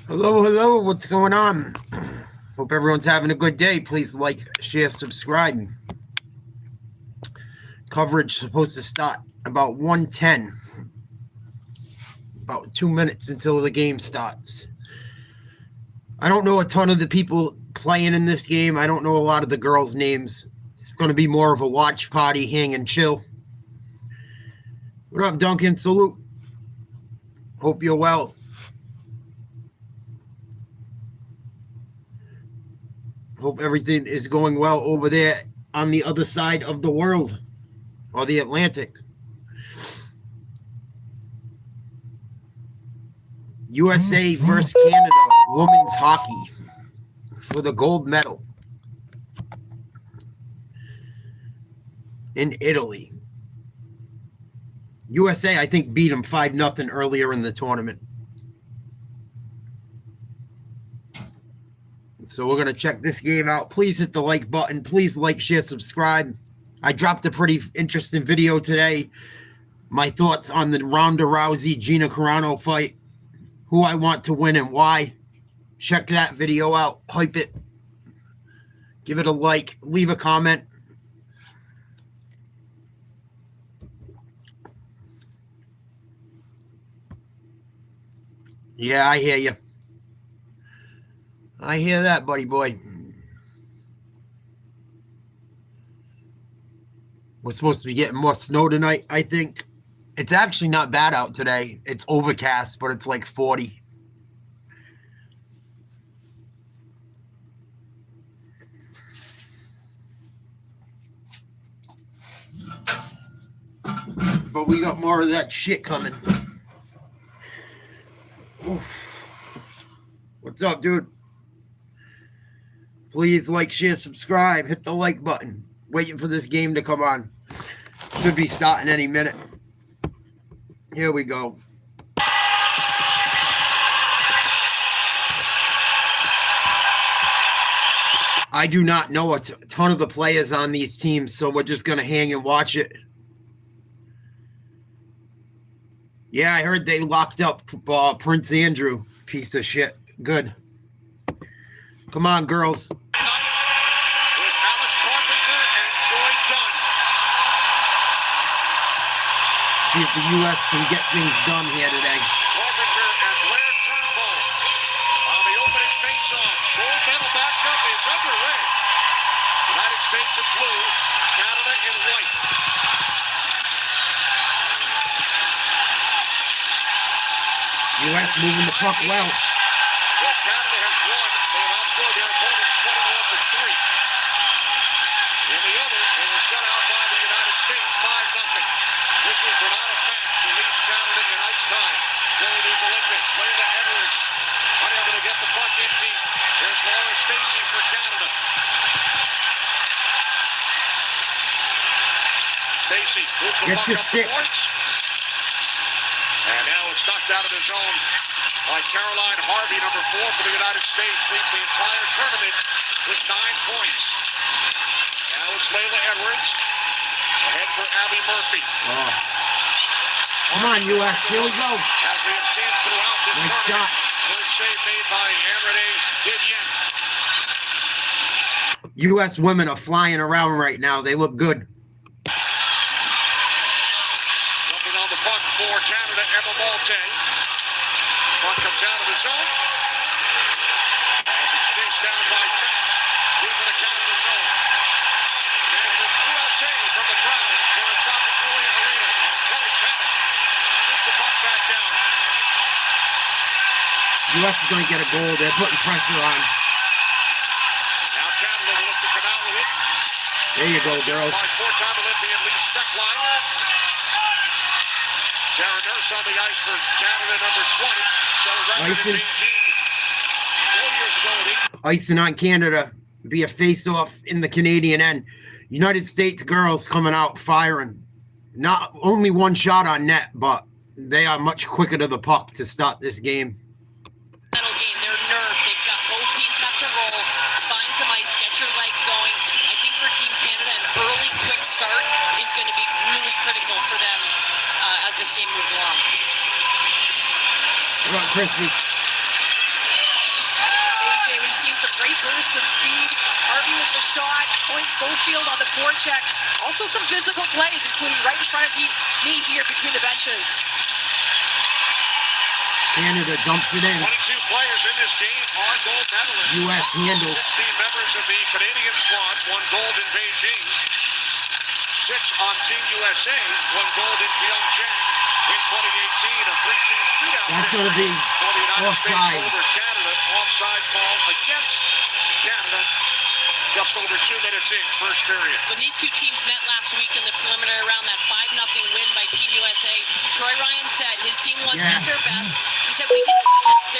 Hello, hello. What's going on? Hope everyone's having a good day. Please like, share, subscribe. Coverage supposed to start about 1:10. About 2 minutes until the game starts. I don't know a ton of the people playing in this game. I don't know a lot of the girls' names. It's going to be more of a watch party, hang and chill. What up, Duncan? Salute. Hope you're well. Hope everything is going well over there on the other side of the world or the Atlantic. USA versus Canada women's hockey for the gold medal in Italy. USA, I think, beat them 5-0 earlier in the tournament. So we're going to check this game out. Please hit the like button. Please like, share, subscribe. I dropped a pretty interesting video today. My thoughts on the Ronda Rousey-Gina Carano fight. Who I want to win and why. Check that video out. Hype it. Give it a like. Leave a comment. Yeah, I hear you. I hear that, buddy boy. We're supposed to be getting more snow tonight, I think. It's actually not bad out today. It's overcast, but it's like 40. But we got more of that shit coming. Oof. What's up, dude? Please like, share, subscribe. Hit the like button. Waiting for this game to come on. Should be starting any minute. Here we go. I do not know a ton of the players on these teams, so we're just going to hang and watch it. Yeah, I heard they locked up Prince Andrew. Piece of shit. Good. Come on, girls. With Alex Carpenter and Joy Dunn. See if the U.S. can get things done here today. Carpenter and Blair Turnbull on the opening face-off. Gold medal matchup is underway. United States in blue, Canada in white. U.S. moving the puck well. Well, Canada has won. They have outscored their opponents 21-3. In the other, they were shut out by the United States 5-0. This is Renata Fast who leads Canada in ice time during these Olympics. Layla Edwards unable to get the puck in deep. There's Laura Stacey for Canada. Stacey moves the Get puck your up stick. the points. And now it's knocked out of the zone by Caroline Harvey, number 4 for the United States, leads the entire tournament with 9 points. Now it's Layla Edwards, ahead for Abby Murphy. Oh. Come on, U.S. Here we go. As we have seen throughout this Nice tournament, shot. first save made by Renee Vivian. U.S. women are flying around right now. They look good. Jumping on the puck for Canada, Emma Malte. Puck comes out of the zone. And it's chased down by Fast. Deep in the Canada zone. And it's a USA from the crowd here at Soccer Julian Arena. As Kelly Pettit shoots the puck back down. U.S. is going to get a goal. They're putting pressure on. Now Canada will look to come out with it. There you go, girls. By 4-time Olympian Lee Stecklein. Sarah Nurse on the ice for Canada, number 20. So record Icing. in Beijing 4 years ago with Icing on Canada. Be a face-off in the Canadian end. United States girls coming out firing. Not only one shot on net, but they are much quicker to the puck to start this game. Game, they're nerves. They've got both teams have to roll, find some ice, get your legs going. I think for Team Canada, an early, quick start is going to be really critical for them as this game moves along. Come on, Crispy. bursts of speed. Harvey with the shot, Point Schofield on the forecheck. Also some physical plays, including right in front of me here between the benches. Canada dumps it in. 22 players in this game are gold medalists. U.S. handles. 16 members of the Canadian squad won gold in Beijing. 6 on Team USA won gold in Pyeongchang in 2018. A 3-2 shootout. That's going to be for the United offside. States over Canada. Offside call against Canada. Just over 2 minutes in, first period. When these two teams met last week in the preliminary round, that 5-0 win by Team USA, Troy Ryan said his team wasn't at their best. He said we didn't test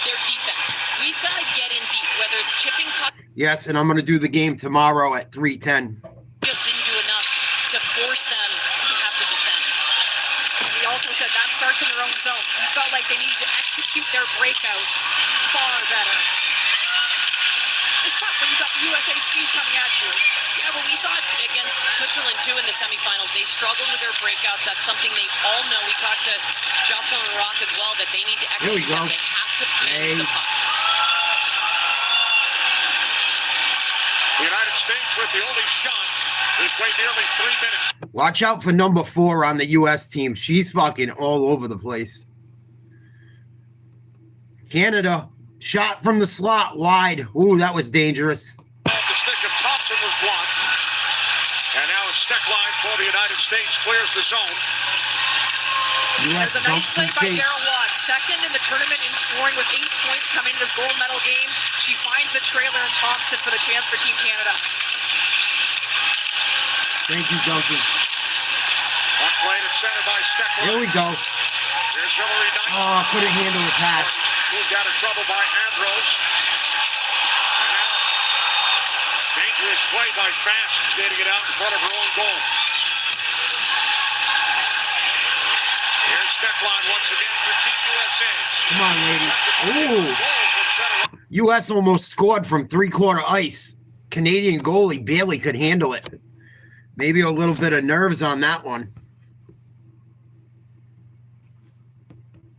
their defense. We've got to get in deep, whether it's chipping puck. Yes, and I'm going to do the game tomorrow at 3:10. Just didn't do enough to force them to have to defend. He also said that starts in their own zone. He felt like they needed to execute their breakout far better. It's tough when you've got the USA speed coming at you. Yeah, but we saw it against Switzerland, too, in the semifinals. They struggled with their breakouts. That's something they all know. We talked to Jocelyn Rock as well, that they need to There we execute go. that. They have to manage the puck. The United States with the only shot. We've played nearly 3 minutes. Watch out for number 4 on the U.S. team. She's fucking all over the place. Canada, shot from the slot wide. Ooh, that was dangerous. The stick of Thompson was blocked. And now it's Steckline for the United States. Clears the zone. U.S. There's a nice dumps play and by chase. Darren Watts, second in the tournament in scoring with 8 points coming into this gold medal game. She finds the trailer in Thompson for the chance for Team Canada. Thank you, Duncan. Puck played at center by Steckline. Here we go. Here's Hillary Knight. Oh, couldn't handle the pass. Moved out of trouble by Ambrose. And now, dangerous play by Fast, getting it out in front of her own goal. Here's Steckline once again for Team USA. Come on, ladies. Ooh. Goal from center. U.S. almost scored from three-quarter ice. Canadian goalie barely could handle it. Maybe a little bit of nerves on that one.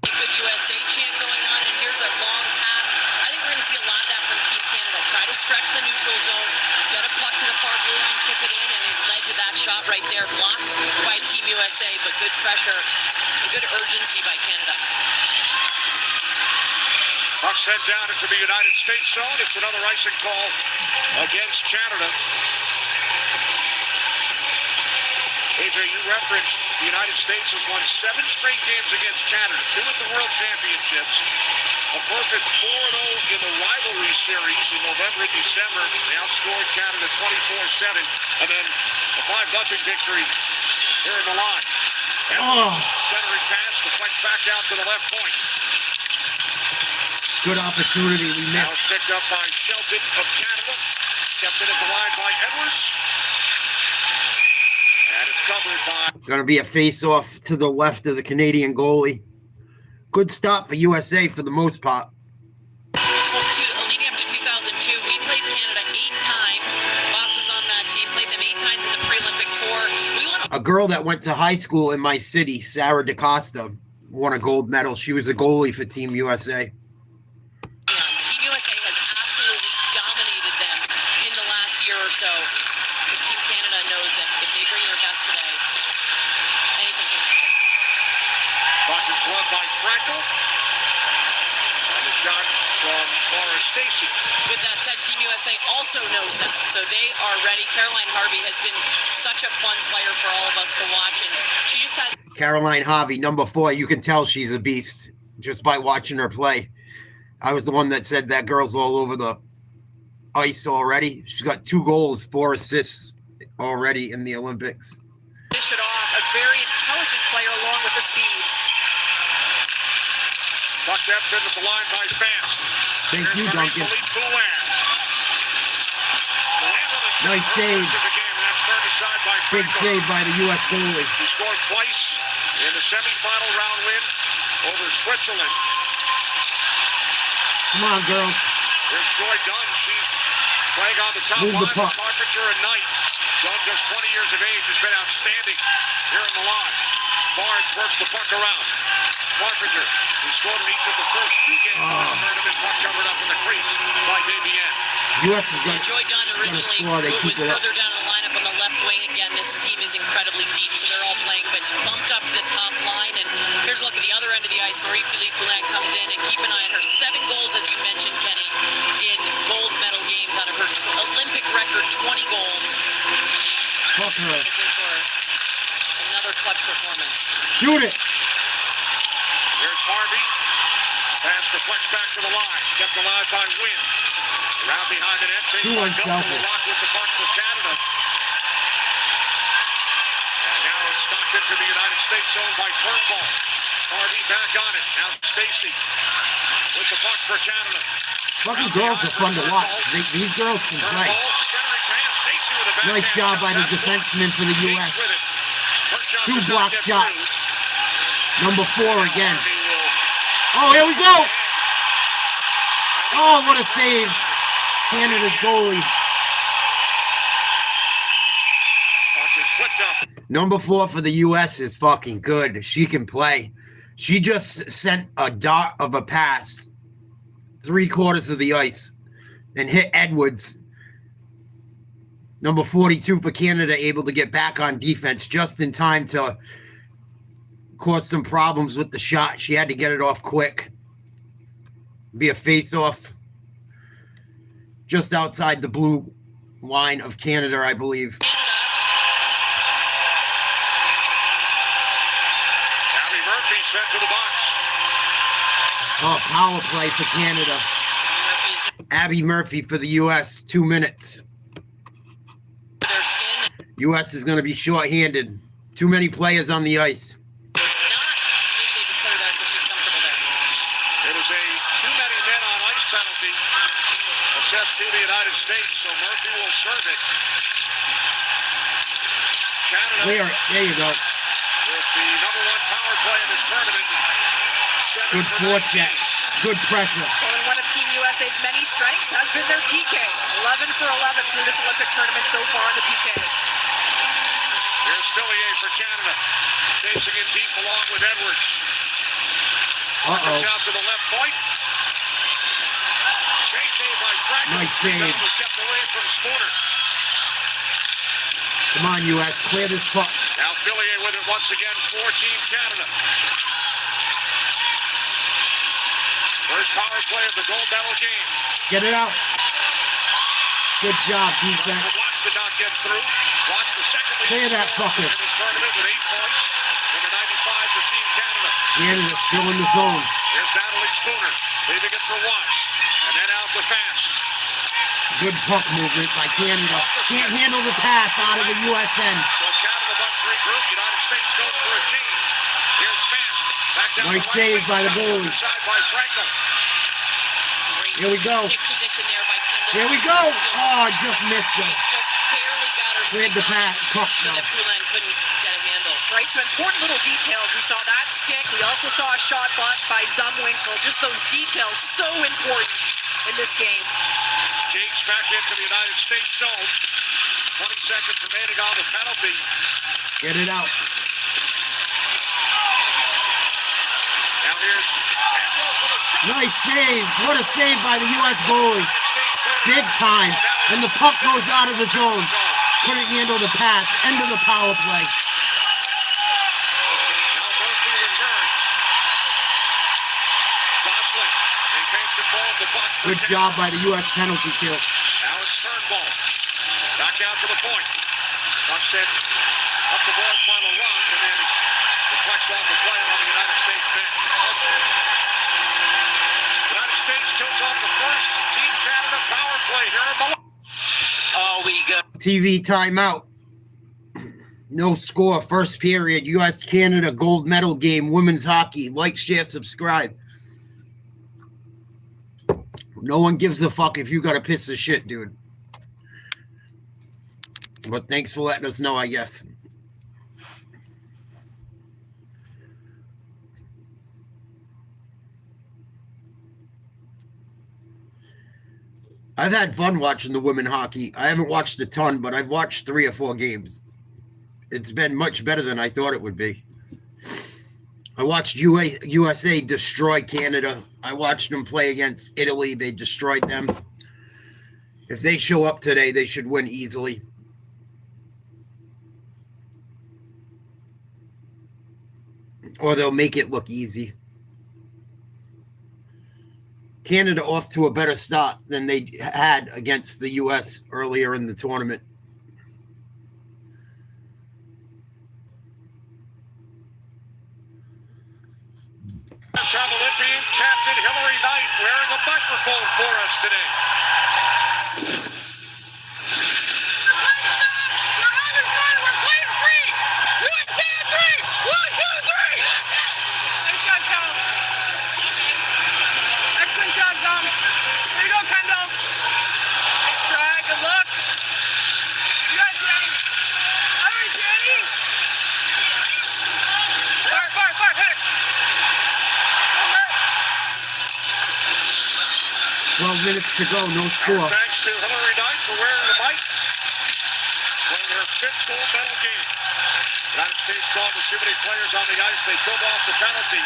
Good USA chant going on, and here's a long pass. I think we're going to see a lot of that from Team Canada. Try to stretch the neutral zone, get a puck to the far blue line, tip it in, and it led to that shot right there, blocked by Team USA, but good pressure, good urgency by Canada. Puck sent down into the United States zone. It's another icing call against Canada. AJ, you referenced the United States has won 7 straight games against Canada, 2 at the World Championships, a perfect 4-0 in the rivalry series in November and December. They outscored Canada 24-7, and then a 5-0 victory here in Milan. Centering pass deflects back out to the left point. Good opportunity we Now missed. it's picked up by Shelton of Canada. Kept it at the line by Edwards. And it's covered by... Going to be a face-off to the left of the Canadian goalie. Good stop for USA for the most part. Leading up to 2002, we played Canada 8 times. Bob was on that team, played them 8 times in the pre-Olympic tour. We won A girl that went to high school in my city, Sarah DaCosta, won a gold medal. She was a goalie for Team USA. Team USA has absolutely dominated them in the last year or so. But Team Canada knows that if they bring their best today, anything can happen. Puck is won by Frankel. And the shot from Laura Stacey. With that said, Team USA also knows that, so they are ready. Caroline Harvey has been such a fun player for all of us to watch, and she just has... Caroline Harvey, number 4. You can tell she's a beast just by watching her play. I was the one that said that girl's all over the ice already. She's got 2 goals, 4 assists already in the Olympics. Dish it off. A very intelligent player along with the speed. Puck kept into the line by Fast. Thank you, Duncan. Philippe Poulin. Nice save. That's turned aside by Big Frankel. save by the U.S. goalie. She scored twice in the semifinal round win over Switzerland. Come on, girls. Here's Joy Dunn. She's playing on the top Move the line puck. with Carpenter and Knight. Dunn, just 20 years of age, has been outstanding here in Milan. Barnes works the puck around. Carpenter, who scored in each of the first 2 games of this tournament, puck covered up in the crease by Davienne. U.S. is going Joy Dunn to originally score. They was keep it up. further down the lineup on the left wing. Again, this team is incredibly deep, so they're all playing, but bumped up to the top line. And here's a look at the other end of the ice. Marie-Philippe Poulin comes in, and keep an eye on her 7 goals, as you mentioned, Kenny, in gold medal games out of her Olympic record, 20 goals. Fuck her. Looking for another clutch performance. Shoot it. Here's Harvey. Pass deflects back to the line. Kept alive by Wynn. Around behind the net. Chased Too by Belton, unselfish. who locked with the puck for Canada. And now it's knocked into the United States zone by Turnbull. Harvey back on it. Now Stacey with the puck for Canada. Fucking girls are fun to watch. These girls can play. Turnbull, centering pass. Stacey with a backhand Nice job by the shot. defenseman for the James U.S. with it. Her shot 2 does not block get shots. through. Number 4 again. Harvey will Oh, here we go. Oh, what a save. Canada's goalie. puck is flicked up. Number 4 for the U.S. is fucking good. She can play. She just sent a dot of a pass 3/4 of the ice and hit Edwards. Number 42 for Canada, able to get back on defense just in time to cause some problems with the shot. She had to get it off quick. Be a face-off just outside the blue line of Canada, I believe. Abby Murphy sent to the box. Oh, power play for Canada. Abby Murphy for the U.S., 2 minutes. Their skin U.S. is going to be short-handed. Too many players on the ice. was not. They declared that she's comfortable there. It is a too many men on ice penalty assessed to the United States, so Murphy will serve it. Canada Clear it. There you go. with the number 1 power play in this tournament. 7 Good for 19. forecheck. Good pressure. Well, and one of Team USA's many strengths has been their PK. 11 for 11 through this Olympic tournament so far in the PK. Here's Fillier for Canada. Chasing in deep along with Edwards. Uh-oh. Out to the left point. Great move by Franklin. Nice save. That was kept away from Spooner. Come on, U.S. Clear this puck. Now Fillier with it once again for Team Canada. First power play of the gold medal game. Get it out. Good job, defense. Watts did not get through. Watts the second lead Clear that scorer fucker. in this tournament with 8 points. Number 95 for Team Canada. Canada's still in the zone. Here's Natalie Spooner, leaving it for Watts. And then out the fast. Good puck movement by Canada. Can't handle the pass out of the U.S. end. So Canada must regroup. United States goes for a G. Here's fast. Back down Nice the save right by the wing. goalie. Other side by Franklin. Great Here we go. stick position there by Kendall. Here we go. Oh, I just missed She him. just barely got her Cleared stick the on it puck so now. that Poulin couldn't get a handle. Right, some important little details. We saw that stick. We also saw a shot blocked by Zumwinkle. Just those details, so important in this game. Jakes back into the United States zone. 20 seconds remaining on the penalty. Get it out. Now here's Ambrose with a shot. Nice save. What a save by the U.S. goalie. United States cleared Big it. time. Now And the it's puck goes out of the zone. zone. Couldn't handle the pass. End of the power play. Now Murphy returns. Gosling maintains control of the puck. for Good Canada. job by the U.S. penalty kill. Now it's Turnbull. Back out to the point. Puck sent up the ball, final run, and then deflects off a player on the United States bench. United States kills off the first Team Canada power play here in Malone. Oh, we go. TV timeout. No score. First period. U.S. Canada gold medal game. Women's hockey. Like, share, subscribe. No one gives a fuck if you got a piss of shit, dude. But thanks for letting us know, I guess. I've had fun watching the women hockey. I haven't watched a ton, but I've watched 3 or 4 games. It's been much better than I thought it would be. I watched USA destroy Canada. I watched them play against Italy. They destroyed them. If they show up today, they should win easily. Or they'll make it look easy. Canada off to a better start than they had against the U.S. earlier in the tournament. Time Olympian Captain Hillary Knight wearing a microphone for us today. Excellent job, Dom. There you go, Kendall. Nice try. Good luck. You guys ready? All right, Jenny. Fire, fire, fire. Hit it. 12 minutes to go, no score. Thanks to Hillary Knight for wearing the mic. Playing her 5th gold medal game. United States called with too many players on the ice. They killed off the penalty.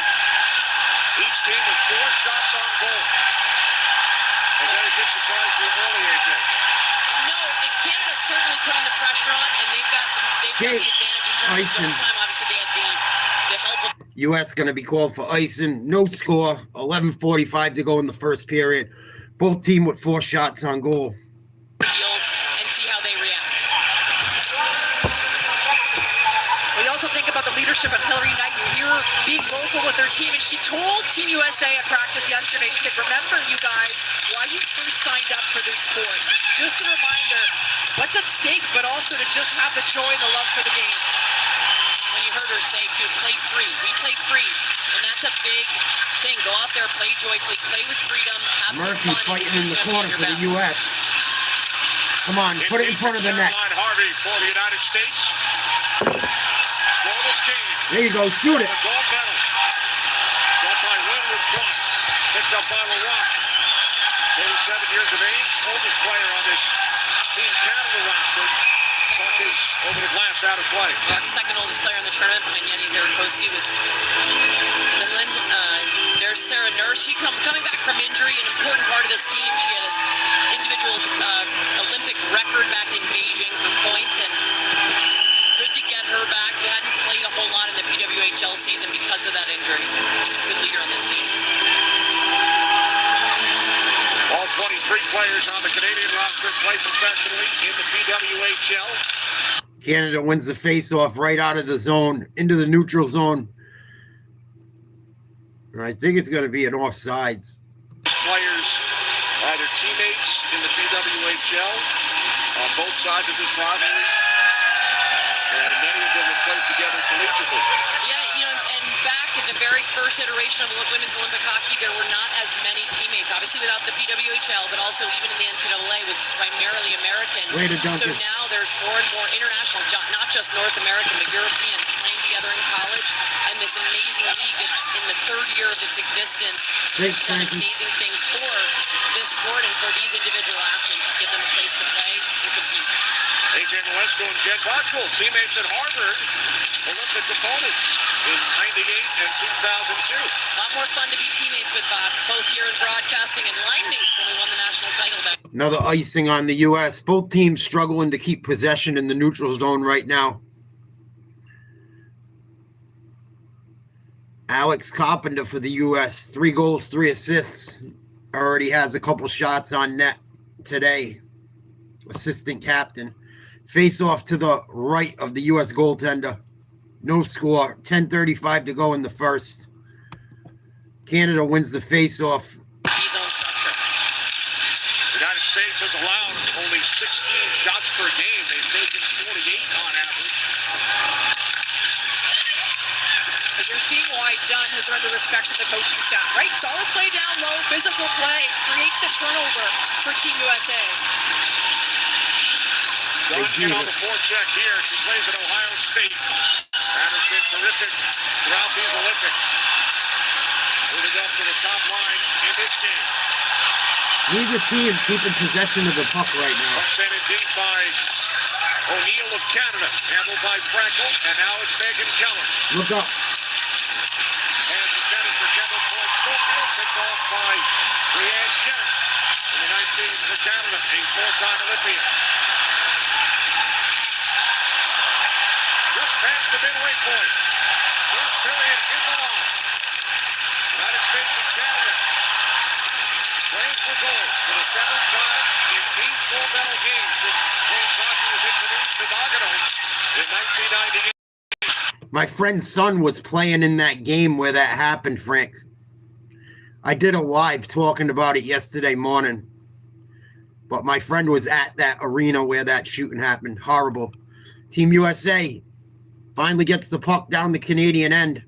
Each team with 4 shots on goal. Has anything surprised you early, AJ? No, Canada's certainly putting the pressure on, and they've got the advantage in terms Icing. of time. Obviously, they had the help of U.S. going to be called for icing. No score. 11:45 to go in the first period. Both team with 4 shots on goal. deals and see how they react. Well, you also think about the leadership of Hillary Knight. You hear her being vocal with her team, and she told Team USA at practice yesterday, she said, remember, you guys, why you first signed up for this sport. Just a reminder, what's at stake, but also to just have the joy and the love for the game. When you heard her say, too, play free. We play free. And that's a big thing. Go out there, play joyfully, play with freedom, have Murphy some fun. fighting in the corner for the U.S. U.S. Come on, put it in front of the net. Caroline Harvey for the United States. Scoreless game. There you go, shoot it. The gold medal. Shot by Wynwood's block. Picked up by LaRock. 47 years of age. Oldest player on this Team Canada roster. Puck is over the glass, out of play. Second oldest player in the tournament behind Jenny Burakovsky with Finland. There's Sarah Nurse. She coming back from injury, an important part of this team. She had an individual Olympic record back in Beijing for points, and good to get her back. Hadn't played a whole lot in the PWHL season because of that injury. Good leader on this team. All 23 players on the Canadian roster play professionally in the PWHL. Canada wins the face-off right out of the zone, into the neutral zone. I think it's going to be an offsides. Players, either teammates in the PWHL on both sides of this rivalry, and many of them have played together collegiately. Yeah, and back in the very first iteration of women's Olympic hockey, there were not as many teammates. Obviously, without the PWHL, but also even in the NCAA was primarily American. Way to dunk So it. now there's more and more international, not just North American, but European, playing together in college. And this amazing league is in the 3rd year of its existence. Thanks, It's done Frankie. amazing things for this sport and for these individual athletes to give them a place to play and compete. AJ Malesko and Jen Botchwell, teammates at Harvard, Olympic opponents in 98 and 2002. A lot more fun to be teammates with Bots, both here in broadcasting and line mates when we won the national title back. Another icing on the U.S. Both teams struggling to keep possession in the neutral zone right now. Alex Carpenter for the U.S. 3 goals, 3 assists. Already has a couple shots on net today. Assistant captain. Face off to the right of the U.S. goaltender. No score. 10:35 to go in the first. Canada wins the face-off. Zone structure. The United States has allowed only 16 shots per game. They've taken 48 on average. But you're seeing why Dunn has earned the respect of the coaching staff, right? Solid play down low, physical play, creates the turnover for Team USA. Dunn in on the forecheck here. She plays at Ohio State and has been terrific throughout these Olympics. Moving up to the top line in this game. Neither team keeping possession of the puck right now. Puck sent in deep by O'Neill of Canada. Handled by Frankel, and now it's Megan Keller. Look up. Canada, a four-time Olympian. Just past the midway point. First period in the line. United States and Canada playing for gold for the seventh time in 8 gold medal games since Queens hockey was introduced to Nagano in 1998. My friend's son was playing in that game where that happened, Frank. I did a live talking about it yesterday morning. But my friend was at that arena where that shooting happened. Horrible. Team USA finally gets the puck down the Canadian end.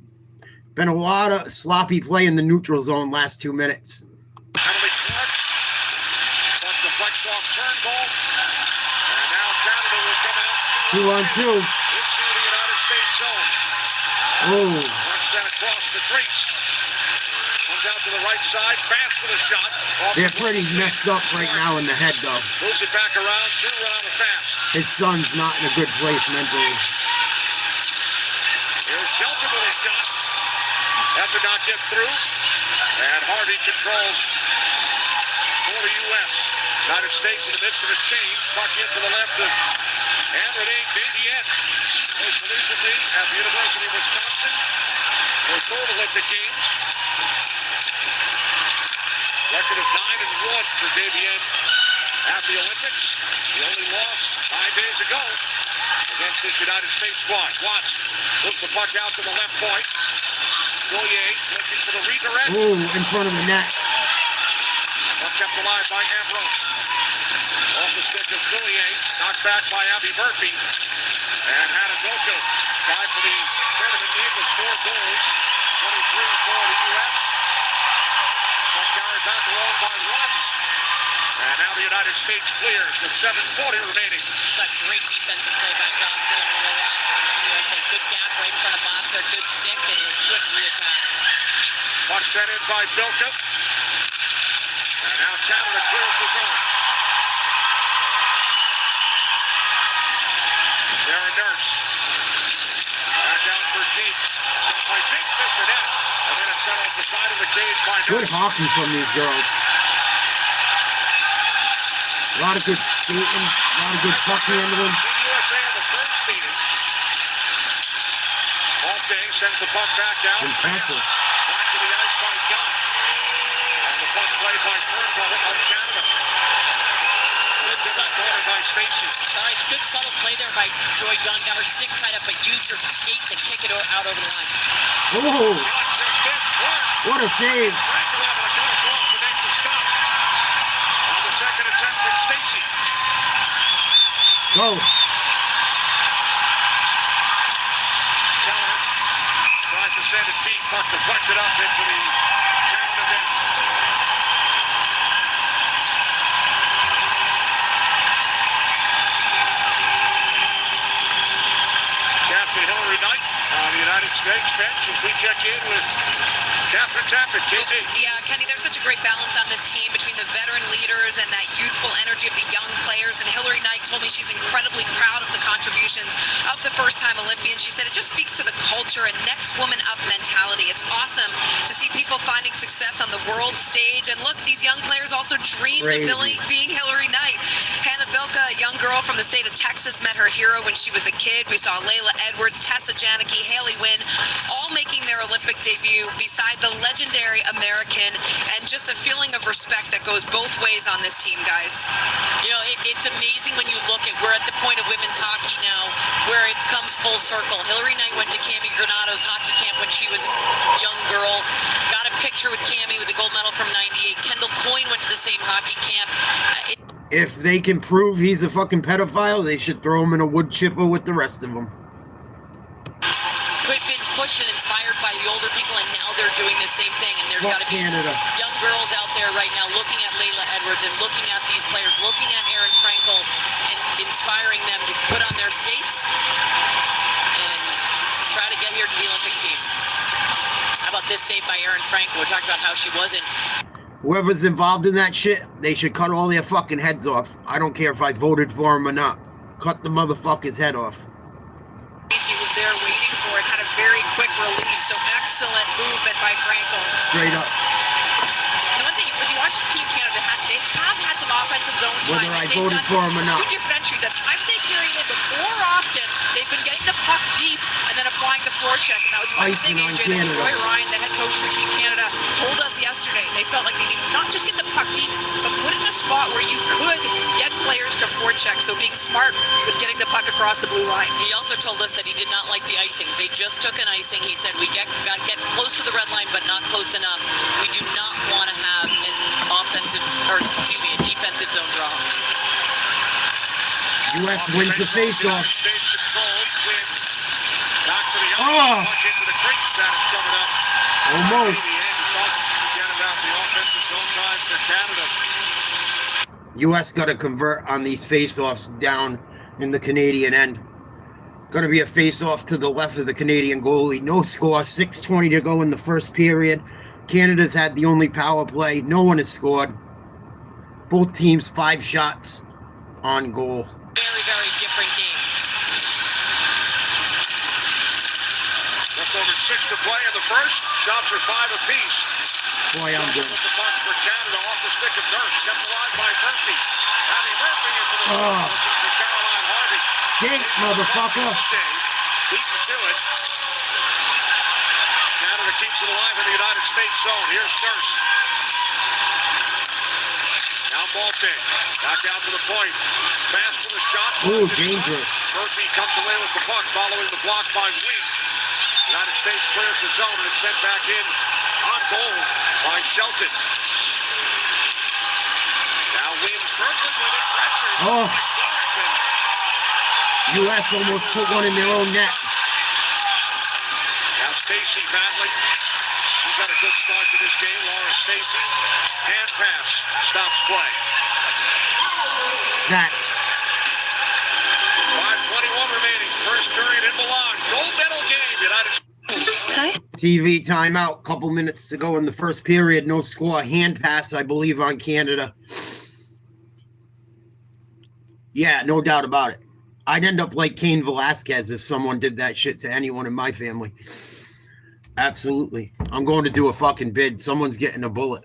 Been a lot of sloppy play in the neutral zone last 2 minutes. Emily Clark, but deflects off Turnbull. And now Canada will come out 2-on-2. into the United States zone. Oh, One sent across the crease. Comes out to the right side, fast with a shot. Off they're the pretty messed up right now in the head, though. moves it back around, 2 run on the fast. His son's not in a good place mentally. Here's Shelton with a shot. That did not get through. And Harvey controls for the U.S. United States in the midst of a change. Puck into the left of Renee Davienne. Plays collegiately at the University of Wisconsin. Her third Olympic Games. Record of 9-1 for Davienne at the Olympics. The only loss 9 days ago against this United States squad. Watts moves the puck out to the left point. Fillier looking for the redirect. Oh, in front of the net. Puck kept alive by Ambrose. Off the stick of Fillier. Knocked back by Abby Murphy. And Hanadoka tied for the tournament lead with 4 goals. 23 for the U.S. Puck carried back along by Watts. And now the United States clears with 7:40 remaining. It's a great defensive play by Jocelyn and Laurent from Team USA. Good gap right in front of Matzer. Good stick and a quick re-attack. Puck sent in by Bilka. And now Canada clears the zone. Darren Nurse. Back out for Jinx. By Jinx missed the net. And then it's sent off the side of the cage by Nurse. Good hockey from these girls. A lot of good skating, a lot of good puck handling. Team USA on the first meeting. Montague sends the puck back out. Impressive. Back to the ice by Gunn. And the puck played by Turnbull of Canada. Good Corner by Stacey. Sorry, good subtle play there by Joy Dunn. Got her stick tied up, but used her skate to kick it out over the line. Oh, Shot just missed. Clark. what a save. Frankel able to come across to make the stop. On the second attempt from Stacey. Go. Keller tried to send it deep, but deflected up into the Canada bench. Captain Hillary Knight on the United States bench as we check in with Catherine Tappert, KT. Yeah, Kenny, there's such a great balance on this team between the veteran leaders and that youthful energy of the young players. And Hillary Knight told me she's incredibly proud of the contributions of the first-time Olympians. She said it just speaks to the culture and next woman up mentality. It's awesome to see people finding success on the world stage. And look, these young players also dreamed of being Hillary Knight. Hannah Bilka, a young girl from the state of Texas, met her hero when she was a kid. We saw Layla Edwards, Tessa Janicki, Haley Wynn, all making their Olympic debut beside the legendary American, and just a feeling of respect that goes both ways on this team, guys. You know, it's amazing when you look at, we're at the point of women's hockey now where it comes full circle. Hillary Knight went to Cami Granado's hockey camp when she was a young girl, got a picture with Cami with the gold medal from '98. Kendall Coyne went to the same hockey camp. If they can prove he's a fucking pedophile, they should throw him in a wood chipper with the rest of them. Been pushed and inspired by the older people, and now they're doing the same thing. And there's got to be Canada. young girls out there right now looking at Layla Edwards and looking at these players, looking at Erin Frankel and inspiring them to put on their skates and try to get here to the Olympic team. How about this save by Erin Frankel? We talked about how she wasn't. Whoever's involved in that shit, they should cut all their fucking heads off. I don't care if I voted for him or not. Cut the motherfucker's head off. He was there waiting for it, had a very quick release, so excellent movement by Frankel. Straight up. And one thing, if you watch Team Canada, they have had some offensive zone time. whether I They've voted done for him or not. Two different entries. At times they carry it in, but more often they've been getting the puck deep and then applying the forecheck. And that was one Icing thing, on AJ, that Canada. Roy Ryan, the head coach for Team Canada, told us yesterday. They felt like they needed not just get the puck deep, but put it in a spot where you could get players to forecheck. So being smart with getting the puck across the blue line. He also told us that he did not like the icings. They just took an icing. He said we got to get close to the red line, but not close enough. We do not want to have an a defensive zone draw. U.S. wins the faceoff. States controlled. Win. Back to the Oh. punch into the crease. That is covered up. Almost. Again about the offensive zone time for Canada. U.S. got to convert on these faceoffs down in the Canadian end. Going to be a face-off to the left of the Canadian goalie. No score. 6:20 to go in the first period. Canada's had the only power play. No one has scored. Both teams 5 shots on goal. Very, very different game. Just over 6 to play in the first. Shots are 5 apiece. Boy, I'm good. With the puck for Canada off the stick of Durst. Kept alive by Murphy. Abby Murphy into the zone. Looking for Caroline Harvey. Skate, motherfucker. Beaten to it. Canada keeps it alive in the United States zone. Here's Durst. Now Malte. Back out to the point. Fast for the shot. Ooh, dangerous. Murphy comes away with the puck following the block by Wing. United States clears the zone and it's sent back in on goal by Shelton. Now Wing circling with it. Pressure. Oh. By Clark, and U.S. almost put one in their own net. now Stacey battling. She's had a good start to this game. Laura Stacey. Hand pass. Stops play. Facts. 5:21 remaining. First period in Milan. Gold medal game. United States. TV timeout. Couple minutes to go in the first period. No score. Hand pass, I believe, on Canada. Yeah, no doubt about it. I'd end up like Cain Velasquez if someone did that shit to anyone in my family. Absolutely. I'm going to do a fucking bid. Someone's getting a bullet.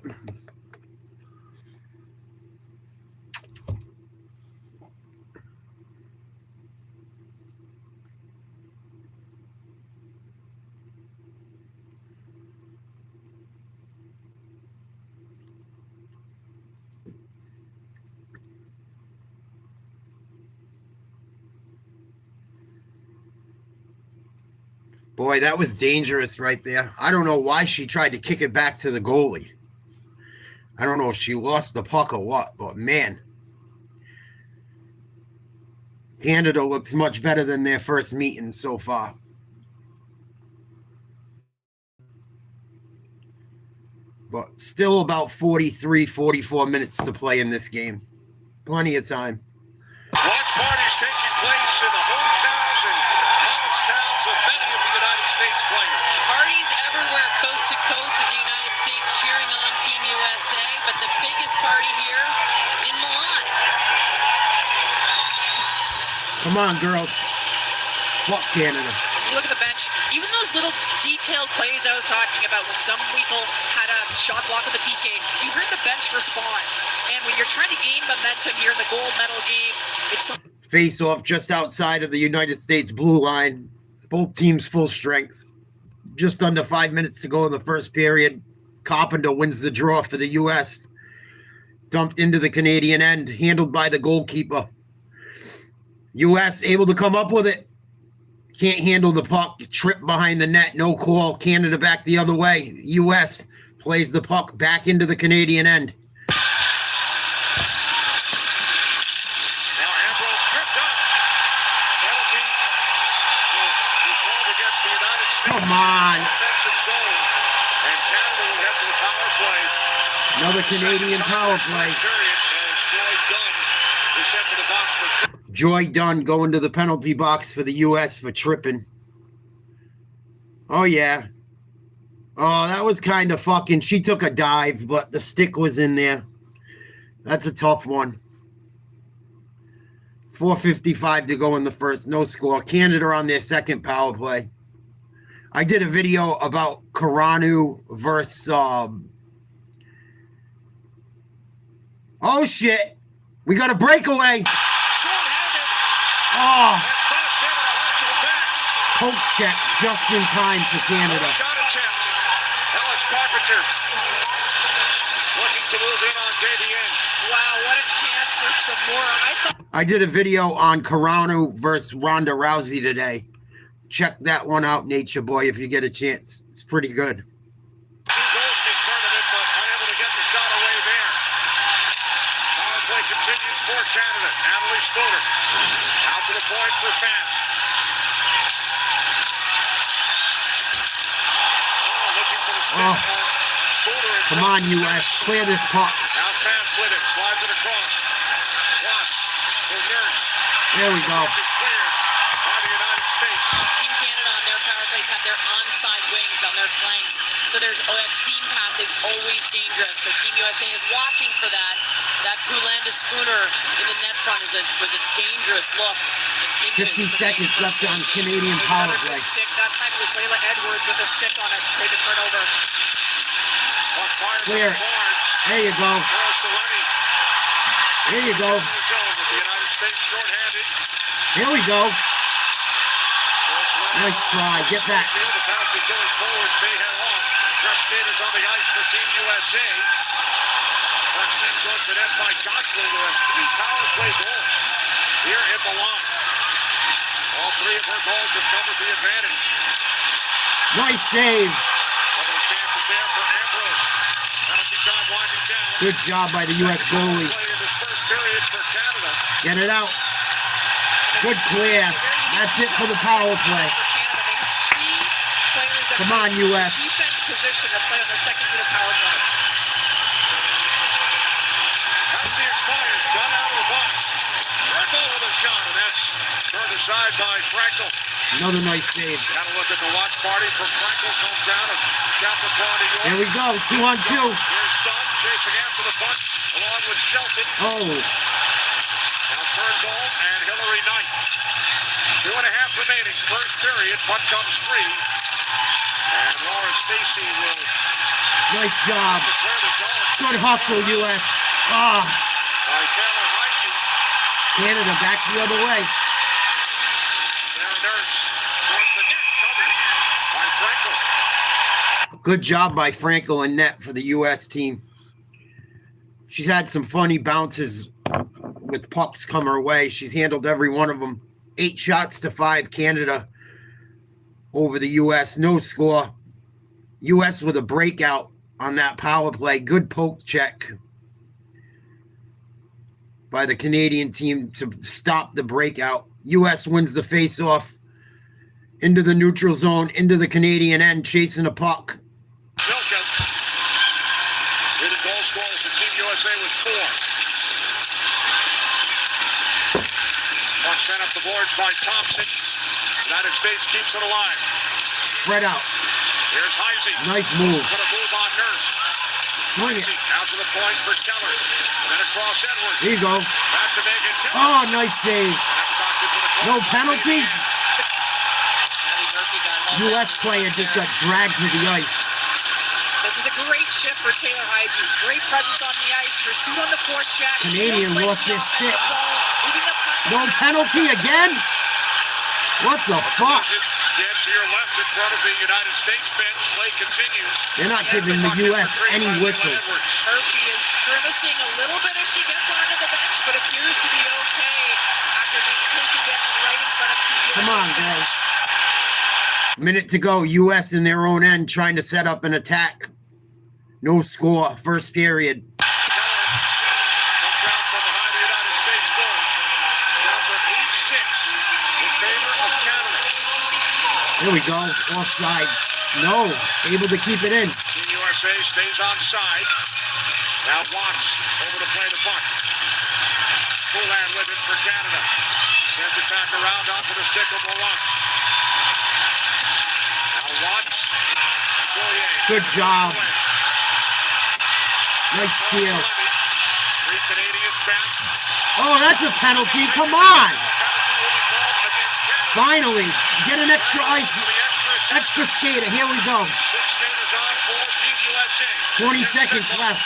Boy, that was dangerous right there. I don't know why she tried to kick it back to the goalie. I don't know if she lost the puck or what, but man. Canada looks much better than their first meeting so far. But still about 43, 44 minutes to play in this game. Plenty of time. Watch parties taking place in the hometowns and college towns of many of the United States players. Parties everywhere, coast to coast in the United States cheering on Team USA, but the biggest party here in Milan. Come on, girls. Fuck Canada. You look at the bench, even those little detailed plays I was talking about when some people had a shot block on the PK, you heard the bench respond. And when you're trying to gain momentum here in the gold medal game, it's Face off just outside of the United States blue line. Both teams full strength. Just under 5 minutes to go in the first period. Carpenter wins the draw for the U.S. Dumped into the Canadian end, handled by the goalkeeper. U.S. able to come up with it. Can't handle the puck. Trip behind the net. No call. Canada back the other way. U.S. plays the puck back into the Canadian end. Now Ambrose tripped up. Penalty will be called against the United States. Come on. Offensive zone. And Canada will head to the power play. Another Canadian power play. First period as Joy Dunn is sent to the box for tripping. Joy Dunn going to the penalty box for the U.S. for tripping. Oh, yeah. Oh, that was kind of fucking... She took a dive, but the stick was in there. That's a tough one. 4:55 to go in the first. No score. Canada on their second power play. I did a video about Carano versus... Oh, shit. We got a breakaway. Short-handed. Oh, And fast him and a hot to the back. poke check just in time for Canada. Shot attempt. Ellis Carpenter looking to move in on Davian. Wow, what a chance for Scamora. I thought I did a video on Carano versus Ronda Rousey today. Check that one out, Nature Boy, if you get a chance. It's pretty good. 2 goals in this tournament, but unable to get the shot away there. Power play continues for Canada. Natalie Spooner out to the point for Fast. Oh, looking for the stick Oh. of Spooner. in Come front. on, U.S. Clear this puck. Now Fast with it. Slides it across. Watts for Nurse. There we go. Puck is cleared by the United States. Team Canada on their power plays have their onside wings down their flanks. So there's that seam pass is always dangerous. So Team USA is watching for that. That Poulin to Spooner in the net front was a dangerous look. 50 seconds left on Canadian there's power another play. good stick. That time it was Layla Edwards with a stick on it to create a turnover. Puck fired Clear. by Barnes. There you go. Carol Salemi There you go. in the zone with the United States shorthanded. There we go. Carol Salemi Nice try. Get back. Field, the bounty going forwards. They head off. Fresh skaters on the ice for Team USA. Puck sent towards the net by Gosling, who has 3 power play goals here in Milan. All 3 of her goals have come with the advantage. Nice save. Couple of chances there for Ambrose. Penalty time winding down. Good job by the U.S. goalie. Play in this first period for Canada. Get it out. Good clear. That's it for the power play. For Canada, they have 3 players that Come play on, U.S. defense position that play on their second unit power play. Penalty expires. Gun out of the box. Frankel with a shot, and that's turned aside by Frankel. Another nice save. Got a look at the watch party from Frankel's hometown of Chappaqua, New York. There we go. 2-on-2. Here's Dunn chasing after the puck, along with Shelton. Oh, Now turned goal and Hillary Knight. 2.5 remaining. First period. Puck comes free. And Laura Stacey will nice job. declare the zone. Good hustle, U.S. Ah, By Taylor Heisey. Canada back the other way. Sarah Nurse towards the net. Covered by Frankel. Good job by Frankel and net for the U.S. team. She's had some funny bounces with pucks come her way. She's handled every one of them. 8 shots to 5 Canada over the U.S. No score. U.S. with a breakout on that power play. Good poke check by the Canadian team to stop the breakout. U.S. wins the face-off into the neutral zone, into the Canadian end, chasing a puck. Milka. Leading goal scorer for Team USA with 4. Puck sent up the boards by Thompson. United States keeps it alive. Spread out. Here's Heisey. Nice move. Put a move on Nurse. Swing it. Heisey out to the point for Keller. And then across Edwards. There you go. Back to Megan Keller. Oh, nice save. That's knocked into the No corner. penalty. Abby Murphy got hauled U.S. down. player just got dragged to the ice. This is a great shift for Taylor Heisey. Great presence on the ice. Pursuit on the forecheck. Canadian Still lost plays their the stick. offensive zone, moving the puck No around. penalty again? What the fuck? Dead to your left in front of the United States bench. Play continues. They're not giving the U.S. any whistles. Murphy is grimacing a little bit as she gets onto the bench, but appears to be okay after being taken down right in front of Team USA. Come on, guys. Minute to go. U.S. in their own end trying to set up an attack. No score. First period. Keller comes out from behind the United States goal. Shots are 8-6 in favor of Canada. There we go. Offside. No. Able to keep it in. Team USA stays on side. Now Watts over to play the puck. Poulin with it for Canada. Sends it back around onto the stick of Laurent. Now Watts. Fourier. Good job. Poulin. Nice steal. 3 Canadians back. Oh, that's a penalty. Come on. Penalty will be called against Canada. Finally. Get an extra ice. For the extra Extra skater. Here we go. 6 skaters on for Team USA. 20 seconds left.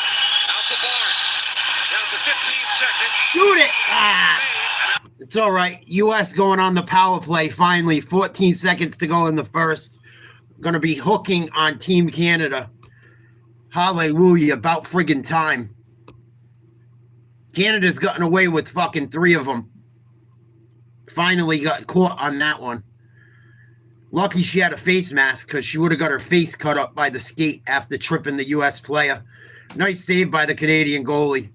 Out to Barnes. Now to 15 seconds. Shoot it! Ah. It's all right. U.S. going on the power play finally. 14 seconds to go in the first. Going to be hooking on Team Canada. Hallelujah. About friggin' time. Canada's gotten away with fucking 3 of them. Finally got caught on that one. Lucky she had a face mask because she would have got her face cut up by the skate after tripping the U.S. player. Nice save by the Canadian goalie.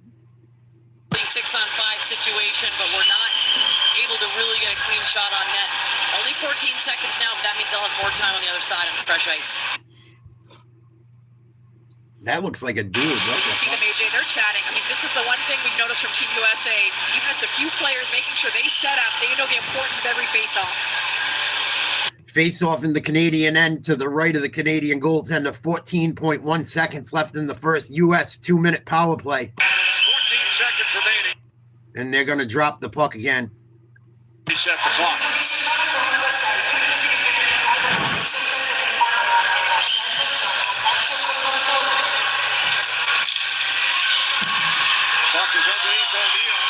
6-on-5 situation, but we're not able to really get a clean shot on net. Only 14 seconds now, but that means they'll have more time on the other side on fresh ice. That looks like a dude. What You the see them, fuck? AJ, they're chatting. I mean, this is the one thing we've noticed from Team USA. Even as a few players making sure they set up, they know the importance of every face-off. Face off in the Canadian end to the right of the Canadian goaltender. 14.1 seconds left in the first U.S. 2-minute power play. 14 seconds remaining. And they're going to drop the puck again. Reset the clock. Puck is underneath O'Neal.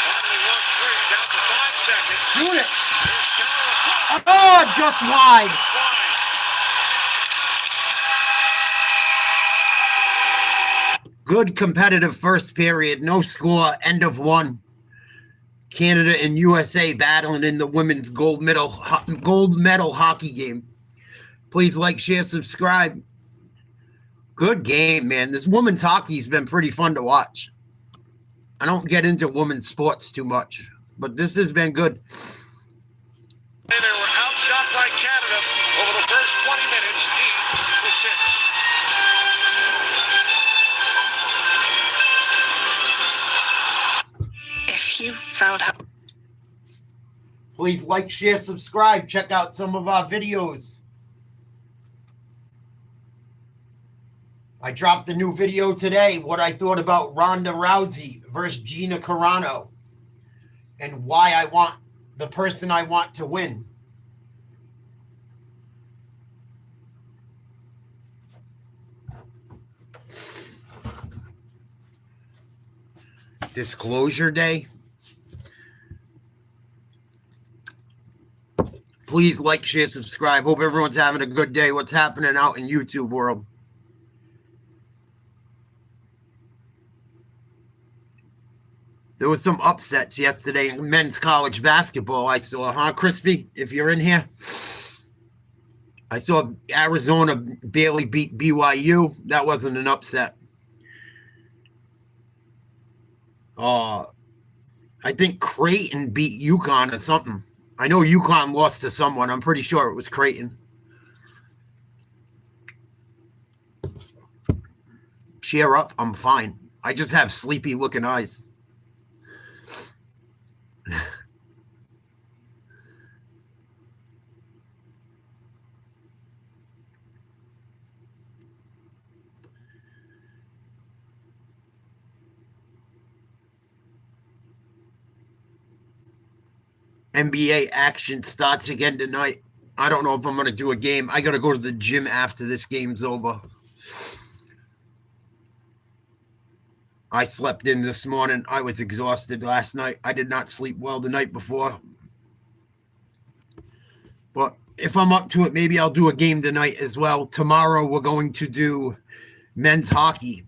Finally worked free, down to 5 seconds. Shoot it! Here's Keller across. Oh, just wide. It's wide. Good competitive first period. No score. End of 1. Canada and USA battling in the women's gold medal hockey game. Please like, share, subscribe. Good game, man. This women's hockey's been pretty fun to watch. I don't get into women's sports too much, but this has been good. They were outshot by Canada over the first 20 minutes, 8-6. If you found out. Please like, share, subscribe. Check out some of our videos. I dropped a new video today, what I thought about Ronda Rousey versus Gina Carano and why I want the person I want to win. Disclosure Day. Please like, share, subscribe. Hope everyone's having a good day. What's happening out in YouTube world? There was some upsets yesterday in men's college basketball. I saw, Crispy? If you're in here. I saw Arizona barely beat BYU. That wasn't an upset. I think Creighton beat UConn or something. I know UConn lost to someone. I'm pretty sure it was Creighton. Cheer up. I'm fine. I just have sleepy looking eyes. NBA action starts again tonight. I don't know if I'm going to do a game. I got to go to the gym after this game's over. I slept in this morning. I was exhausted last night. I did not sleep well the night before. But if I'm up to it, maybe I'll do a game tonight as well. Tomorrow we're going to do men's hockey,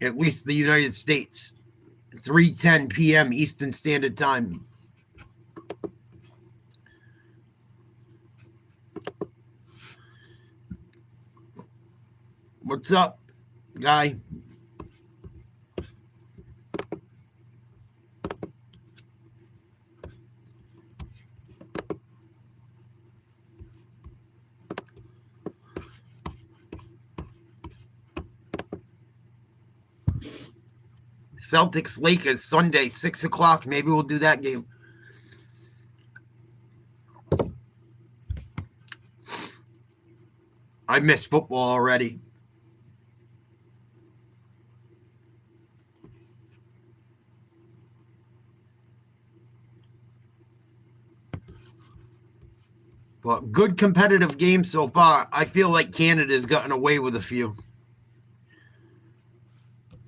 at least the United States, 3:10 p.m. Eastern Standard Time. What's up, guy? Celtics Lakers Sunday, 6 o'clock. Maybe we'll do that game. I miss football already. But good competitive game so far. I feel like Canada's gotten away with a few.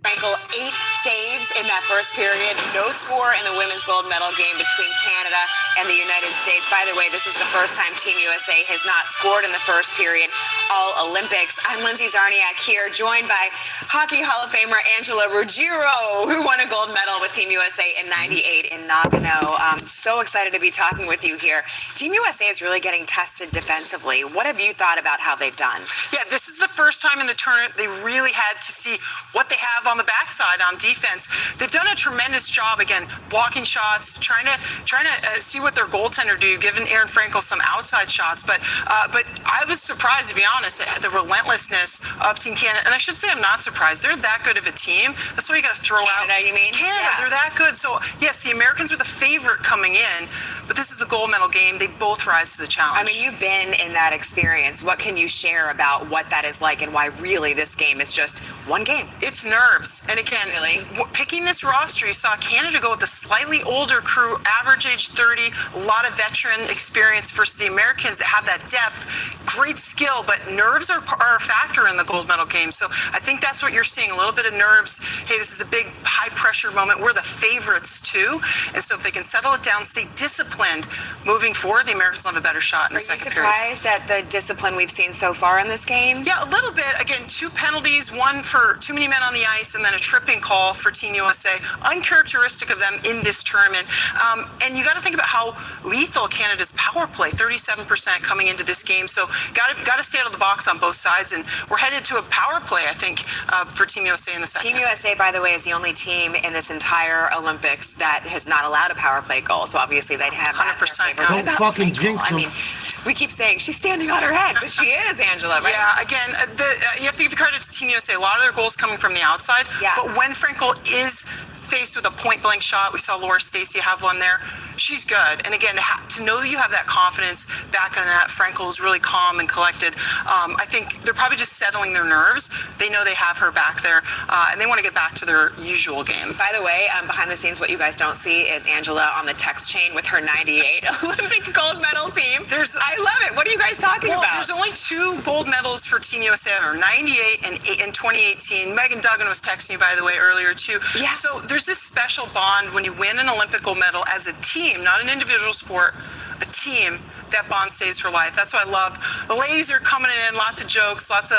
Frankel, 8 saves in that first period. No score in the women's gold medal game between Canada and the United States. By the way, this is the first time Team USA has not scored in the first period all Olympics. I'm Lindsay Czarniak here, joined by Hockey Hall of Famer Angela Ruggiero, who won a gold medal with Team USA in '98 in Nagano. So excited to be talking with you here. Team USA is really getting tested defensively. What have you thought about how they've done? Yeah, this is the first time in the tournament they really had to see what they have on the backside on defense. They've done a tremendous job, again, blocking shots, trying to see what their goaltender do, giving Aaron Frankel some outside shots. But I was surprised, to be honest, at the relentlessness of Team Canada. And I should say I'm not surprised. They're that good of a team. That's why you got to throw out. Canada, you mean? Canada, Yeah. they're that good. So, yes, the Americans were the favorite coming in, but this is the gold medal game. They both rise to the challenge. I mean, you've been in that experience. What can you share about what that is like and why really this game is just one game? It's nerves. And again, Really? picking this roster, you saw Canada go with a slightly older crew, average age 30, a lot of veteran experience versus the Americans that have that depth, great skill, but nerves are a factor in the gold medal game. So I think that's what you're seeing, a little bit of nerves. Hey, this is a big high pressure moment. We're the favorites too. And so if they can settle it down, stay disciplined moving forward, the Americans will have a better shot in the Are you second period. surprised at the discipline we've seen so far in this game? Yeah, a little bit. Again, 2 penalties, one for too many men on the ice, and then a tripping call for Team USA. Uncharacteristic of them in this tournament. And you got to think about how lethal Canada's power play, 37% coming into this game. So got to stay out of the box on both sides. And we're headed to a power play, I think, for Team USA in the second. Team USA, by the way, is the only team in this entire Olympics that has not allowed a power play goal. So obviously they'd have that in their 100%. favor. Don't What about fucking Frankel? jinx I 'em. mean, we keep saying she's standing on her head, but she is, Angela, right? Yeah, again, you have to give credit to Team USA. A lot of their goals coming from the outside. Yeah. But when Frankel is faced with a point-blank shot, we saw Laura Stacey have one there, she's good. And again, to know that you have that confidence back on that, Frankel is really calm and collected. I think they're probably just settling their nerves. They know they have her back there, and they want to get back to their usual game. By the way, behind the scenes, what you guys don't see is Angela on the text chain with her '98 Olympic gold medal team. I love it. What are you guys talking Well, about? there's only 2 gold medals for Team USA, or 98 and 2018. Megan Duggan was texting you, by the way, earlier too. Yeah. So there's this special bond when you win an Olympic gold medal as a team, not an individual sport, a team. That bond stays for life. That's what I love. The ladies are coming in, lots of jokes, lots of,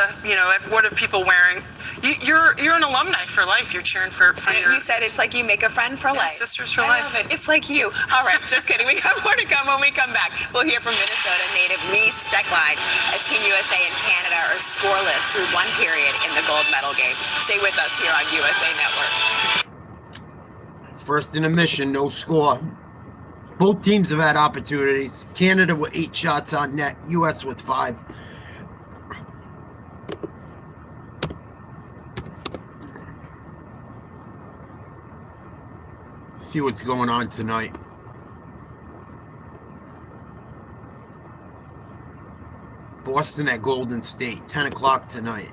what are people wearing? You're an alumni for life. You're cheering for your... You said it's like you make a friend for life. sisters for I life. love it. It's like you. All right, just kidding. We got more to come when we come back. We'll hear from Minnesota native Lee Steckline as Team USA and Canada are scoreless through one period in the gold medal game. Stay with us here on USA Network. First in a mission, no score. Both teams have had opportunities. Canada with 8 shots on net, US with 5. See what's going on tonight. Boston at Golden State, 10 o'clock tonight.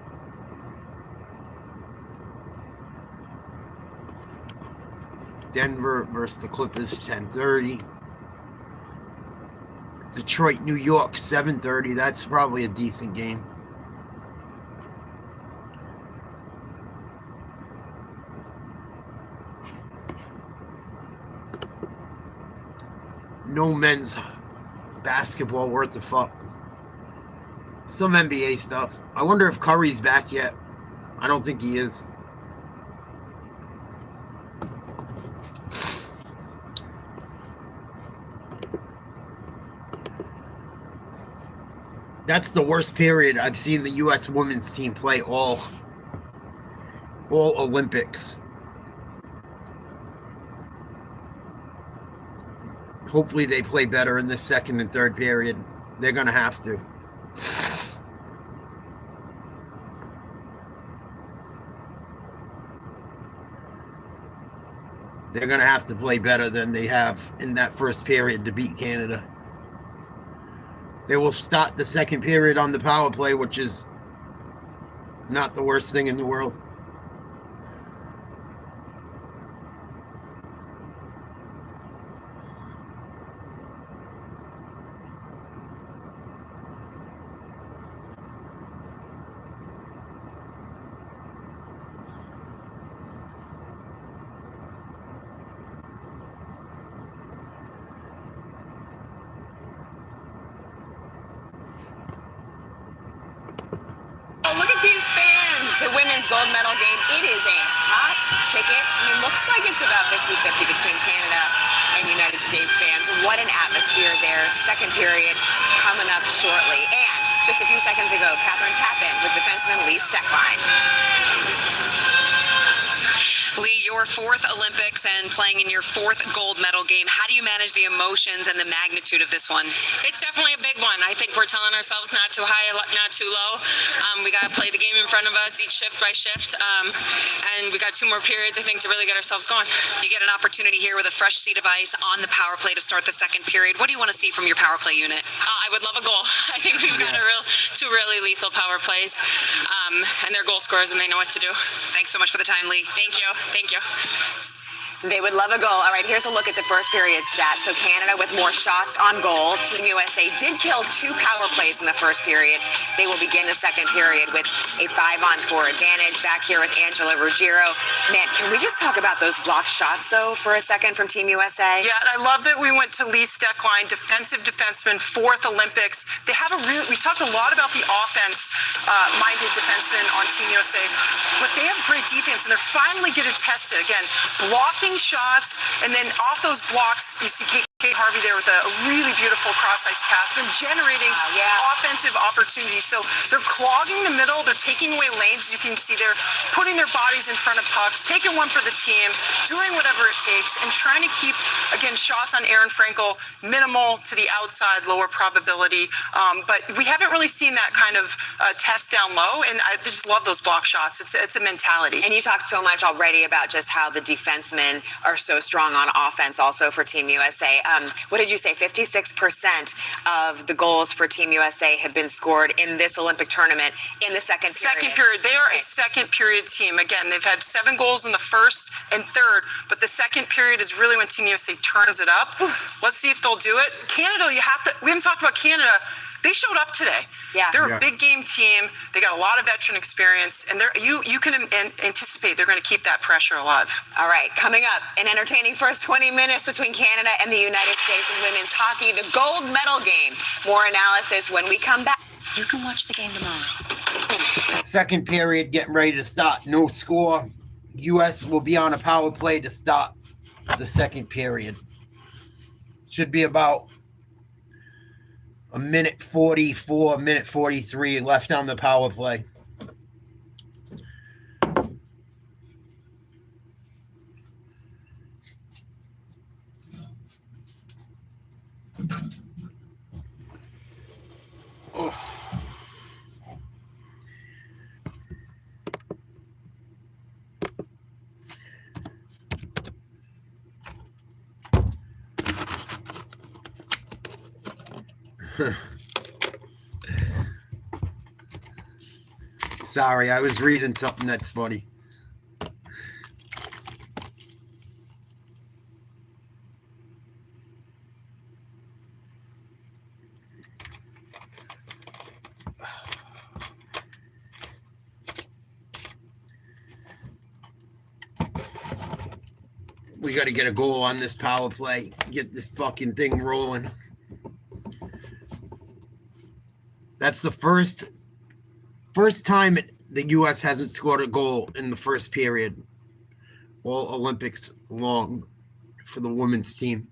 Denver versus the Clippers, 10:30. Detroit, New York, 7:30. That's probably a decent game. No men's basketball worth a fuck. Some NBA stuff. I wonder if Curry's back yet. I don't think he is. That's the worst period I've seen the U.S. women's team play all Olympics. Hopefully they play better in the second and third period. They're going to have to. They're going to have to play better than they have in that first period to beat Canada. They will start the second period on the power play, which is not the worst thing in the world. the women's gold medal game. It is a hot ticket. I mean, looks like it's about 50-50 between Canada and United States fans. What an atmosphere there. Second period coming up shortly. And just a few seconds ago, Catherine Tappan with defenseman Lee Steckline. Lee, your fourth Olympics and playing in your fourth gold medal game. How do you manage the emotions and the magnitude of this one? It's definitely a big one. I think we're telling ourselves not too high, not too low. We got to play the game in front of us each shift by shift. And we got 2 more periods, I think, to really get ourselves going. You get an opportunity here with a fresh sheet of ice on the power play to start the second period. What do you want to see from your power play unit? I would love a goal. I think we've got 2 really lethal power plays. And they're goal scorers and they know what to do. Thanks so much for the time, Lee. Thank you. Thank you. They would love a goal. All right, here's a look at the first period stats. So Canada with more shots on goal. Team USA did kill 2 power plays in the first period. They will begin the second period with a 5-on-4 advantage. Back here with Angela Ruggiero. Man, can we just talk about those blocked shots, though, for a second from Team USA? Yeah, and I love that we went to Lee Steckline, defensive defenseman, 4th Olympics. They have we've talked a lot about the offense-minded defensemen on Team USA, but they have great defense, and they're finally getting tested. Again, blocking shots, and then off those blocks, you see Kate Harvey there with a really beautiful cross-ice pass, then generating offensive opportunities. So they're clogging the middle, they're taking away lanes. You can see they're putting their bodies in front of pucks, taking one for the team, doing whatever it takes, and trying to keep, again, shots on Aaron Frankel minimal to the outside, lower probability. But we haven't really seen that kind of test down low, and I just love those block shots. It's a mentality. And you talked so much already about just how the defensemen are so strong on offense also for Team USA. What did you say? 56% of the goals for Team USA have been scored in this Olympic tournament in the second period. Second period. They are a second period team. Again, they've had 7 goals in the first and third, but the second period is really when Team USA turns it up. Let's see if they'll do it. Canada, we haven't talked about Canada. They showed up today. They're a big game team. They got a lot of veteran experience, and you can anticipate they're going to keep that pressure alive. All right, coming up, an entertaining first 20 minutes between Canada and the United States in women's hockey, the gold medal game. More analysis when we come back. You can watch the game tomorrow. Second period getting ready to start. No score. U.S. will be on a power play to start the second period. Should be about a minute 44, minute 43 left on the power play. Sorry, I was reading something that's funny. We got to get a goal on this power play. Get this fucking thing rolling. That's the first time the U.S. hasn't scored a goal in the first period. All Olympics long for the women's team.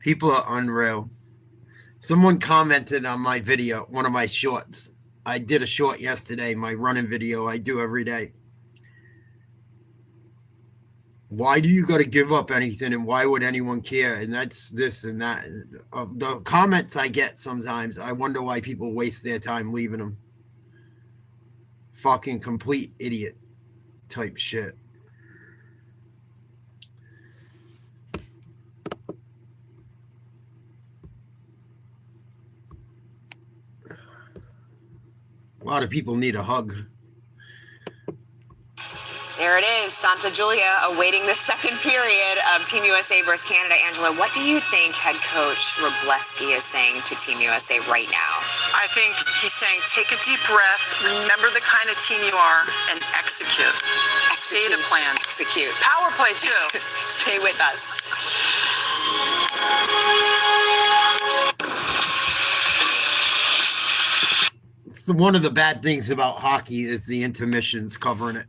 People are unreal. Someone commented on my video, one of my shorts. I did a short yesterday, my running video I do every day. Why do you got to give up anything, and why would anyone care? And that's this and that. The comments I get sometimes, I wonder why people waste their time leaving them. Fucking complete idiot type shit. A lot of people need a hug. There it is, Santa Julia awaiting the second period of Team USA versus Canada. Angela, what do you think head coach Wrobleski is saying to Team USA right now? I think he's saying, take a deep breath, remember the kind of team you are, and execute. Stay the plan. Execute. Power play, too. Stay with us. So one of the bad things about hockey is the intermissions covering it.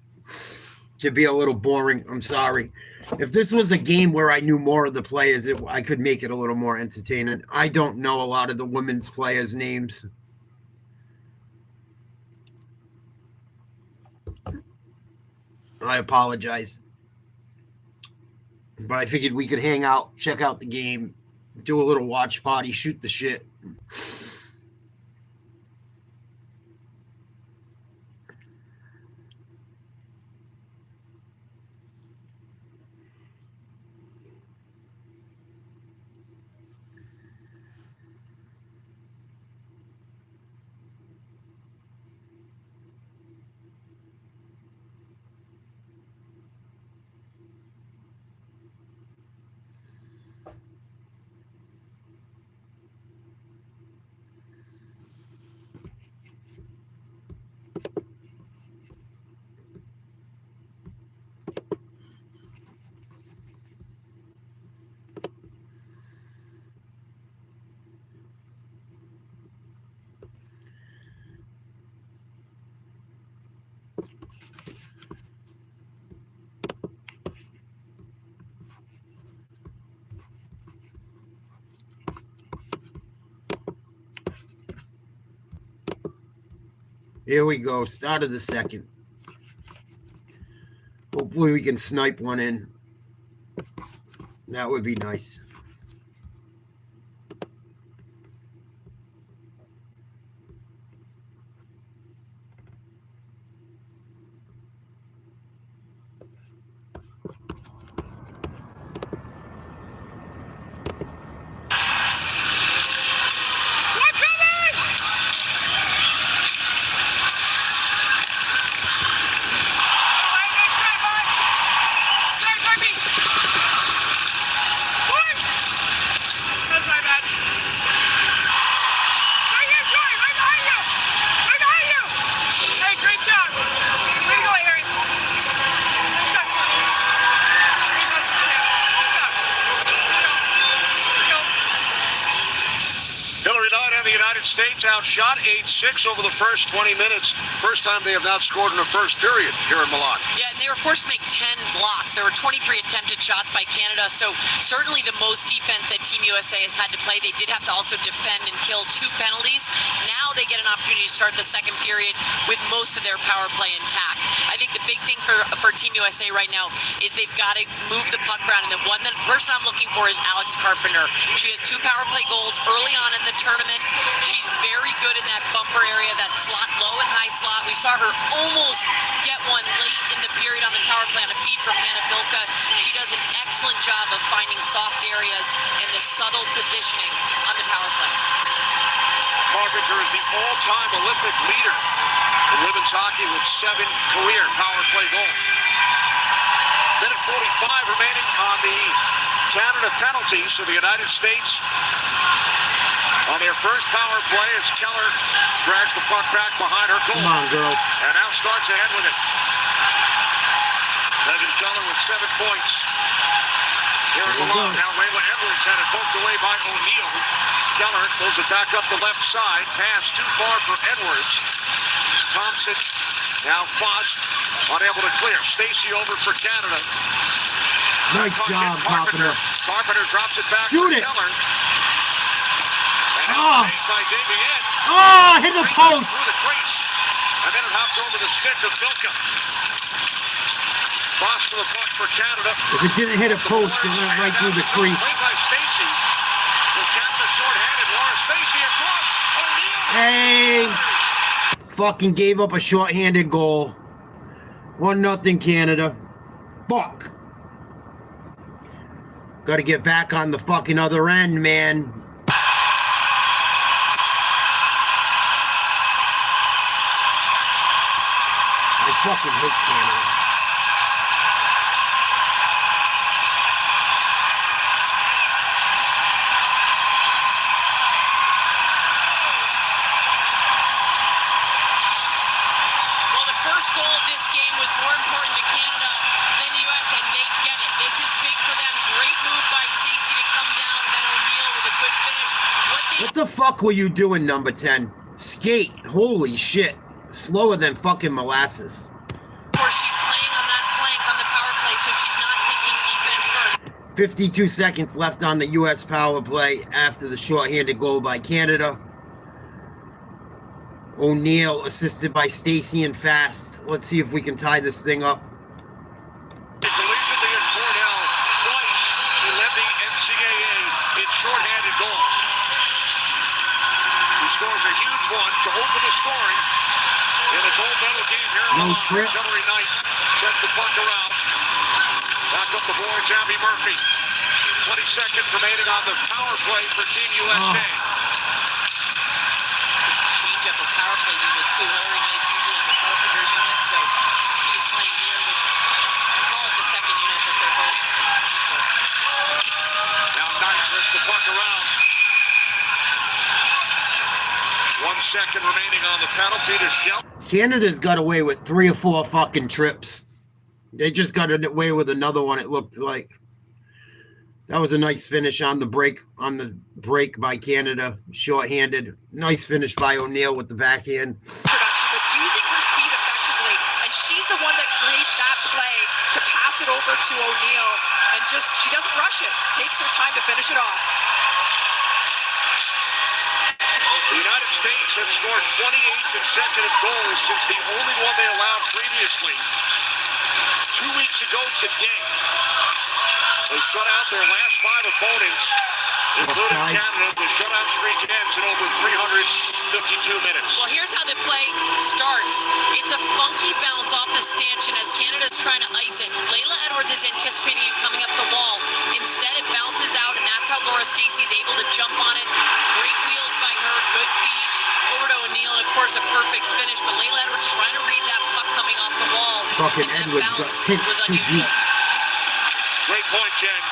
Can be a little boring. I'm sorry. If this was a game where I knew more of the players, I could make it a little more entertaining. I don't know a lot of the women's players' names. I apologize. But I figured we could hang out, check out the game, do a little watch party, shoot the shit. Here we go. Start of the second. Hopefully we can snipe one in. That would be nice. States outshot 8-6 over the first 20 minutes. First time they have not scored in the first period here in Milan. Yeah, and they were forced to make 10 blocks. There were 23 attempted shots by Canada, so certainly the most defense that Team USA has had to play. They did have to also defend and kill 2 penalties. Now they get an opportunity to start the second period with most of their power play intact. I think the big thing for Team USA right now is they've got to move the puck around, and the person I'm looking for is Alex Carpenter. She has 2 power play goals early on in the tournament. She's very good in that bumper area, that slot, low and high slot. We saw her almost get one late in the period on the power play on a feed from Hannah Bilka. She does an excellent job of finding soft areas and the subtle positioning on the power play. Carpenter is the all-time Olympic leader in women's hockey with 7 career power play goals. Minute 45 remaining on the Canada penalty, so the United States on their first power play as Keller drags the puck back behind her goal. Come on, girls. And now starts ahead with it. Megan Keller with 7 points. Here in Milan. Now Layla Edwards had it poked away by O'Neal. Keller pulls it back up the left side. Pass too far for Edwards. Thompson, now Fost, unable to clear. Stacey over for Canada. Nice job, Carpenter. Carpenter drops it back Shoot to it. Keller. And Oh. it's saved by Davian. Oh, hit the post. Through the crease. And then it hopped over the stick of Milka. Cross to the puck for Canada. If it didn't hit a post, it went right through the crease. Played by Stacey. With Canada short-handed. Laura Stacey across. O'Neill. Hey. Fucking gave up a short-handed goal. 1-0 Canada. Fuck. Got to get back on the fucking other end, man. I fucking hate Canada. Well, the first goal of this game was more important to Canada than the U.S., and they get it. This is big for them. Great move by Stacey to come down, and then O'Neill with a good finish. What the fuck were you doing, number 10? Skate. Holy shit. Slower than fucking molasses. Or she's playing on that flank on the power play, so she's not thinking defense first. 52 seconds left on the U.S. power play after the shorthanded goal by Canada. O'Neill assisted by Stacey and Fast. Let's see if we can tie this thing up. Collegiately at Cornell, twice she led the NCAA in shorthanded goals. She scores a huge one to open the scoring in the gold medal game here in No Los trip. Angeles. Hillary Knight sends the puck around. Back up the boards, Abby Murphy. 20 seconds remaining on the power play for Team USA. Change up of power play units too. Hillary Knight's usually on the Carpenter unit, so she's playing here with, we call it the second unit, but they're both equal. Now Knight lifts the puck around. 1 second remaining on the penalty to Shelton. Canada's got away with 3 or 4 fucking trips. They just got away with another one, it looked like. That was a nice finish on the break by Canada. Short-handed. Nice finish by O'Neill with the backhand. Production, but using her speed effectively, and she's the one that creates that play to pass it over to O'Neill, and just she doesn't rush it, takes her time to finish it off. The United States have scored 28 consecutive goals since the only one they allowed previously 2 weeks ago today. They shut out their last 5 opponents, including Offsides. Canada. The shutout streak ends in over 352 minutes. Well, here's how the play starts. It's a funky bounce off the stanchion as Canada's trying to ice it. Layla Edwards is anticipating it coming up the wall. Instead, it bounces out, and that's how Laura Stacey's able to jump on it. Great wheels by her, good feed over to O'Neill, and of course a perfect finish. But Layla Edwards trying to read that puck coming off the wall. Fucking and that Edwards got bounce pinched was too unusual. deep. Great point, Jen.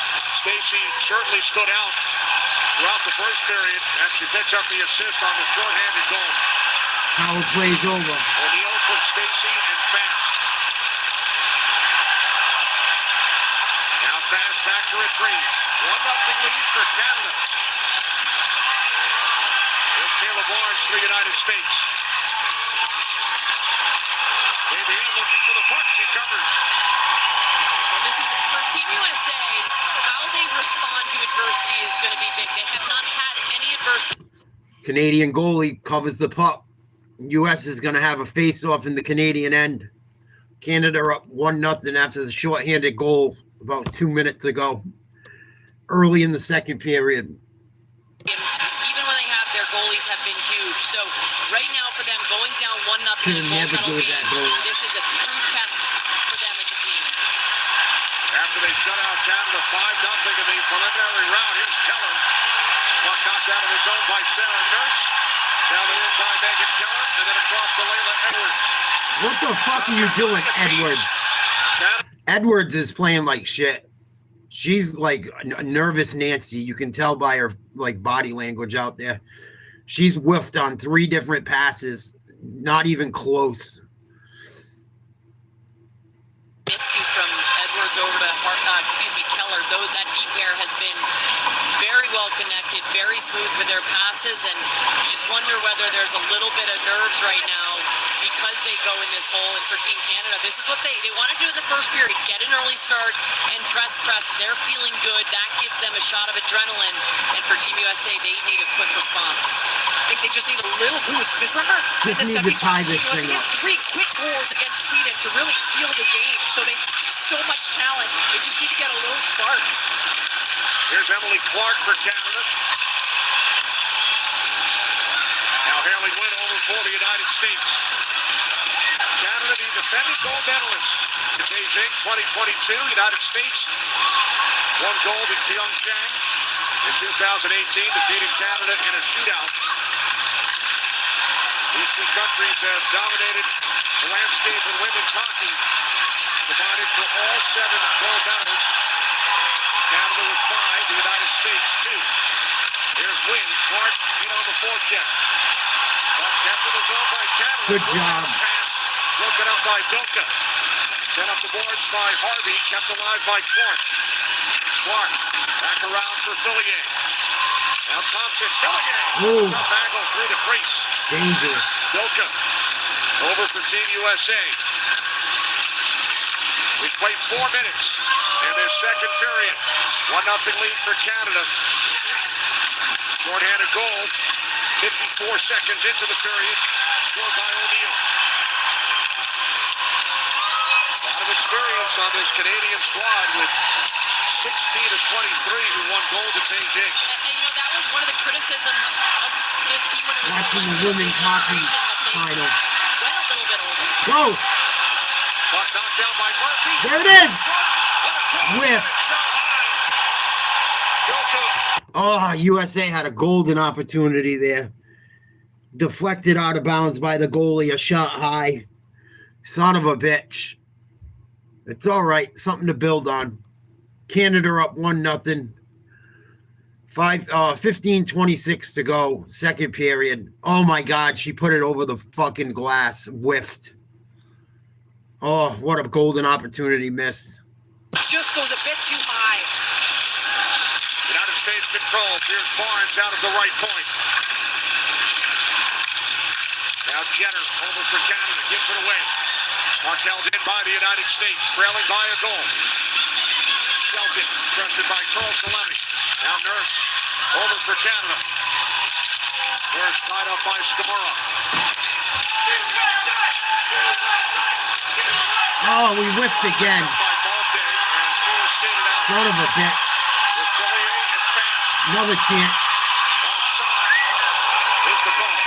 Stacey certainly stood out throughout the first period, and she picks up the assist on the shorthanded goal. Power play's over. O'Neill from Stacey and Fast. Now Fast back to retrieve. 1-0 lead for Canada. Here's Kayla Barnes for the United States. Davian looking for the puck. She covers. Well, this is for Team USA. How they respond to adversity is going to be big. They have not had any adversity. Canadian goalie covers the puck. U.S. is going to have a face-off in the Canadian end. Canada are up 1-0 after the shorthanded goal about 2 minutes ago. Early in the second period. Even when they have their goalies have been huge. So right now for them going down 1-0 Should've in a never goal gave that goal. this is a true test for them as a team. After they shut out Canada 5-0 in the preliminary round, here's Keller. Puck knocked out of the zone by Sarah Nurse. Down the in by Megan Keller, and then across to Layla Edwards. What the fuck are you doing, Edwards? Edwards is playing like shit. She's like a nervous Nancy. You can tell by her like body language out there. She's whiffed on 3 different passes. Not even close. Miscue from Edwards over to Keller. Though that deep pair has been very well connected, very smooth with their passes, and you just wonder whether there's a little bit of nerves right now because they go in this hole, and for Team Canada, this is what they want to do in the first period, get an early start and press. They're feeling good. That gives them a shot of adrenaline, and for Team USA, they need a quick response. I think they just need a little boost. Because remember, in the Just need to tie semifinals, this Team USA thing had up. 3 quick goals against Sweden to really seal the game. So they have so much talent. They just need to get a little spark. Here's Emily Clark for Canada. Now Haley Wynn over for the United States. Canada, the defending gold medalists in Beijing 2022. United States won gold in Pyeongchang in 2018, defeating Canada in a shootout. These two countries have dominated the landscape in women's hockey, provided for all 7 gold medals. Canada with 5, the United States 2. Here's Wynn. Clark in on the forecheck. But kept in the zone by Canada. Good job. Pass broken up by Doka. Set up the boards by Harvey. Kept alive by Clark. Clark back around for Fillier. Now Thompson. Fillier. Ooh. Tough angle through the crease. Dangerous. Doka over for Team USA. We played 4 minutes in this second period. 1-0 lead for Canada. Shorthanded goal. 54 seconds into the period. Scored by O'Neill. A lot of experience on this Canadian squad with 16 of 23 who won gold in Beijing. And that was one of the criticisms of this team when it was Watching the selected at women's hockey demonstration, that they final. went a little bit older. Go! Puck knocked down by Murphy. There it is! Whiff. Oh, USA had a golden opportunity there. Deflected out of bounds by the goalie, a shot high. Son of a bitch. It's all right. Something to build on. Canada up 1-0. 15:26 to go. Second period. Oh my God, she put it over the fucking glass. Whiffed. Oh, what a golden opportunity missed. Just goes a bit too high. United States controls. Here's Barnes out at the right point. Now Jenner over for Canada. Gives it away. Puck held in by the United States. Trailing by a goal. Shelton pressured by Carlson Levy. Now Nurse over for Canada. Nurse tied up by Skamura. Oh, we whiffed again. By Malte, and she was skated out. Son of a bitch. With Fillier and fast. Another chance. Offside is the goal.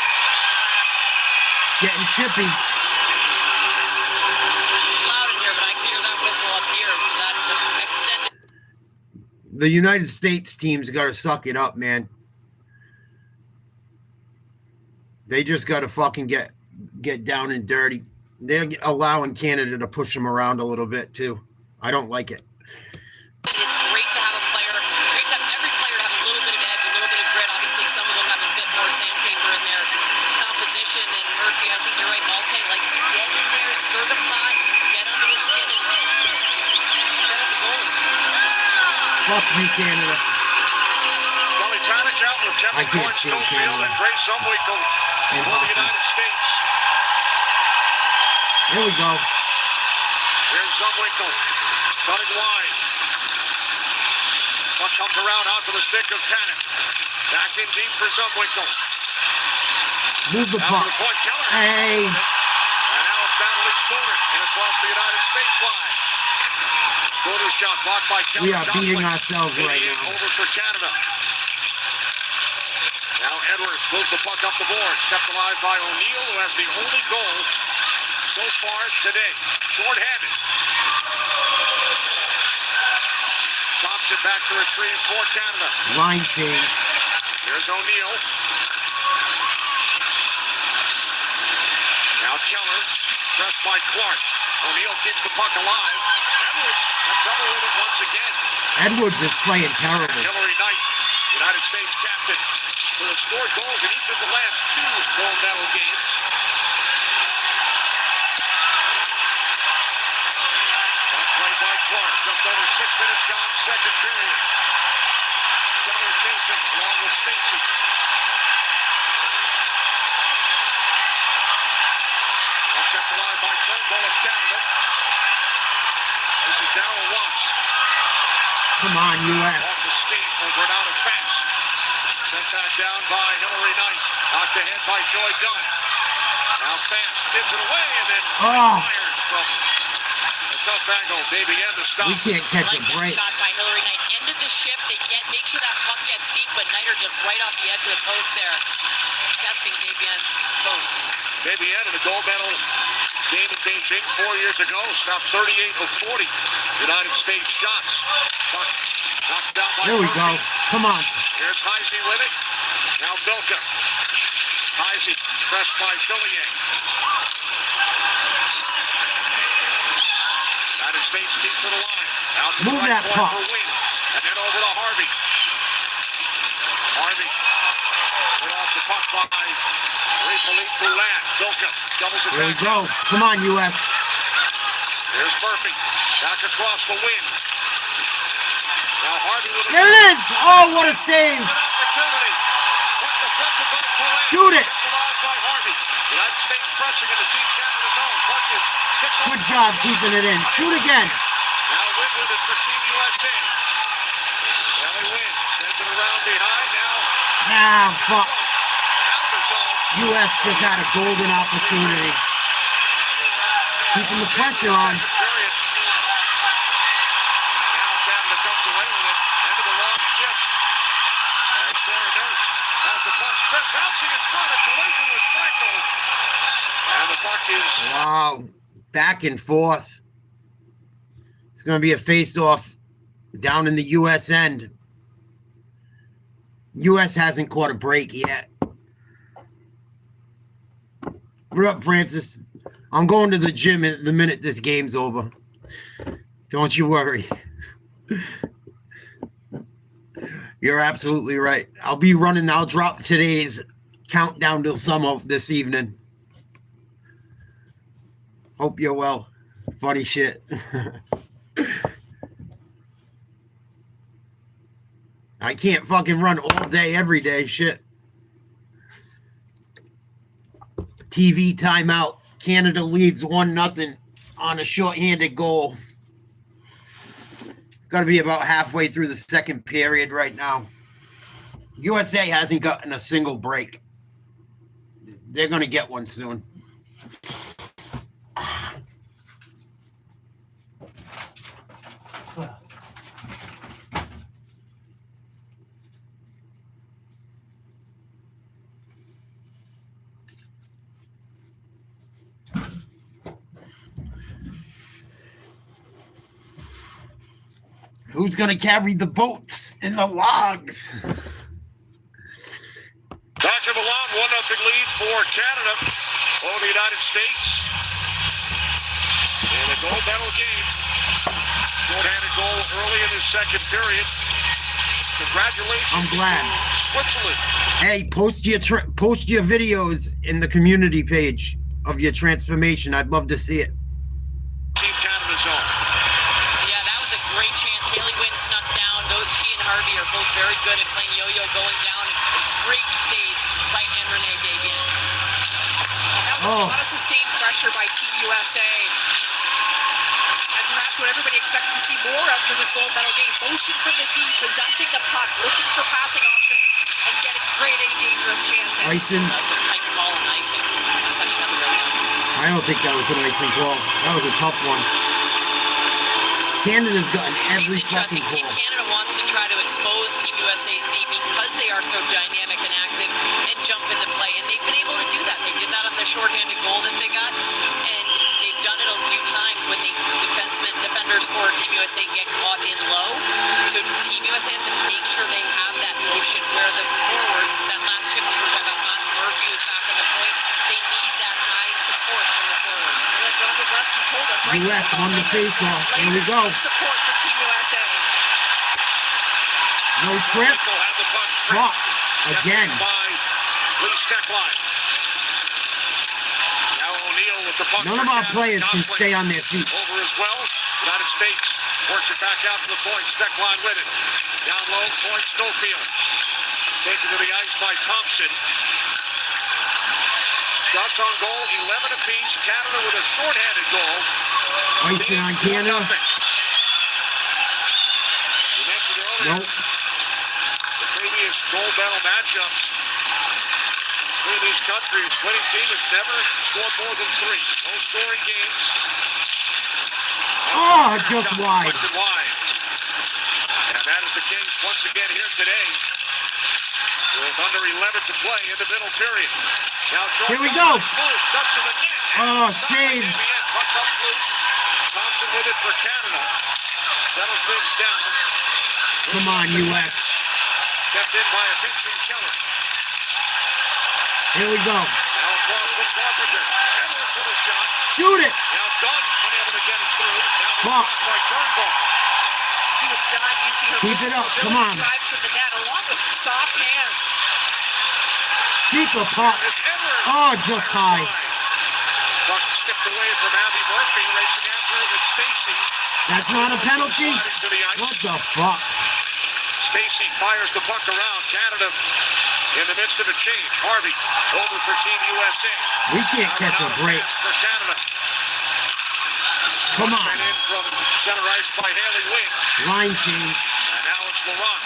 It's getting chippy. It's loud in here, but I can hear that whistle up here, so that the extended. The United States team's got to suck it up, man. They just got to fucking get down and dirty. They're allowing Canada to push them around a little bit, too. I don't like it. It's great to have a player. It's great to have every player to have a little bit of edge, a little bit of grit. Obviously, some of them have a bit more sandpaper in their composition. And Murphy, I think you're right. Malte likes to get in there, stir the pot, get under their skin, and get up the goalie. Fuck me, Canada. Kelly Paddock out with I Kevin can't Coyne stand Schofield Canada. and Grace Zumwinkle In for the hockey. United States. Here we go. Here's Zumwinkle cutting wide. Puck comes around onto the stick of Paddock. Back in deep for Zumwinkle. Move the Out to puck. the point, Keller. Hey. And now it's Natalie Spooner in across the United States line. Spooner's shot blocked by Keller. We are beating Gosling ourselves right leading now. over for Canada. Now Edwards moves the puck up the board. Kept alive by O'Neill, who has the only goal so far today. Short-handed. Thompson back to retrieve for Canada. Line change. Here's O'Neill. Now Keller, pressed by Clark. O'Neill keeps the puck alive. Edwards had trouble with it once again. Edwards is playing terrible. Hillary Knight, United States captain, who has scored goals in each of the last 2 gold medal games. Puck played by Clark. Just over 6 minutes gone, second period. Keller chasing along with Stacey. Puck kept Third ball of Canada. This is Darrell Watts. Come on, U.S. Off the skate over and out of fence. Sent that down by Hillary Knight. Knocked ahead by Joy Dunn. Now fast, gives it away, and then fires from a tough angle. Davy N to stop. We can't catch a Like that break. shot by Hillary Knight. End of the shift. They make sure that puck gets deep, but Knighter just right off the edge of the post there. Testing Davien's post. Davy N in the gold medal game in Beijing 4 years ago. Stopped 38 of 40 United States shots. Puck knocked down by There we go. Murphy. Come on. Here's Heisey with it. Now Bilka. Heisey pressed by Fillier. United States deep to the line. Out to Move the right that point puck. for Wing. And then over to Harvey. Harvey. Put off the puck by Philippe Poulin. Bilka doubles it There we back. go. Come on, U.S. There's Murphy. Back across the wing. Now Harvey with a There it is. Oh, what a save. opportunity. Puck deflected by Poulin. Shoot it. Picked off by Harvey. United States pressing in the Team Canada zone. Puck is picked up. Good job keeping it in. Shoot again. Now Win with it for Team USA. Ellie Win sends it around behind. Now Ah, fuck. out of the zone. U.S. just had a golden opportunity. Keeping the pressure on. Second period. And now Canada comes away with it. End of the long shift. And Sarah Nurse has the puck stripped, bouncing in front. A collision with Franco. And the puck is Wow. Back and forth. It's going to be a face-off down in the U.S. end. U.S. hasn't caught a break yet. We're up, Francis. I'm going to the gym the minute this game's over. Don't you worry. You're absolutely right. I'll be running. I'll drop today's countdown till summer this evening. Hope you're well. Funny shit. I can't fucking run all day, every day. Shit. TV timeout. Canada leads 1-0 on a shorthanded goal. Got to be about halfway through the second period right now. USA hasn't gotten a single break. They're going to get one soon. Who's going to carry the boats and the logs? Dr. Milan, 1-0 lead for Canada over the United States. In a gold medal game. Short-handed goal early in the second period. Congratulations I'm glad. to Switzerland. Hey, post your videos in the community page of your transformation. I'd love to see it. Team Canada zone. Yeah, that was a great chance. Haley Wynn snuck down. She and Harvey are both very good at playing yo-yo going down. Great save by Anne-Renee Davien. That was a lot of sustained pressure by Team USA. And perhaps what everybody expected to see more of from this gold medal game. Motion from the deep, possessing the puck, looking for passing options, and getting creating dangerous chances. Icing. That was a tight call on icing. I thought she got the red one. I don't think that was an icing call. That was a tough one. Canada's gotten every fucking Interesting. Team call. Canada wants to try to expose Team USA's D because they are so dynamic and active and jump into play. And they've been able to do that. They did that on the shorthanded goal that they got. And they've done it a few times when the defenders for Team USA get caught in low. So Team USA has to make sure they have that motion where the forwards, that last shift that we were talking about, Matt Murphy was back on the point. They need that high support from the forwards. Well, John Bobrovsky told us, right? US won the faceoff. Here we go. Support for Team USA. No trip. Michael had the puck stripped. Fuck. Again. By Lee Steckline. Now O'Neill with the puck. None of our players can Gosling stay on their feet. over as well. United States works it back out to the point. Steckline with it. Down low, point Schofield. Taken to the ice by Thompson. Shots on goal, 11 apiece. Canada with a shorthanded goal. Icing on Canada. Nothing. We mentioned earlier Nope. the previous gold medal matchups between these countries. Winning team has never scored more than 3. No scoring games. Oh, just wide. Deflected wide. And that is the case once again here today. With under 11 to play in the middle period. Now Here we go. Moves, ducks to the net. Oh, save. Puck comes loose. Thompson with it for Canada. Settles things down. Come on, U.S. Kept in by a pinching Keller. Here we go. Now across from Carpenter. Edwards with a shot. Shoot it. Now Dunn unable to get it through. Now it's Fuck. blocked by Turnbull. See with Dunn, you see her Keep it up. Come on. drive to the net along with some soft hands. Shoot the puck. It's Edwards. Oh, just high. Puck skipped away from Abby Murphy, racing after it with Stacy. That's not a penalty? Sliding to the ice. What the fuck? Stacy fires the puck around. Canada in the midst of a change. Harvey over for Team USA. We can't catch a break. For Canada. Come on. Sent in from center ice by Haley Wing. Line change. And now it's Laurent.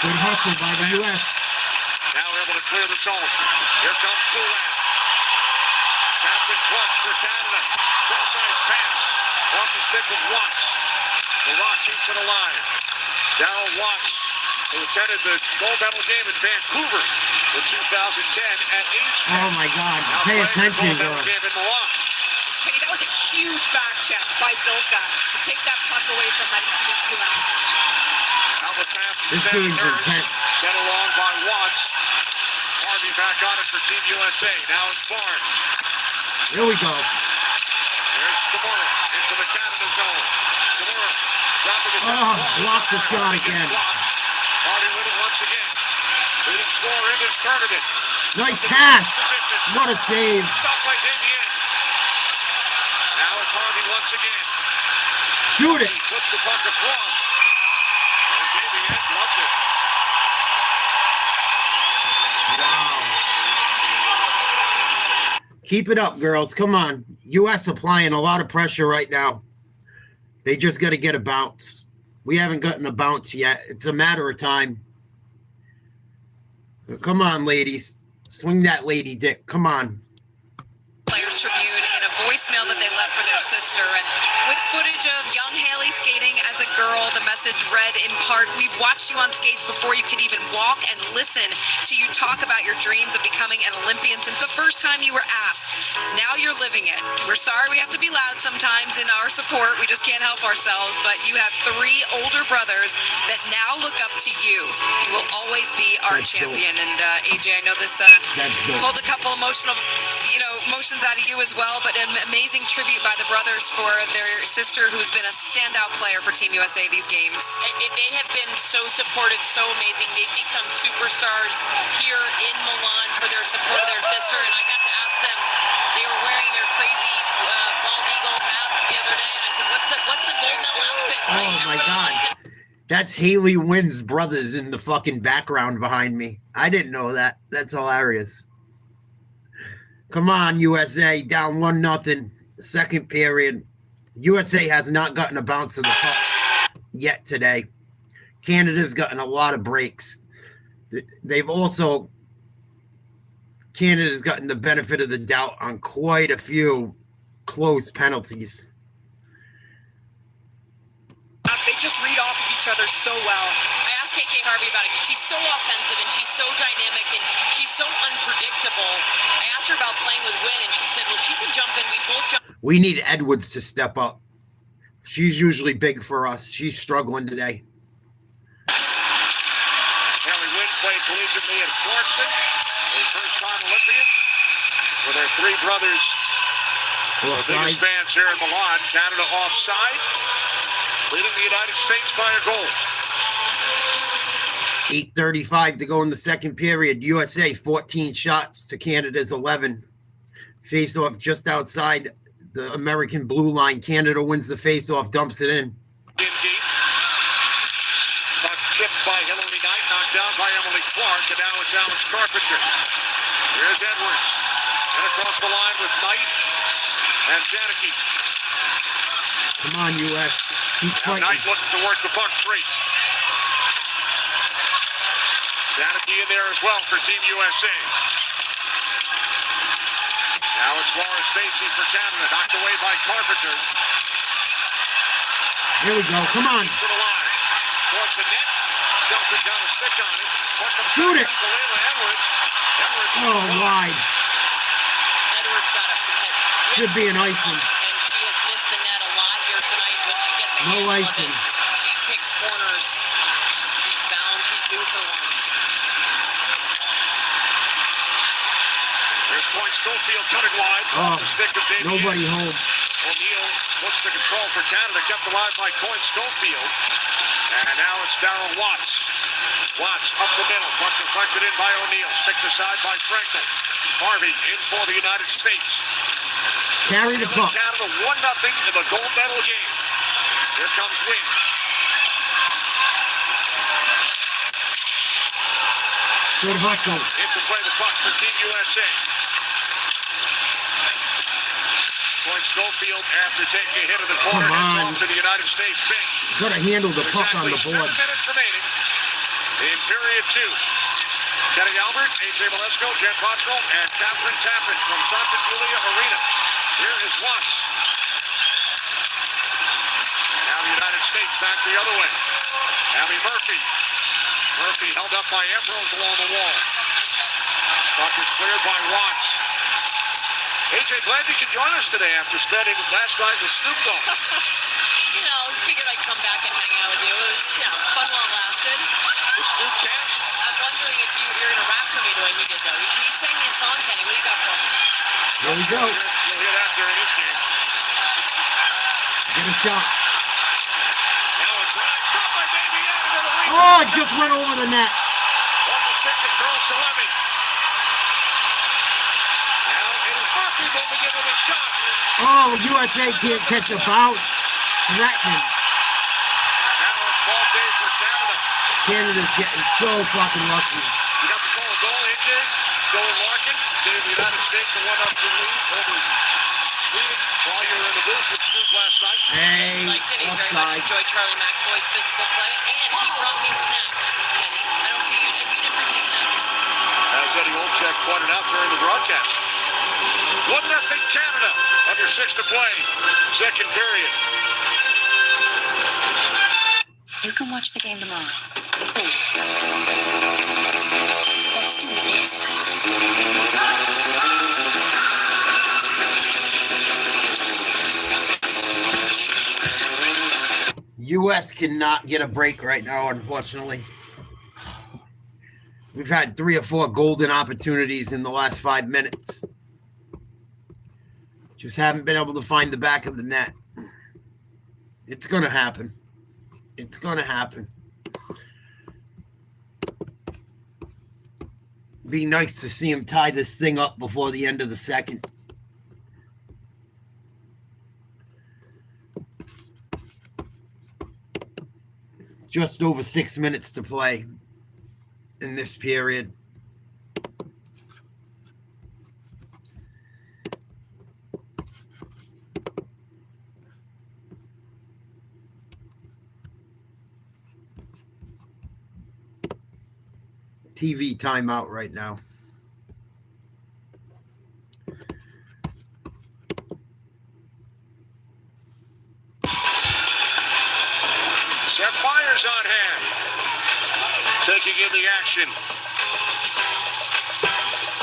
Good hustle by the U.S. Now able to clear the zone. Here comes Poulin. Captain clutch for Canada. Cross-ice pass. Off the stick of Watts. Laurent keeps it alive. Darryl Watts, who attended the gold medal game in Vancouver in 2010 at age 10. Oh my God. Now Pay playing the attention, gold medal girl. game in Milan. Kenny, that was a huge back check by Vilka to take that puck away from Marie Poulin. Now the pass from This Sammy game's Nurse. intense. Sent along by Watts. Harvey back on it for Team USA. Now it's Barnes. Here we go. There's Skamura into the Canada zone. Skamura dropping it down. Block the shot again. Harvey with it once again. Leading scorer in this tournament. Nice pass. What a save. Stopped by Damien. Now it's Harvey once again. Shoot it. He puts the puck across. And Damien loves it. Wow. Keep it up, girls. Come on. U.S. applying a lot of pressure right now. They just got to get a bounce. We haven't gotten a bounce yet. It's a matter of time. So come on, ladies. Swing that lady dick. Come on. Players Tribune in a voicemail that they left for their sister, and with footage of young Haley skating as a girl, the message read in part, "We've watched you on skates before you could even walk and listen to you talk about your dreams of becoming an Olympian since the first time you were asked. Now you're living it. We're sorry we have to be loud sometimes in our support. We just can't help ourselves, but you have 3 older brothers that now look up to you. You will always be our That's dope. champion." And AJ, I know this That's dope. pulled a couple emotions out of you as well, but an amazing tribute by the brothers for their sister, who's been a standout player for Team USA these games. They have been so supportive, so amazing. They've become superstars here in Milan for their support of their sister. And I got to ask them, they were wearing their crazy bald eagle hats the other day, and I said, what's the gold medal outfit? Oh my Everybody God. wants to That's Haley Wynn's brothers in the fucking background behind me. I didn't know that. That's hilarious. Come on, USA. Down 1-0. Second period. USA has not gotten a bounce of the puck yet today. Canada's gotten a lot of breaks. Canada's gotten the benefit of the doubt on quite a few close penalties. They just read off of each other so well. I asked KK Harvey about it because she's so offensive and she's so dynamic and she's so unpredictable. I asked her about playing with Wynn and she said, well, she can jump in. We both jump. We need Edwards to step up. She's usually big for us. She's struggling today. Haley Wynn played collegiately at Clarkson, a first-time Olympian, with her 3 brothers. The biggest Offside. fans here in Milan. Canada offside, leading the United States by a goal. 8:35 to go in the second period. USA 14 shots to Canada's 11. Face-off just outside the American blue line. Canada wins the face-off, dumps it in. In deep. Puck chipped by Hillary Knight, knocked down by Emily Clark, and now it's Alice Carpenter. Here's Edwards. And across the line with Knight and Janicki. Come on, U.S. Keep Now fighting. Knight looking to work the puck free. Janicki in there as well for Team USA. Now it's Laura Stacey for Canada, knocked away by Carpenter. Here we go. Come on. To the line. Towards the net. Shelton got a stick on it. Puck comes Shoot back it. to Layla Edwards. Edwards Oh, shoots wide. wide. Edwards got a Should be an icing. and she has missed the net a lot here tonight, but she gets a No handle of icing. it. She picks corners. She's bound. She's due for one. There's Point Schofield cutting wide. Oh, Off the stick of Davey. nobody home. O'Neill looks to control for Canada, kept alive by Point Schofield. And now it's Darryl Watts. Watts up the middle, puck deflected in by O'Neill. Stick to side by Frankel. Harvey in for the United States. Carry the Giving puck. Canada 1-0 in the gold medal game. Here comes Wynn. Good hustle. In to play the puck for Team USA. Point Schofield, after taking a hit in the corner, Come heads on. off to the United States bench. Could have handled the puck on the Exactly 7 board. minutes remaining in period 2. Kenny Albert, AJ Malesko, Jen Bottrell, and Catherine Tappan from Santa Julia Arena. Here is Watts. And now the United States back the other way. Abby Murphy. Murphy held up by Ambrose along the wall. Puck is cleared by Watts. AJ, glad you could join us today after spending last night with Snoop Dogg. You know, figured I'd come back and hang out with you. It was, fun while it lasted. The Snoop Cast. I'm wondering if you're going to rap for me the way we did, though. He sang me a song, Kenny. What do you got for me? There we go. You'll hear that during this game. Get a shot. Now it's right. Stopped by Davey out of the lead. Oh, it just went over the net. Off the stick of Carl Salemi. Now it is Murphy moving in with a shot. Oh, USA can't catch a bounce. Threatening. Now it's ball day for Canada. Canada's getting so fucking lucky. You got the call of goal, AJ. Joel Larkin gave the United States a 1-0 lead over Sweden while you were in the booth with Snoop last night. Hey, Liked it. He very much offside. enjoyed Charlie McAvoy's physical play, and he brought me snacks, Kenny. I don't see you. You didn't bring me snacks. As Eddie Olczyk pointed out during the broadcast. 1-0 Canada. Under 6 to play. Second period. You can watch the game tomorrow. Let's do this. US cannot get a break right now, unfortunately. We've had 3 or 4 golden opportunities in the last 5 minutes. Just haven't been able to find the back of the net. It's going to happen. It's going to happen. Be nice to see him tie this thing up before the end of the second. Just over 6 minutes to play in this period. TV timeout right now. Seth Meyers on hand. Taking in the action.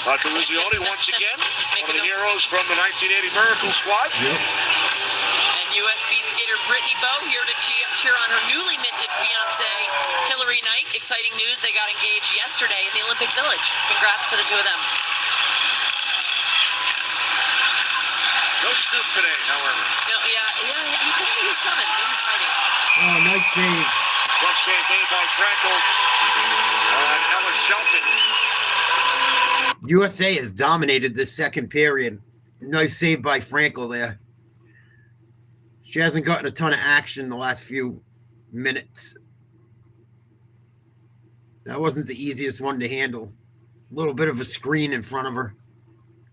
Caruzioni once again, one of the heroes from the 1980 Miracle Squad. Yep. And U.S. speed skater Brittany Bowe here to cheer on her newly minted fiance, Hillary Knight. Exciting news, they got engaged yesterday in the Olympic Village. Congrats to the two of them. No Snoop today, however. No, yeah, he told me he was coming. Maybe he's hiding. Oh, nice save. Rough save made by Frankel and Ella Shelton. USA has dominated this second period. Nice save by Frankel there. She hasn't gotten a ton of action the last few minutes. That wasn't the easiest one to handle. little bit of a screen in front of her.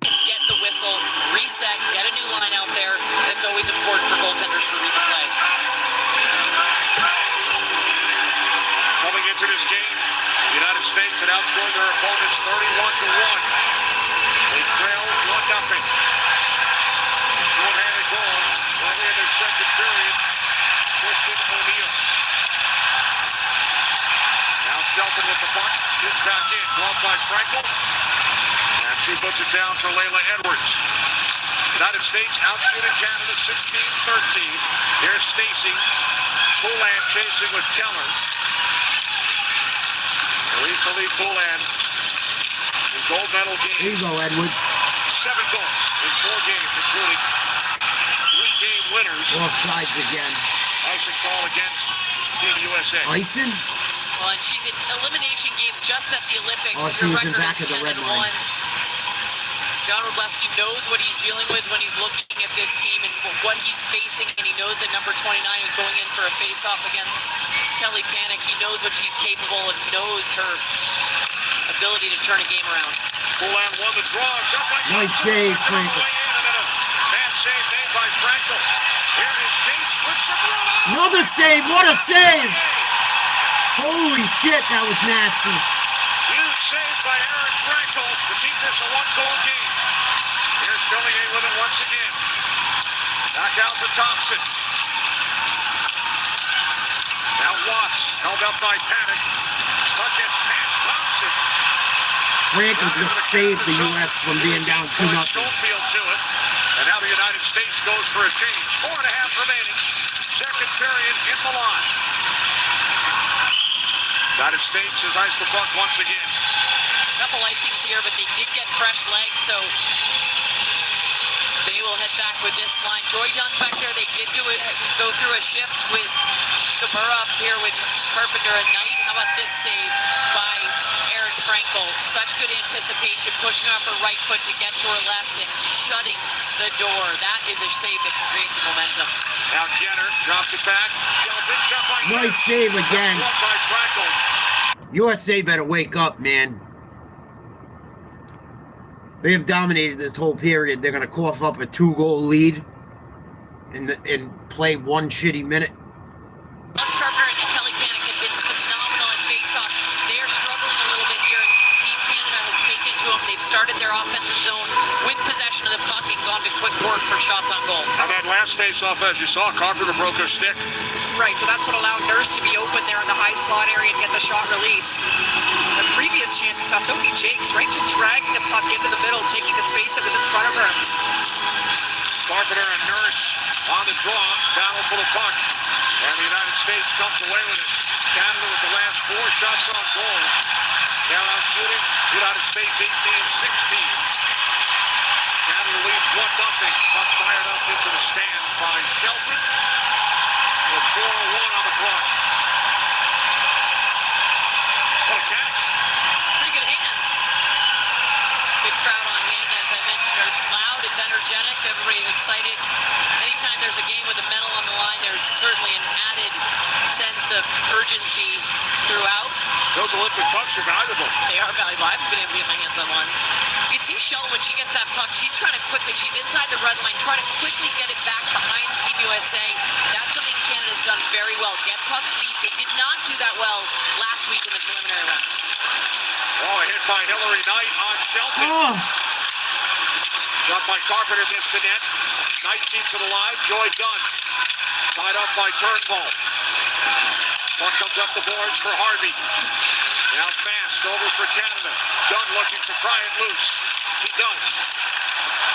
Get the whistle, reset, get a new line out there. That's always important for goaltenders to read the play. Coming into this game, the United States had outscored their opponents 31-1. They trailed 1-0. Short-handed goal early in their second period. Kristen O'Neill. Now Shelton with the puck. Shoots back in. Gloved by Frankel. And she puts it down for Layla Edwards. United States outshooting Canada 16-13. Here's Stacey. Poulin chasing with Keller. Marie-Philippe Poulin in gold medal Here you game. go, Edwards. 7 goals in 4 games, including 3-game winners. Offsides again. Icing call against Team USA. Icing? Well, and she's in elimination games just at the Olympics. Oh, she Her was in record back is of the red 10-1. line. John Wroblewski knows what he's dealing with when he's looking at this team and what he's facing, and he knows that number 29 is going in for a face-off against Kelly Panic. He knows what she's capable and knows her ability to turn a game around. Poulin won the draw. Shot by Nice Johnson. save, Back on the Frankel. way in, and then a bad save made by Frankel. Here is James with some run. Another save. What a save. Holy shit, that was nasty. Huge save by Aaron Frankel to keep this a 1-goal game. Here's Fillier with it once again. Back out to Thompson. Now Watts held up by Panic. Puck gets past Thompson. Frankel just saved the U.S. from being down 2-0. Schofield to it. And now the United States goes for a change. 4.5 remaining. Second period in the line. United States has iced the puck once again. A couple icings here, but they did get fresh legs, so they will head back with this line. Joy Dunn's back there. They did go through a shift with Scamura up here with Carpenter and Knight. How about this save by Aaron Frankel? Such good anticipation, pushing off her right foot to get to her left and shutting the door. That is a save that can create some momentum. Now Jenner drops it back. Shelton shot by Nice save again. Blocked by Frankel. USA better wake up, man. They have dominated this whole period. They're going to cough up a 2-goal lead and play 1 shitty minute. Alex Carpenter and Kelly Panic have been phenomenal at face-offs. They are struggling a little bit here. Team Canada has taken to them. They've started their offensive zone with possession of the puck and gone to quick work for shots on goal. On that last face-off, as you saw, Carpenter broke her stick. Right, so that's what allowed Nurse to be open there in the high slot area and get the shot release. The previous chance, you saw Sophie Jakes, right, just dragging the puck into the middle, taking the space that was in front of her. Carpenter and Nurse on the draw, battle for the puck. And the United States comes away with it. Canada with the last 4 shots on goal. Now out shooting, United States 18-16. Canada leads 1-0. Puck fired up into the stands by Shelton with 4:01 on the clock. What a catch. Pretty good hands. Big crowd on hand, as I mentioned. It's loud, it's energetic, everybody's excited. Anytime there's a game with a medal on the line, there's certainly an added sense of urgency throughout. Those Olympic pucks are valuable. They are valuable. I haven't been able to get my hands on one. You can see Shelton when she gets that puck, she's trying to quickly, she's inside the red line, trying to quickly get it back behind Team USA. That's something Canada's done very well. Get pucks deep. They did not do that well last week in the preliminary round. Oh, a hit by Hillary Knight on Shelton. Oh, Shot by Carpenter, missed the net. Knight keeps it alive. Joy Dunn. Tied up by Turnbull. Puck comes up the boards for Harvey. Now fast over for Canada. Dunn looking to pry it loose. He does.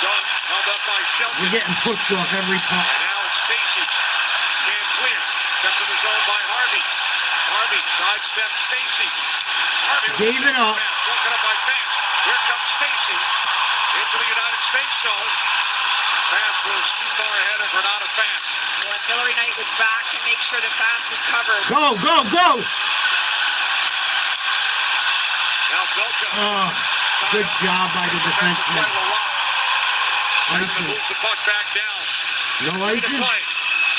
Dunn held up by Shelton. we're getting pushed off every puck. And now it's Stacey. Can't clear. Kept in the zone by Harvey. Harvey sidesteps Stacey. Harvey with Gave the it up. pass. Broken up by Fast. Here comes Stacey into the United States zone. Pass was too far ahead of Renata Fast. Well, and Hillary Knight was back to make sure the Fast was covered. Go, go, go. Now Belka. Oh, good job by the defenseman. Anderson Icing. moves the puck back down. No Into icing? play.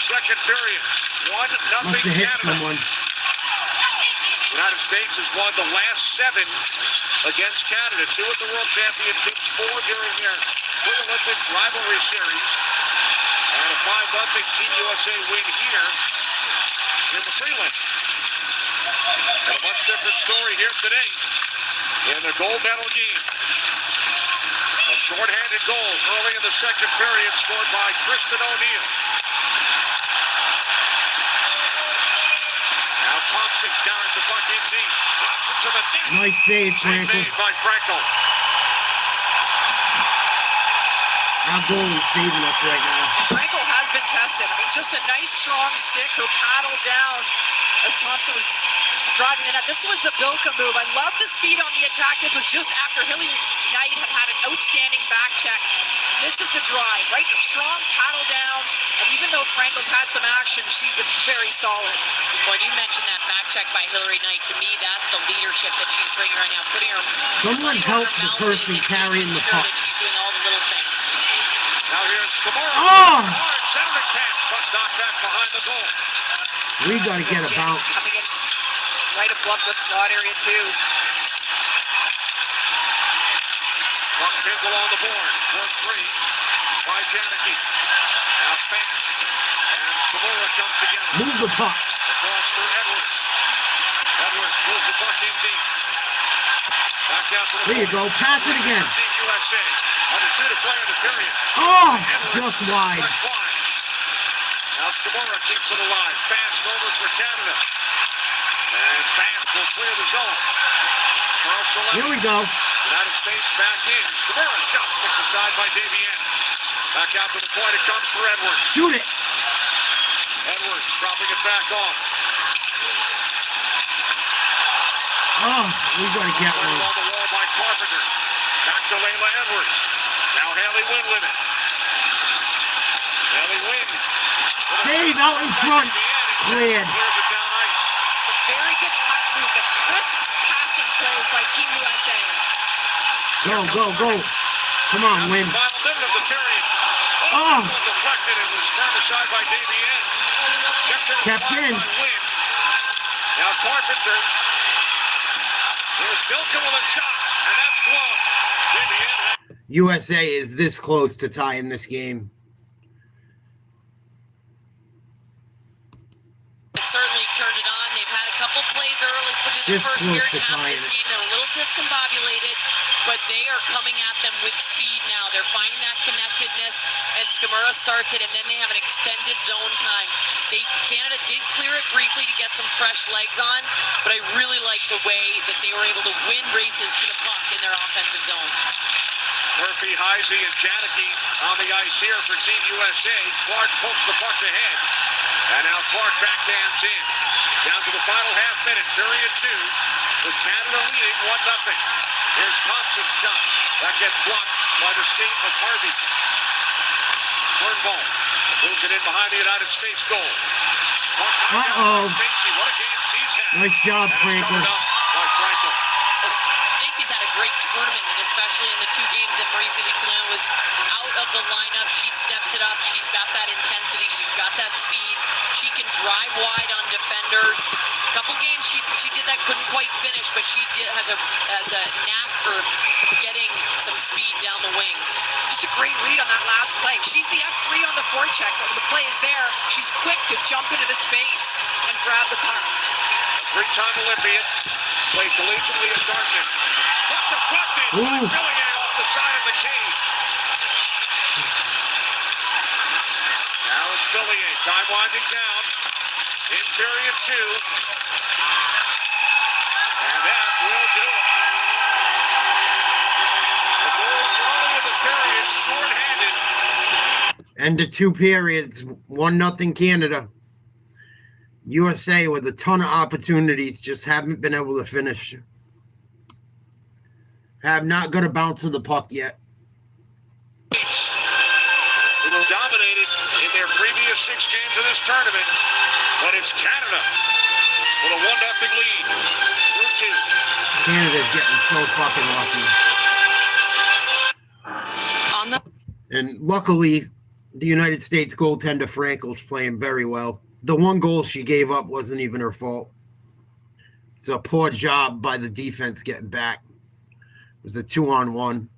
Second period. 1-0 Must have hit Canada. someone. United States has won the last 7 against Canada. 2 at the World Championships, 4 during their Olympic rivalry series. And a 5-0 Team USA win here in the prelim. And a much different story here today in the gold medal game. A shorthanded goal early in the second period scored by Kristen O'Neill. Now Thompson carries the puck in deep. Thompson to the net. Nice save, Save Frankel. made by Frankel. Our goalie's saving us right now. Frankel has been tested. I mean, just a nice strong stick who paddled down as Thompson was driving the net. This was the Bilka move. I love the speed on the attack. This was just after Hilly Knight had an outstanding back check. This is the drive, right? The strong paddle down. And even though Frankel's had some action, she's been very solid. When you mentioned that back check by Hillary Knight, to me, that's the leadership that she's bringing right now. Putting her Someone money help where her the mouth person is and carrying making the sure puck. that she's doing all the little things. Now here's Scamorra. Oh! Hard centering pass, but knocked back behind the goal. We got to get a Jenny bounce. coming in right above the slot area too. Puck pins along the board. 4-3 by Janicki. Now fast. And Scamorra comes together. Move the puck. Across for Edwards. Edwards moves the puck in deep. Back out to the There you go. Pass it again. Team USA. Under 2 to play in the period. Oh, Edwards just wide. touch wide. Now Scamorra keeps it alive. Fast over for Canada. And Fast will clear the zone. Carl Select. Here we go. United States back in. Scamorra shot stick aside by Davian. Back out to the point. It comes for Edwards. Shoot it. Edwards dropping it back off. Oh, we got to get Put one. along the wall by Carpenter. Back to Layla Edwards. Now Haley Wynn with it. Haley Wynn. Save out in front. Cleared. Clears it down ice. It's a very good puck movement. Crisp passing plays by Team USA. Go, go, go. Come on, Win. Final minute of the period. Oh. Deflected. It was turned aside by Davian. Kept in. Now Carpenter. There's Bilka with a shot, and that's close. Davian. USA is this close to tying this game. Certainly turned it on. They've had a couple plays early for the This first close year to and a half of this tying. game. They're a little discombobulated, but they are coming at them with speed now. They're finding that connectedness, and Scamorra starts it, and then they have an extended zone time. Canada did clear it briefly to get some fresh legs on, but I really like the way that they were able to win races to the puck in their offensive zone. Murphy, Heisey, and Janicki on the ice here for Team USA. Clark pokes the puck ahead. And now Clark backhands in. Down to the final half minute, period 2, with Canada leading 1-0. Here's Thompson's shot. That gets blocked by the skate of Harvey. Turnbull moves it in behind the United States goal. Uh-oh. Stacey, what a game she's had. Nice job, And it's Frankel. covered up by Frankel. Stacey's had a great tournament, and especially in the 2 games that Marie Philippe was out of the lineup. She steps it up. She's got that intensity. She's got that speed. She can drive wide on defenders. A couple games she did that, couldn't quite finish, but she has a knack for getting some speed down the wings. Just a great read on that last play. She's the F3 on the forecheck. When the play is there, she's quick to jump into the space and grab the puck. 3-time Olympian. Played collegiately at Dartmouth. Puck deflected by Ooh. Villiers off the side of the cage. Now it's Villiers. Time winding down in period 2. And that will do it. The goal early in the period, short-handed. End of 2 periods. 1-0 Canada. USA with a ton of opportunities, just haven't been able to finish. Have not got a bounce of the puck yet. Who were dominated in their previous 6 games of this tournament, but it's Canada with a 1-0 lead through 2. Canada's getting so fucking lucky. On the And luckily, the United States goaltender Frankel's playing very well. The 1 goal she gave up wasn't even her fault. It's a poor job by the defense getting back. It was a 2-on-1.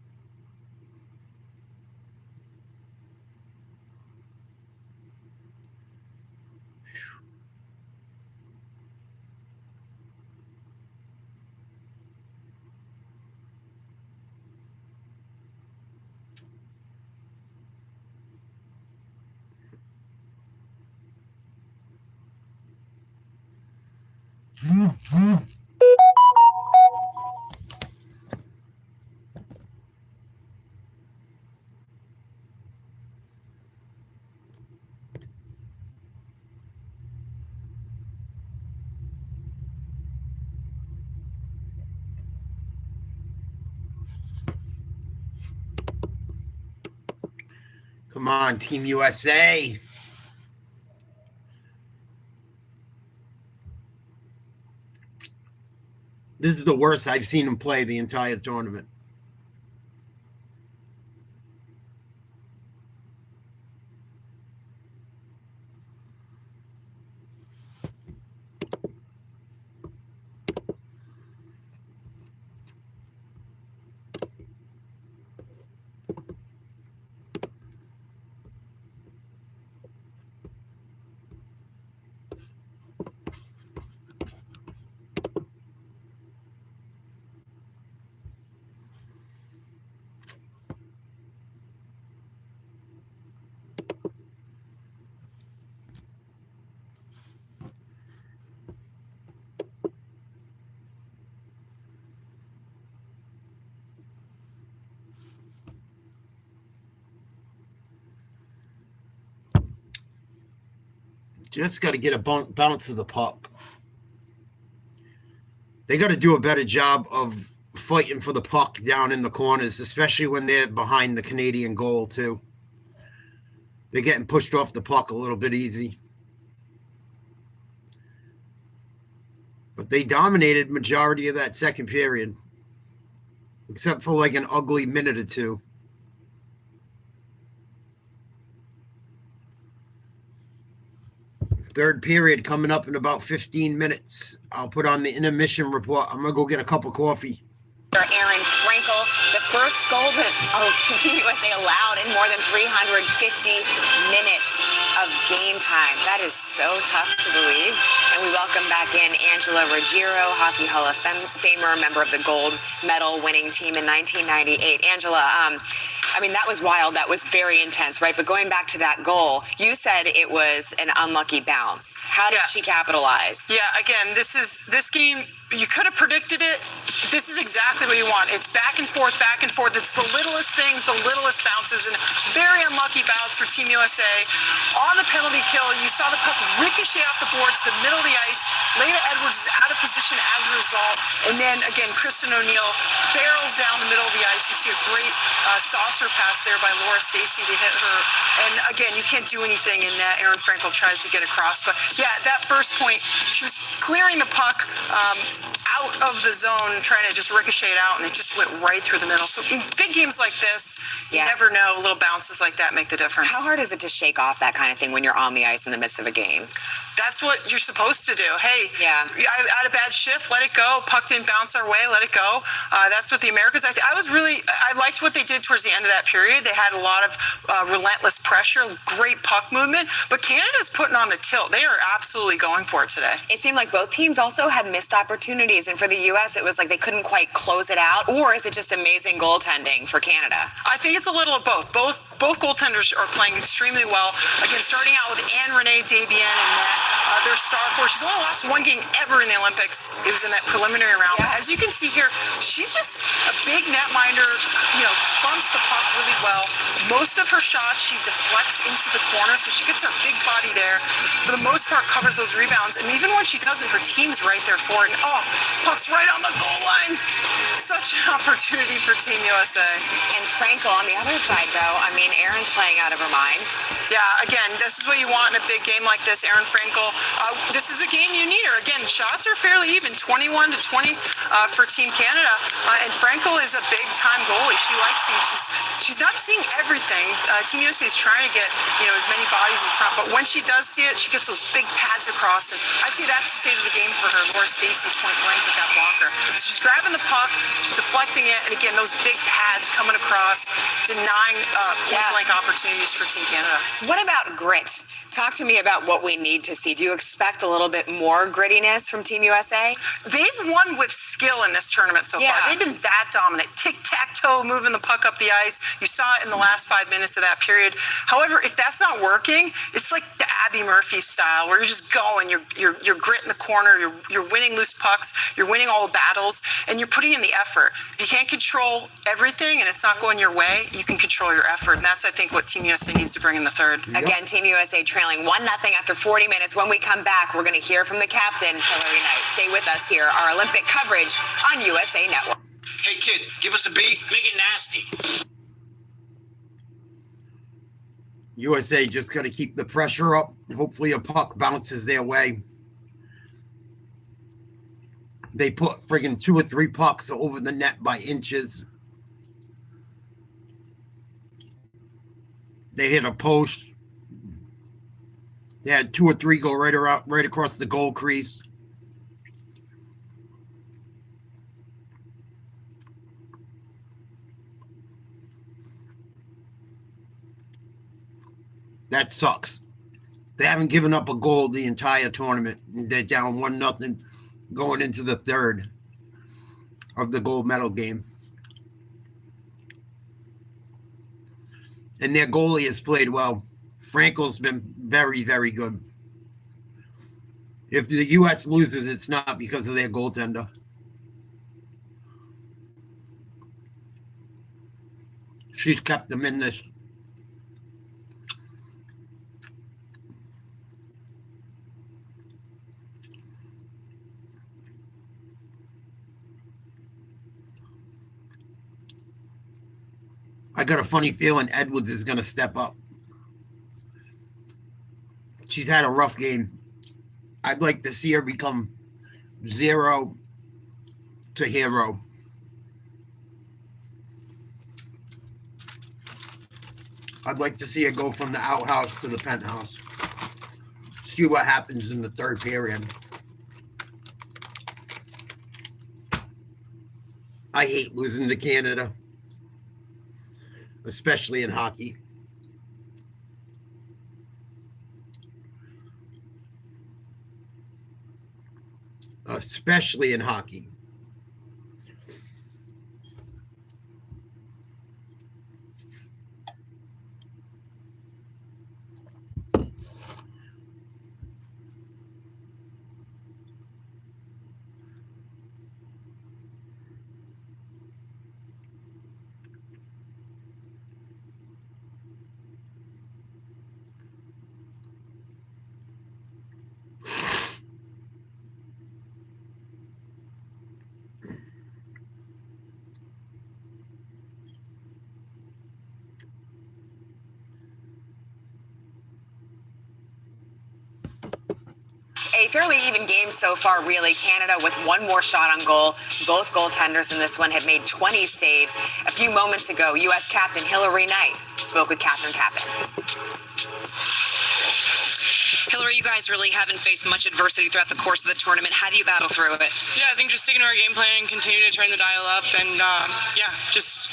Come on, Team USA. This is the worst I've seen him play the entire tournament. Just got to get a bounce of the puck. They got to do a better job of fighting for the puck down in the corners, especially when they're behind the Canadian goal, too. They're getting pushed off the puck a little bit easy. But they dominated majority of that second period, except for like an ugly minute or two. Third period coming up in about 15 minutes. I'll put on the intermission report. I'm going to go get a cup of coffee. Aaron Frankel, the first goal that Team USA allowed in more than 350 minutes of game time. That is so tough to believe. And we welcome back in Angela Ruggiero, Hockey Hall of Famer, member of the gold medal winning team in 1998. Angela, I mean, that was wild. That was very intense, right? But going back to that goal, you said it was an unlucky bounce. How did she capitalize? Yeah, again, this game, you could have predicted it. This is exactly what you want. It's back and forth, back and forth. It's the littlest things, the littlest bounces, and very unlucky bounce for Team USA. On the penalty kill, you saw the puck ricochet off the boards to the middle of the ice. Lena Edwards is out of position as a result. And then, again, Kristen O'Neill barrels down the middle of the ice. You see a great saucer pass there by Laura Stacey to hit her. And, again, you can't do anything in that. Aaron Frankel tries to get across. But, yeah, that first point, she was clearing the puck out of the zone, trying to just ricochet it out, and it just went right through the middle. So in big games like this, you never know. Little bounces like that make the difference. How hard is it to shake off that kind of thing when you're on the ice in the midst of a game? That's what you're supposed to do. Hey, I had a bad shift, let it go. Puck didn't bounce our way, let it go. That's what the Americans, I liked what they did towards the end of that period. They had a lot of relentless pressure, great puck movement, but Canada's putting on the tilt. They are absolutely going for it today. It seemed like both teams also had missed opportunities, and for the U.S., it was like they couldn't quite close it out, or is it just amazing goaltending for Canada? I think it's a little of both. Both goaltenders are playing extremely well. Again, starting out with Anne-Renee Desbiens and net, their star force. She's only lost one game ever in the Olympics. It was in that preliminary round. But as you can see here, she's just a big netminder, fronts the puck really well. Most of her shots, she deflects into the corner, so she gets her big body there. For the most part, covers those rebounds. And even when she doesn't, her team's right there for it. And puck's right on the goal line. Such an opportunity for Team USA. And Frankel on the other side, though, I mean, Erin's playing out of her mind. Yeah, again, this is what you want in a big game like this. Erin Frankel, this is a game you need her. Again, shots are fairly even, 21 to 20 for Team Canada. And Frankel is a big-time goalie. She likes these. She's not seeing everything. Team USA is trying to get as many bodies in front, but when she does see it, she gets those big pads across. And I'd say that's the state of the game for her. Laura Stacey point blank with that blocker. So she's grabbing the puck, she's deflecting it, and again, those big pads coming across, denying point blank opportunities for Team Canada. What about grit? Talk to me about what we need to see. Do you expect a little bit more grittiness from Team USA? They've won with skill in this tournament so far. They've been that dominant. Tic-tac-toe, moving the puck up the ice. You saw it in the last 5 minutes of that period. However, if that's not working, it's like the Abby Murphy style where you're just going, you're grit in the corner, you're winning loose pucks, you're winning all the battles, and you're putting in the effort. If you can't control everything and it's not going your way, you can control your effort. And that's, I think, what Team USA needs to bring in the third. Again, Team USA trailing 1-0 after 40 minutes. When we come back, we're going to hear from the captain, Hilary Knight. Stay with us here, our Olympic coverage on USA Network. Hey, kid, give us a beat. Make it nasty. USA just got to keep the pressure up. Hopefully a puck bounces their way. They put friggin' 2 or 3 pucks over the net by inches. They hit a post. They had 2 or 3 go right across the goal crease. That sucks. They haven't given up a goal the entire tournament. They're down 1-0 going into the third of the gold medal game. And their goalie has played well. Frankel's been very, very good. If the U.S. loses, it's not because of their goaltender. She's kept them in this. I got a funny feeling Edwards is going to step up. She's had a rough game. I'd like to see her become 0 to hero. I'd like to see her go from the outhouse to the penthouse. See what happens in the third period. I hate losing to Canada, especially in hockey. Especially in hockey. A fairly even game so far, really. Canada with 1 more shot on goal. Both goaltenders in this one have made 20 saves. A few moments ago, U.S. captain Hilary Knight spoke with Catherine Kappen. Hilary, you guys really haven't faced much adversity throughout the course of the tournament. How do you battle through it? Yeah, I think just sticking to our game plan and continue to turn the dial up and, just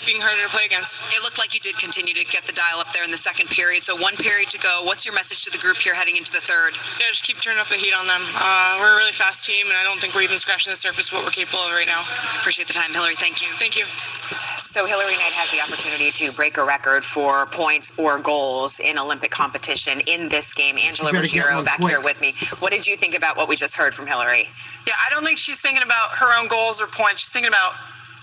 being harder to play against. It looked like you did continue to get the dial up there in the second period. So 1 period to go. What's your message to the group here heading into the third? Yeah, just keep turning up the heat on them. We're a really fast team, and I don't think we're even scratching the surface of what we're capable of right now. Appreciate the time, Hilary. Thank you. Thank you. So Hilary Knight has the opportunity to break a record for points or goals in Olympic competition in this game. Angela Ruggiero back here with me. What did you think about what we just heard from Hilary? Yeah, I don't think she's thinking about her own goals or points. She's thinking about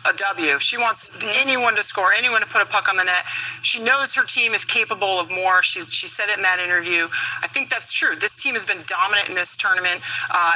a W. She wants anyone to score, anyone to put a puck on the net. She knows her team is capable of more. She said it in that interview. I think that's true. This team has been dominant in this tournament.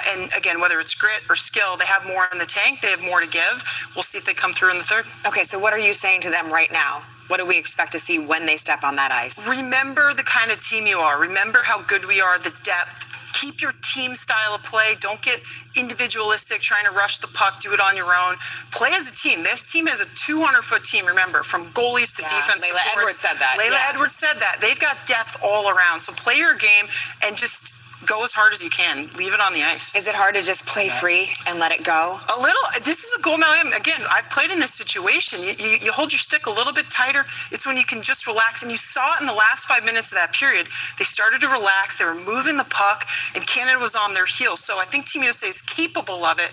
And again, whether it's grit or skill, they have more in the tank. They have more to give. We'll see if they come through in the third. Okay, so what are you saying to them right now? What do we expect to see when they step on that ice? Remember the kind of team you are. Remember how good we are, the depth. Keep your team style of play. Don't get individualistic, trying to rush the puck, do it on your own. Play as a team. This team is a 200-foot team, remember, from goalies to defense. Layla to Edwards said that. Layla Edwards said that. They've got depth all around. So play your game and just go as hard as you can. Leave it on the ice. Is it hard to just play free and let it go? A little. This is a goal medal game. Again, I've played in this situation. You hold your stick a little bit tighter. It's when you can just relax. And you saw it in the last 5 minutes of that period. They started to relax. They were moving the puck, and Canada was on their heels. So I think Team USA is capable of it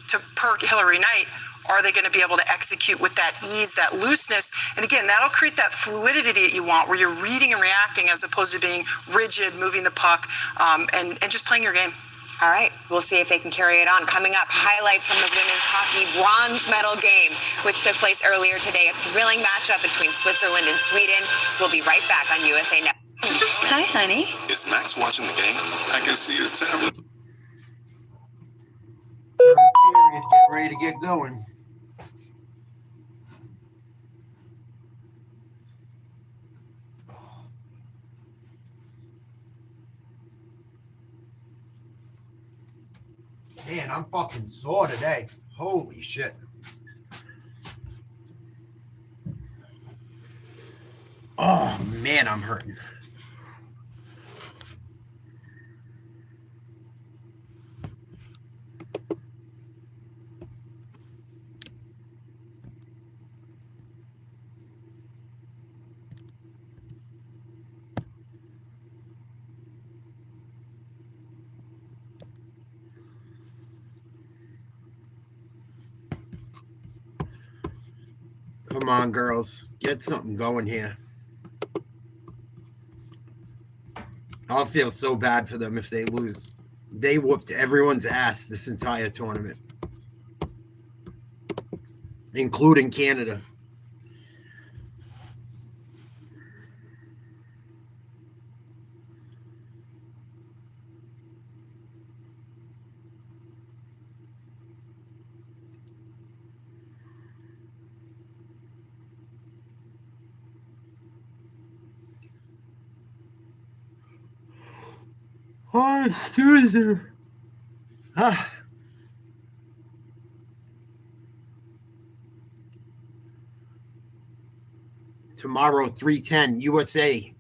to per Hillary Knight. Are they going to be able to execute with that ease, that looseness? And again, that'll create that fluidity that you want, where you're reading and reacting as opposed to being rigid, moving the puck, and just playing your game. All right, we'll see if they can carry it on. Coming up, highlights from the women's hockey bronze medal game, which took place earlier today. A thrilling matchup between Switzerland and Sweden. We'll be right back on USA Network. Hi, honey. Is Max watching the game? I can see his tablet. Period. Get ready to get going. Man, I'm fucking sore today. Holy shit. Oh, man, I'm hurting. Come on, girls. Get something going here. I'll feel so bad for them if they lose. They whooped everyone's ass this entire tournament, including Canada. Oh, excuse me. Tomorrow, 3:10, USA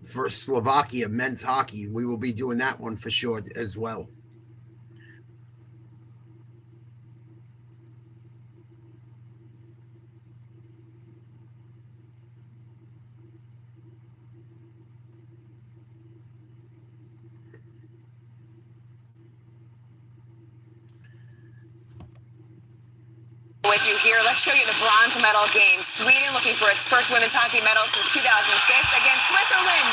versus Slovakia men's hockey. We will be doing that one for sure as well. With you here, let's show you the bronze medal game. Sweden looking for its first women's hockey medal since 2006 against Switzerland.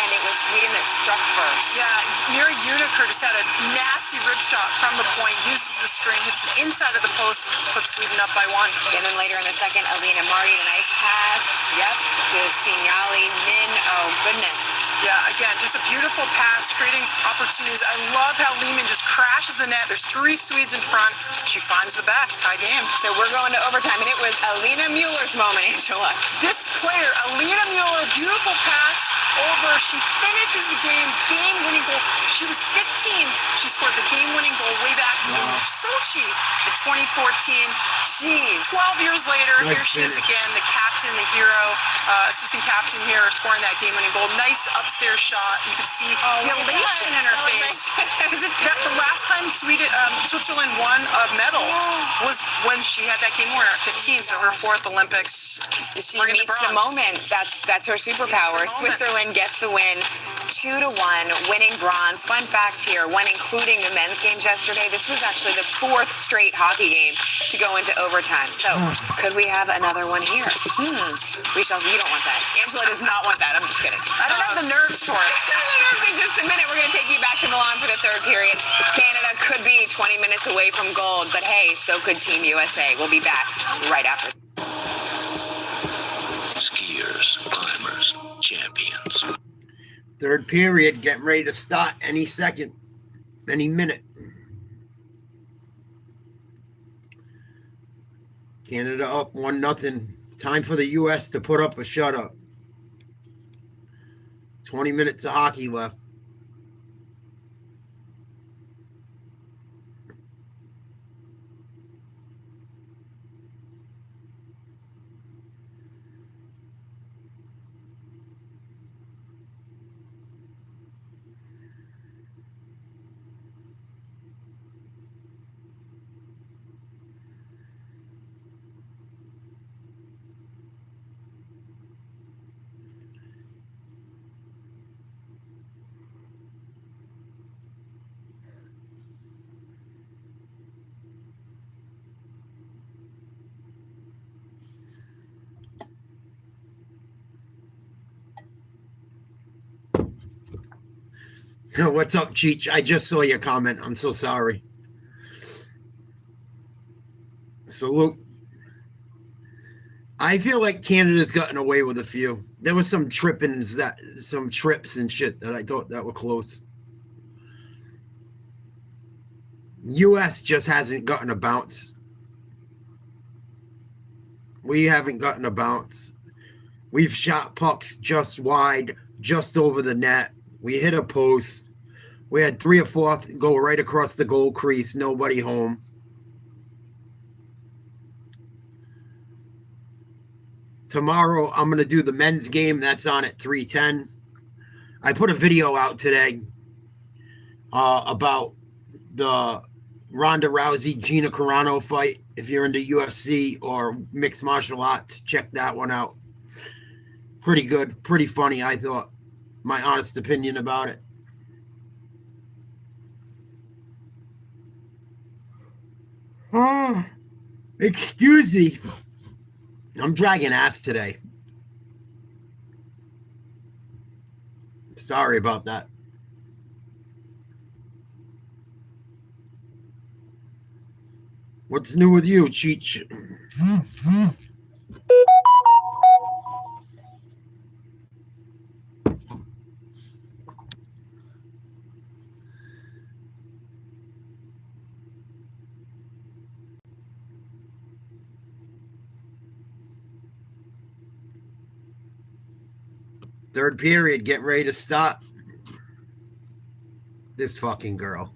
And it was Sweden that struck first. Yeah, Mira Uniker just had a nasty rib shot from the point, uses the screen, hits the inside of the post, puts Sweden up by 1. And then later in the second, Alina Marty, a nice pass. Yep, to Signali Min. Oh, goodness. Yeah, again, just a beautiful pass, creating opportunities. I love how Lehman just crashes the net. There's 3 Swedes in front. She finds the back, tie game. So we're going to overtime, and it was Alina Mueller's moment, Angela. This player, Alina Mueller, beautiful pass over. She finishes the game-winning goal. She was 15. She scored the game-winning goal way back in Sochi in 2014. Jeez. 12 years later, Nice here she is finish. again, the captain, the hero, assistant captain here, scoring that game-winning goal. Nice upstairs shot. You could see the elation in her face. Because it's that the last time Switzerland won a medal was when she had that game winner at 15, so her 4th Olympics. She bringing meets the bronze. moment. That's her superpower. Meets the moment. Switzerland gets the win, 2-1, winning bronze. Fun fact here: when including the men's games yesterday, this was actually the 4th straight hockey game to go into overtime. So could we have another one here? We shall. You don't want that. Angela does not want that. I'm just kidding. I don't have the nerves for it. In just a minute, we're going to take you back to Milan for the 3rd period. Canada could be 20 minutes away from gold, but hey, so could Team USA. We'll be back right after. Skiers, climbers, champions. 3rd period, getting ready to start any second, any minute. Canada up 1-0 Time for the U.S. to put up a shutout. 20 minutes of hockey left. What's up, Cheech? I just saw your comment. I'm so sorry. So, Luke, I feel like Canada's gotten away with a few. There was some trips and shit that I thought that were close. U.S. just hasn't gotten a bounce. We haven't gotten a bounce. We've shot pucks just wide, just over the net. We hit a post. We had 3 or 4 go right across the goal crease. Nobody home. Tomorrow, I'm going to do the men's game. That's on at 3:10. I put a video out today about the Ronda Rousey, Gina Carano fight. If you're into UFC or mixed martial arts, check that one out. Pretty good. Pretty funny, I thought. My honest opinion about it. Oh, excuse me. I'm dragging ass today. Sorry about that. What's new with you, Cheech? Third period, getting ready to stop. This fucking girl.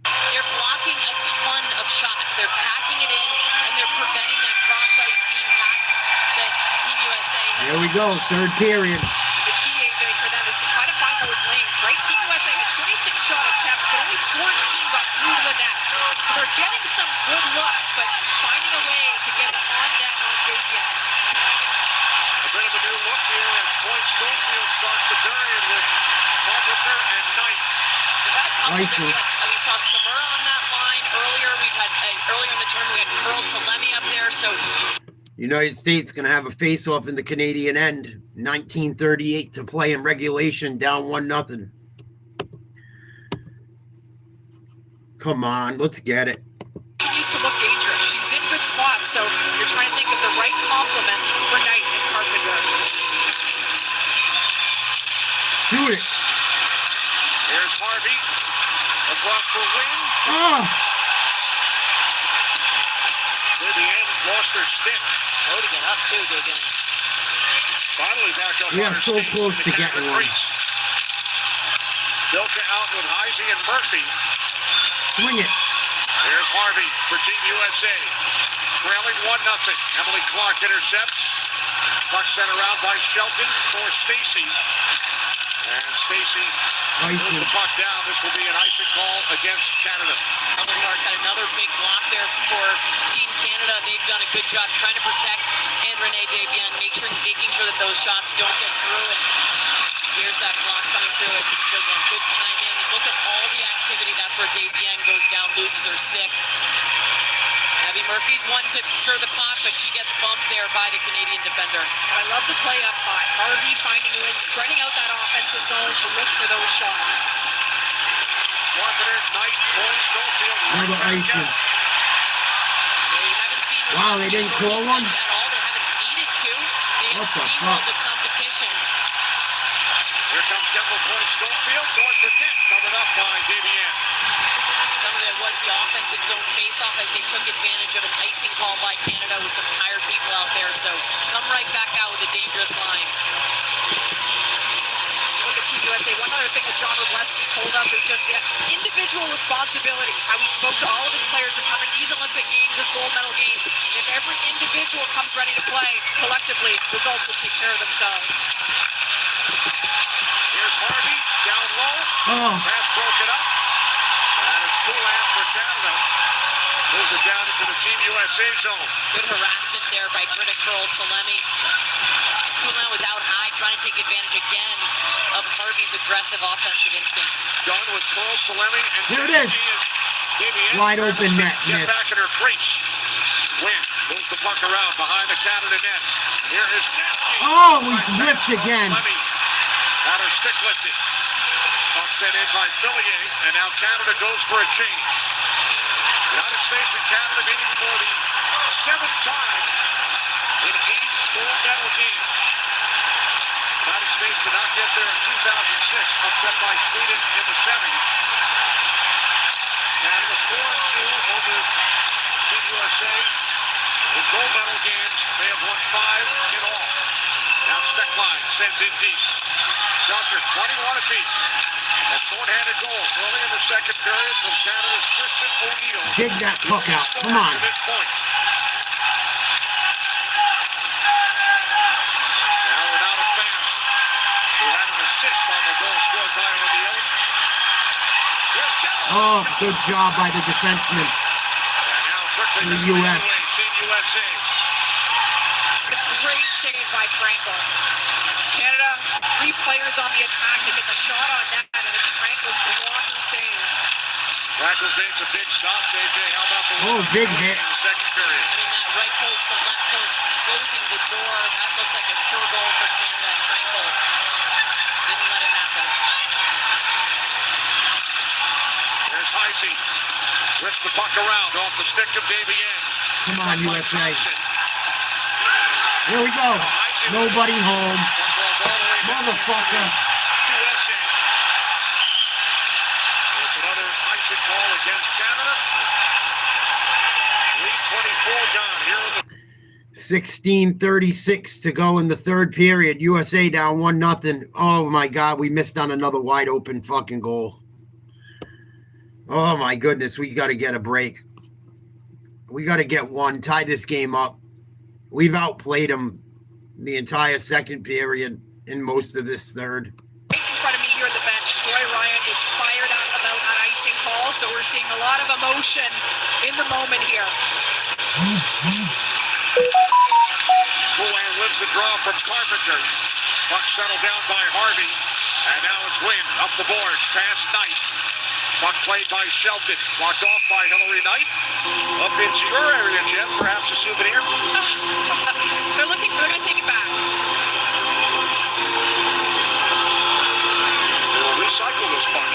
They're blocking a ton of shots. They're packing it in, and they're preventing that cross-ice seam pass that Team USA has. Here we go, third period. The key, AJ, for them is to try to find those lanes, right? Team USA had 26 shot attempts, but only 14 got through the net. So they're getting some good looks, but finding a way to get it on net on Davian. A bit of a new look here as Point Schofield starts to bury it with Carpenter and Knight. We've got a couple Nice. we saw Scamura on that line earlier. We've had earlier in the tournament we had Pearl Salemi up there. So United States going to have a face-off in the Canadian end. 1938 to play in regulation, down 1-0. Come on, let's get it. Continues to look dangerous. She's in good spots, so you're trying to think of the right complement for Knight and Carpenter. Shoot it. Here's Harvey across for Wynn. Oh, Vivian lost her stick. loading it up too, Davian. Finally back up We on are her so skate close in to the getting Canada one. crease. Bilka out with Heisey and Murphy. swing it. There's Harvey for Team USA. Trailing 1-0. Emily Clark intercepts. Puck sent around by Shelton for Stacy. And Stacy moves Icing. the puck down. This will be an icing call against Canada. Emily Clark had another big block there for Team Canada. They've done a good job trying to protect and Renee Davian, making sure that those shots don't get through. And here's that block coming through. It was a good one. Good timing. And look at all the activity. That's where Davian goes down, loses her stick. Abby Murphy's one to stir the pot, but she gets bumped there by the Canadian defender. And I love the play up high. Harvey finding a win, spreading out that offensive zone to look for those shots. Carpenter, Knight, Point, Schofield. Another icing. They haven't seen Wow, they didn't call one? at all. They haven't needed to. They have What the steamrolled fuck? the competition. Here Kendall points Schofield towards the net, covered up by Davian. Some of it was the offensive zone faceoff as they took advantage of an icing call by Canada with some tired people out there. So come right back out with a dangerous line. Look at Team USA. One other thing that John Wrobleski told us is just the individual responsibility. How he spoke to all of his players in coming these Olympic Games, this gold medal game. If every individual comes ready to play collectively, results will take care of themselves. Here's Harvey, down low. Oh. Pass broken up. And it's Poulan for Canada. Moves it down into the Team USA zone. Good harassment there by Britta Curl-Salemi. Poulan was out high trying to take advantage again of Harvey's aggressive offensive instincts. Done with Curl-Salemi and Here it is. Davian Wide open net, Get miss. back in her crease. Win. Moves the puck around behind the Canada net. Here is Napke. Oh, he's whipped again. Got her stick lifted. Puck sent in by Fillier, and now Canada goes for a change. United States and Canada meeting for the 7th time in 8 gold medal games. United States did not get there in 2006, upset by Sweden in the semis. Canada 4-2 over Team USA. In gold medal games, they have won 5 in all. Now Steckline sends in deep. Belcher 21 apiece. A short-handed goal early in the second period from Canada's Kristen O'Neill. Dig that puck out. Come on. To this point. Now Renata Fast, who had an assist on the goal scored by O'Neill. Here's Canada. Oh, good job by the defenseman. And now quickly The to US. Team USA. A great save by Frankel. Canada, 3 players on the attack to get the shot on net, and it's Frankel's blocker save. Rackles made some big stops. AJ, how about the Oh, big hit. in the second period? I mean, that right post to left post closing the door, that looked like a sure goal for Canada, and Frankel didn't let it happen. There's Heisey. Twists the puck around off the stick of Davian. Come on, USA. Thompson. Here we go. Heisey Nobody home. Puck goes all the way back to Motherfucker. USA. There's another icing call against Canada. 3:24 gone here in the 16:36 to go in the third period. USA down 1-0. Oh my God, we missed on another wide open fucking goal. Oh my goodness, we got to get a break. We got to get one, tie this game up. We've outplayed them the entire second period and most of this third. Right in front of me here at the bench, Troy Ryan is fired up about that icing call, so we're seeing a lot of emotion in the moment here. Poulan wins the draw from Carpenter. Puck settled down by Harvey. And now it's Wynn up the boards past Knight. Puck played by Shelton. Blocked off by Hillary Knight. Up into your area, Jim. Perhaps a souvenir. They're going to take it back. They will recycle this puck.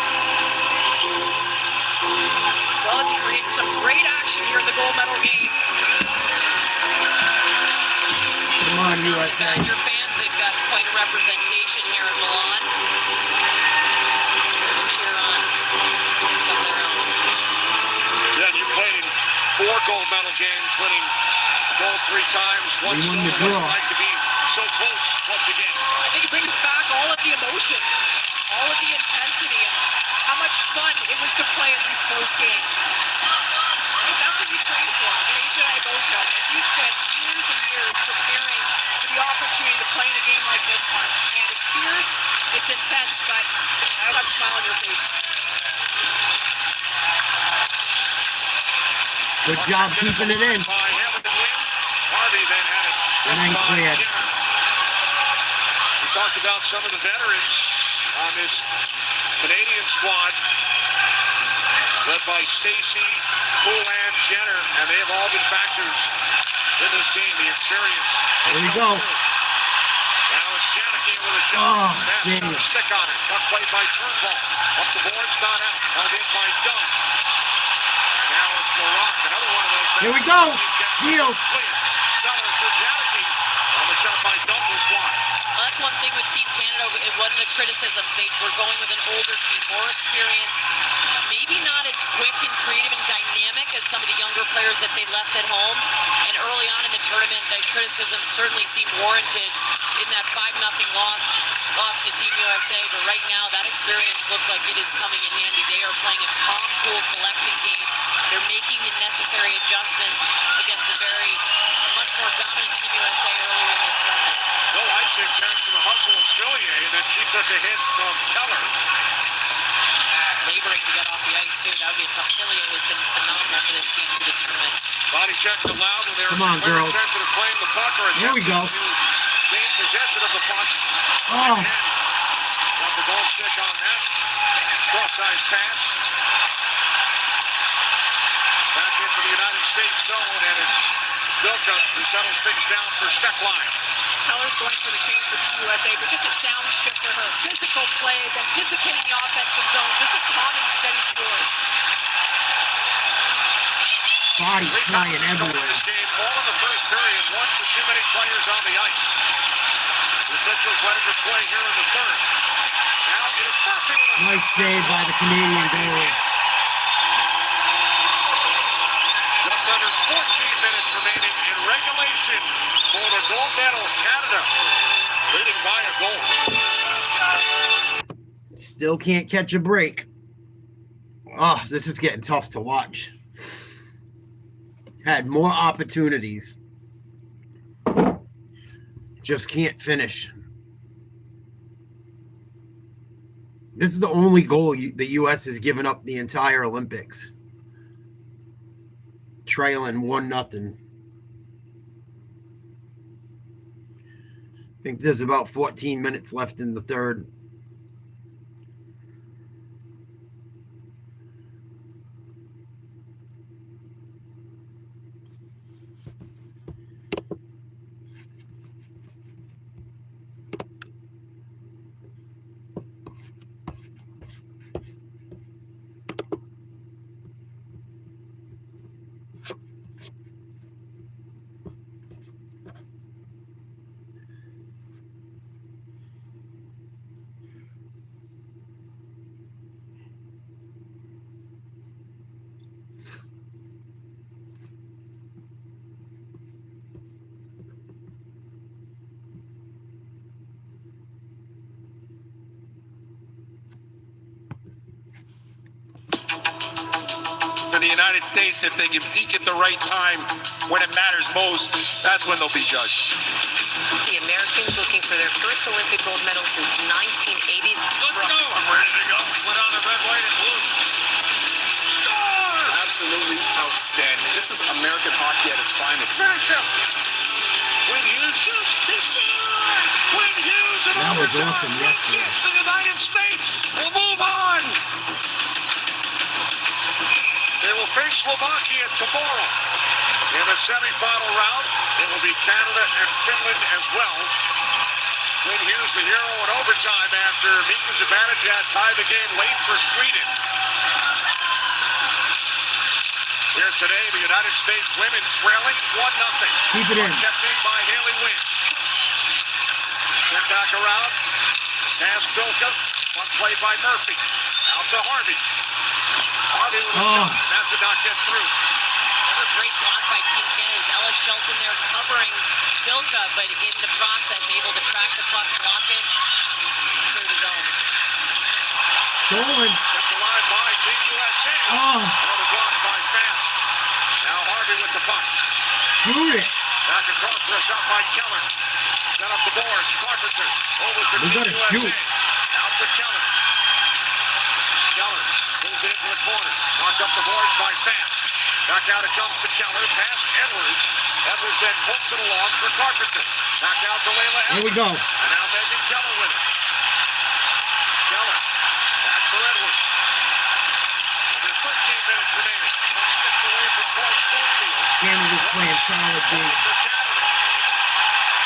Well, it's creating some great action here in the gold medal game. Come on, USA. Badger fans, they've got quite a representation here in Milan. They'll cheer on some of their own. Yeah, you played in 4 gold medal games, winning gold 3 times. One We won the silver. draw. I'd like to be so close once again. I think it brings back all of the emotions, all of the intensity, and how much fun it was to play in these close games. I think that's what we train for. And AJ and I both know that you spend years and years preparing for the opportunity to play in a game like this one. And it's fierce, it's intense, but I got a smile on your face. Good job keeping it in. By Hammond and Wynn. Harvey then had it. And then by cleared. Jenner. We talked about some of the veterans on this Canadian squad, led by Stacey, Poulan, Jenner, and they have all been factors in this game. The experience. There we go. Now it's Janicki with a shot. Oh, Pass got a damn. stick on it. Puck played by Turnbull. Up the boards, not out. Held in by Dunn. And now it's Maroc. Another one of those. Here we go. Steal. Clear. Dunner for Janicki. On the shot by Dunn was blocked. Well, that's one thing with Team Canada. What some of the criticisms. They were going with an older team, more experience, maybe not as quick and creative and dynamic as some of the younger players that they left at home. And early on in the tournament, the criticism certainly seemed warranted in that 5-0 loss to Team USA. But right now, that experience looks like it is coming in handy. They are playing a calm, cool, collected game. They're making the necessary adjustments against a very much more dominant Team USA earlier in the tournament. No icing thanks to the hustle of Fillier, and then she took a hit from Keller. Laboring to get off the ice, too. That would be a tough. Fillier has been phenomenal for this team through this tournament. Body check allowed when there's Come on, clear girls. intention of playing the puck or Here we go. attempting to gain possession of the puck. Oh. Got the goal stick on that. Cross-ice pass. Back into the United States zone, and it's Bilka who settles things down for Stecklein. Keller's going for the change for Team USA, but just a sound shift for her. Physical plays, anticipating the offensive zone, just a calm and steady course. Bodies flying everywhere. This game all in the first period. One for too many players on the ice. The officials letting her play here in the third. Now it is Murphy. Nice save by the Canadian goalie. Just under 14 minutes remaining in regulation for the gold medal. Canada leading by a goal. Still can't catch a break. Oh, this is getting tough to watch. Had more opportunities. Just can't finish. This is the only goal the U.S. has given up the entire Olympics. Trailing 1-0. I think there's about 14 minutes left in the third. The United States, if they can peak at the right time when it matters most, that's when they'll be judged. The Americans looking for their first Olympic gold medal since 1980. Let's go. I'm ready to go. Put on the red, white, and blue. Score! Absolutely outstanding. This is American hockey at its finest. Quinn Hughes shoots. He scores! Quinn Hughes in That was overtime. awesome yesterday. Yes, the United States will move on. They will face Slovakia tomorrow. In the semifinal round, it will be Canada and Finland as well. Quinn Hughes, the hero in overtime after Mika Zibanejad tied the game late for Sweden. Here today, the United States women trailing 1-0. Keep it in. Kept in by Haley Wynn. Turn back around. Pass Bilka. One play by Murphy. Out to Harvey. Harvey with a shot. That did not get through. Another great block by Team Canada. It was Ella Shelton there covering Bilka, but in the process, able to track the puck, block it, through the zone. Stolen. Kept alive by Team USA. Another block by Fast. Now Harvey with the puck. Shoot it. Back across for a shot by Keller. Set up the boards. Carpenter over for We Team gotta USA. shoot. Out to Keller. Keller moves it into the corner. Knocked up the boards by Fast. Back out it comes to Keller. Past Edwards. Edwards then pokes it along for Carpenter. Back out to Layla Edwards. Here we go. And now Megan Keller with it. Keller. Back for Edwards. Under 13 minutes remaining. Puck slips away from Clark Schofield. Canada's playing solid game. For Canada.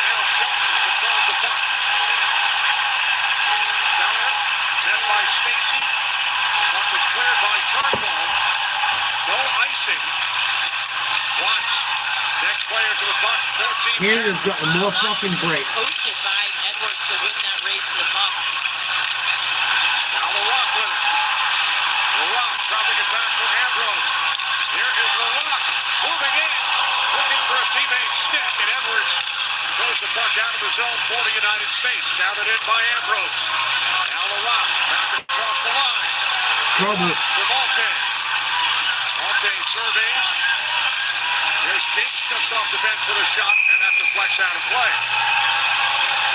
Now Shelton controls the puck. Keller. Met by Stacey. Puck is cleared by Turnbull. No icing. Watch. Next player to the puck. 14 Canada's got more fucking break. Posted by Edwards to win that race to the puck. Force the puck out of the zone for the United States. Gathered in by Ambrose. Now LaRock back across the line. Trouble. For Malte. Malte surveys. Here's Kinch just off the bench with a shot, and that deflects out of play.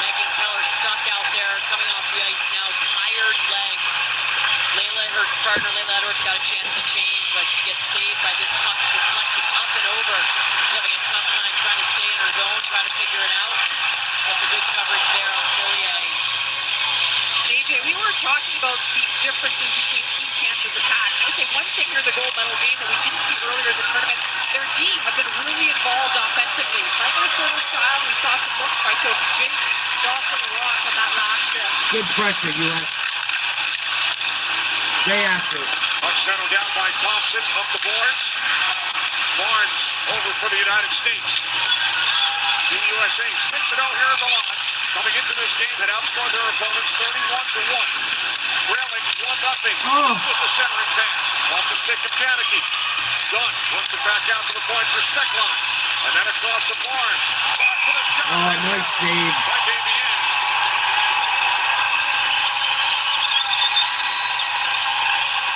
Megan Keller stuck out there, coming off the ice now, tired legs. Her partner, Layla Edwards, got a chance to change, but she gets saved by this puck deflecting up and over. She's having a tough time trying to stay in her zone, trying to figure it out. That's a good coverage there on Fillier. AJ, we were talking about the differences between Team Canada's attack. I would say one thing here in the gold medal game that we didn't see earlier in the tournament, their D have been really involved offensively. Playing Minnesota style, we saw some looks by Sophie Jinks, Jocelyn Rock on that last shift. Good pressure, U.S. Stay after it. Puck settled down by Thompson, up the boards. Barnes over for the United States. Team USA 6-0 here in the line. Coming into this game, had outscored their opponents 31-1. Trailing 1-0 with the centering pass. Off the stick of Janicki. Dunn works it back out to the point for Steckline. And then across to Barnes. Up for the shot. Oh, nice save. By Damien.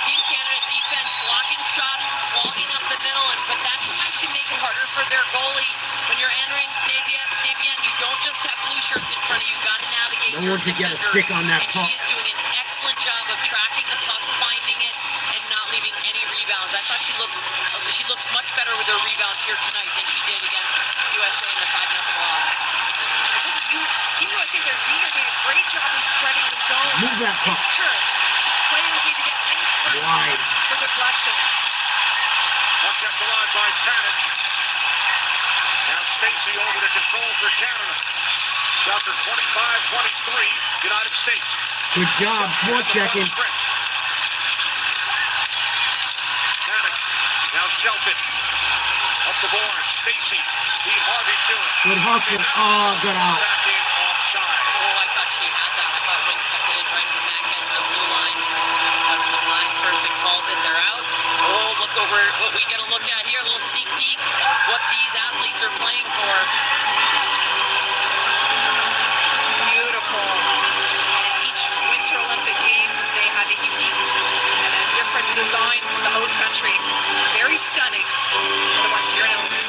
Team Canada defense blocking shots, clogging up the middle, but that sometimes can make it harder for their goalie. When you're entering Damien, you don't just have blue shirts in front of you. You got to navigate. No one could get a stick on that puck. And she is doing an excellent job of tracking the puck, finding it, and not leaving any rebounds. I thought she looks much better with her rebounds here tonight than she did against USA in the 5-0 loss. Team USA, their D are doing a great job of spreading the zone. Move that puck. Sure. Players need to get in front Wide. for deflections. Puck kept alive by Panic. Now Stacey over to control for Canada. After 25-23, United States. Good job. Forechecking. Panic. Now Shelton. Up the board. Stacey. Beat Harvey to it. Good hustle. Oh, good out. Back in offside. Oh, I thought she had that. I thought Wynn kept it in right on the back edge of the blue line. But the lines person calls it, they're out. Oh, look over what we get to look at here. A little sneak peek. What these athletes are playing for. Beautiful. And each Winter Olympic Games, they have a unique and a different design from the host country. Very stunning for the ones here in Elgin.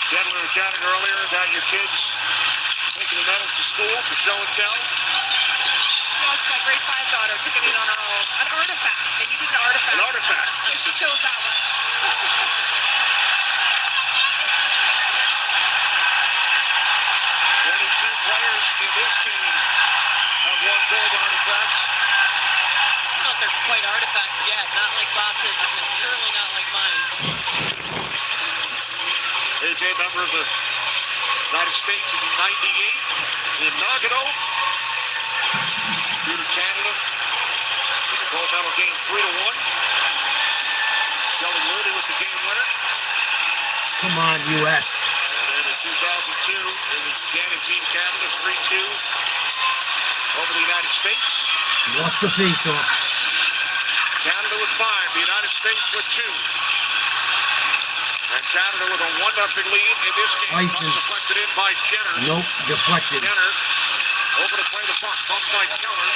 Jen, we were chatting earlier about your kids taking the medals to school for show and tell. Yes, my grade 5 daughter took it in on her own. An artifact. They needed an artifact. An artifact. So she chose that one. 22 players in this team have won gold artifacts. I don't know if they're quite artifacts yet. Not like Bob's, and certainly not like mine. AJ, member of the United States in 98 in Nagano. Due to Canada in the gold medal game 3-1. Kelly Looney was the game winner. Come on, U.S. And then in 2002, it was again in Team Canada 3-2 over the United States. Lost the face-off. Canada with 5, the United States with 2. And Canada with a 1-0 lead in this game. Icing. Deflected in by Jenner. Nope, deflected. Jenner over to play the puck. Bumped by Keller.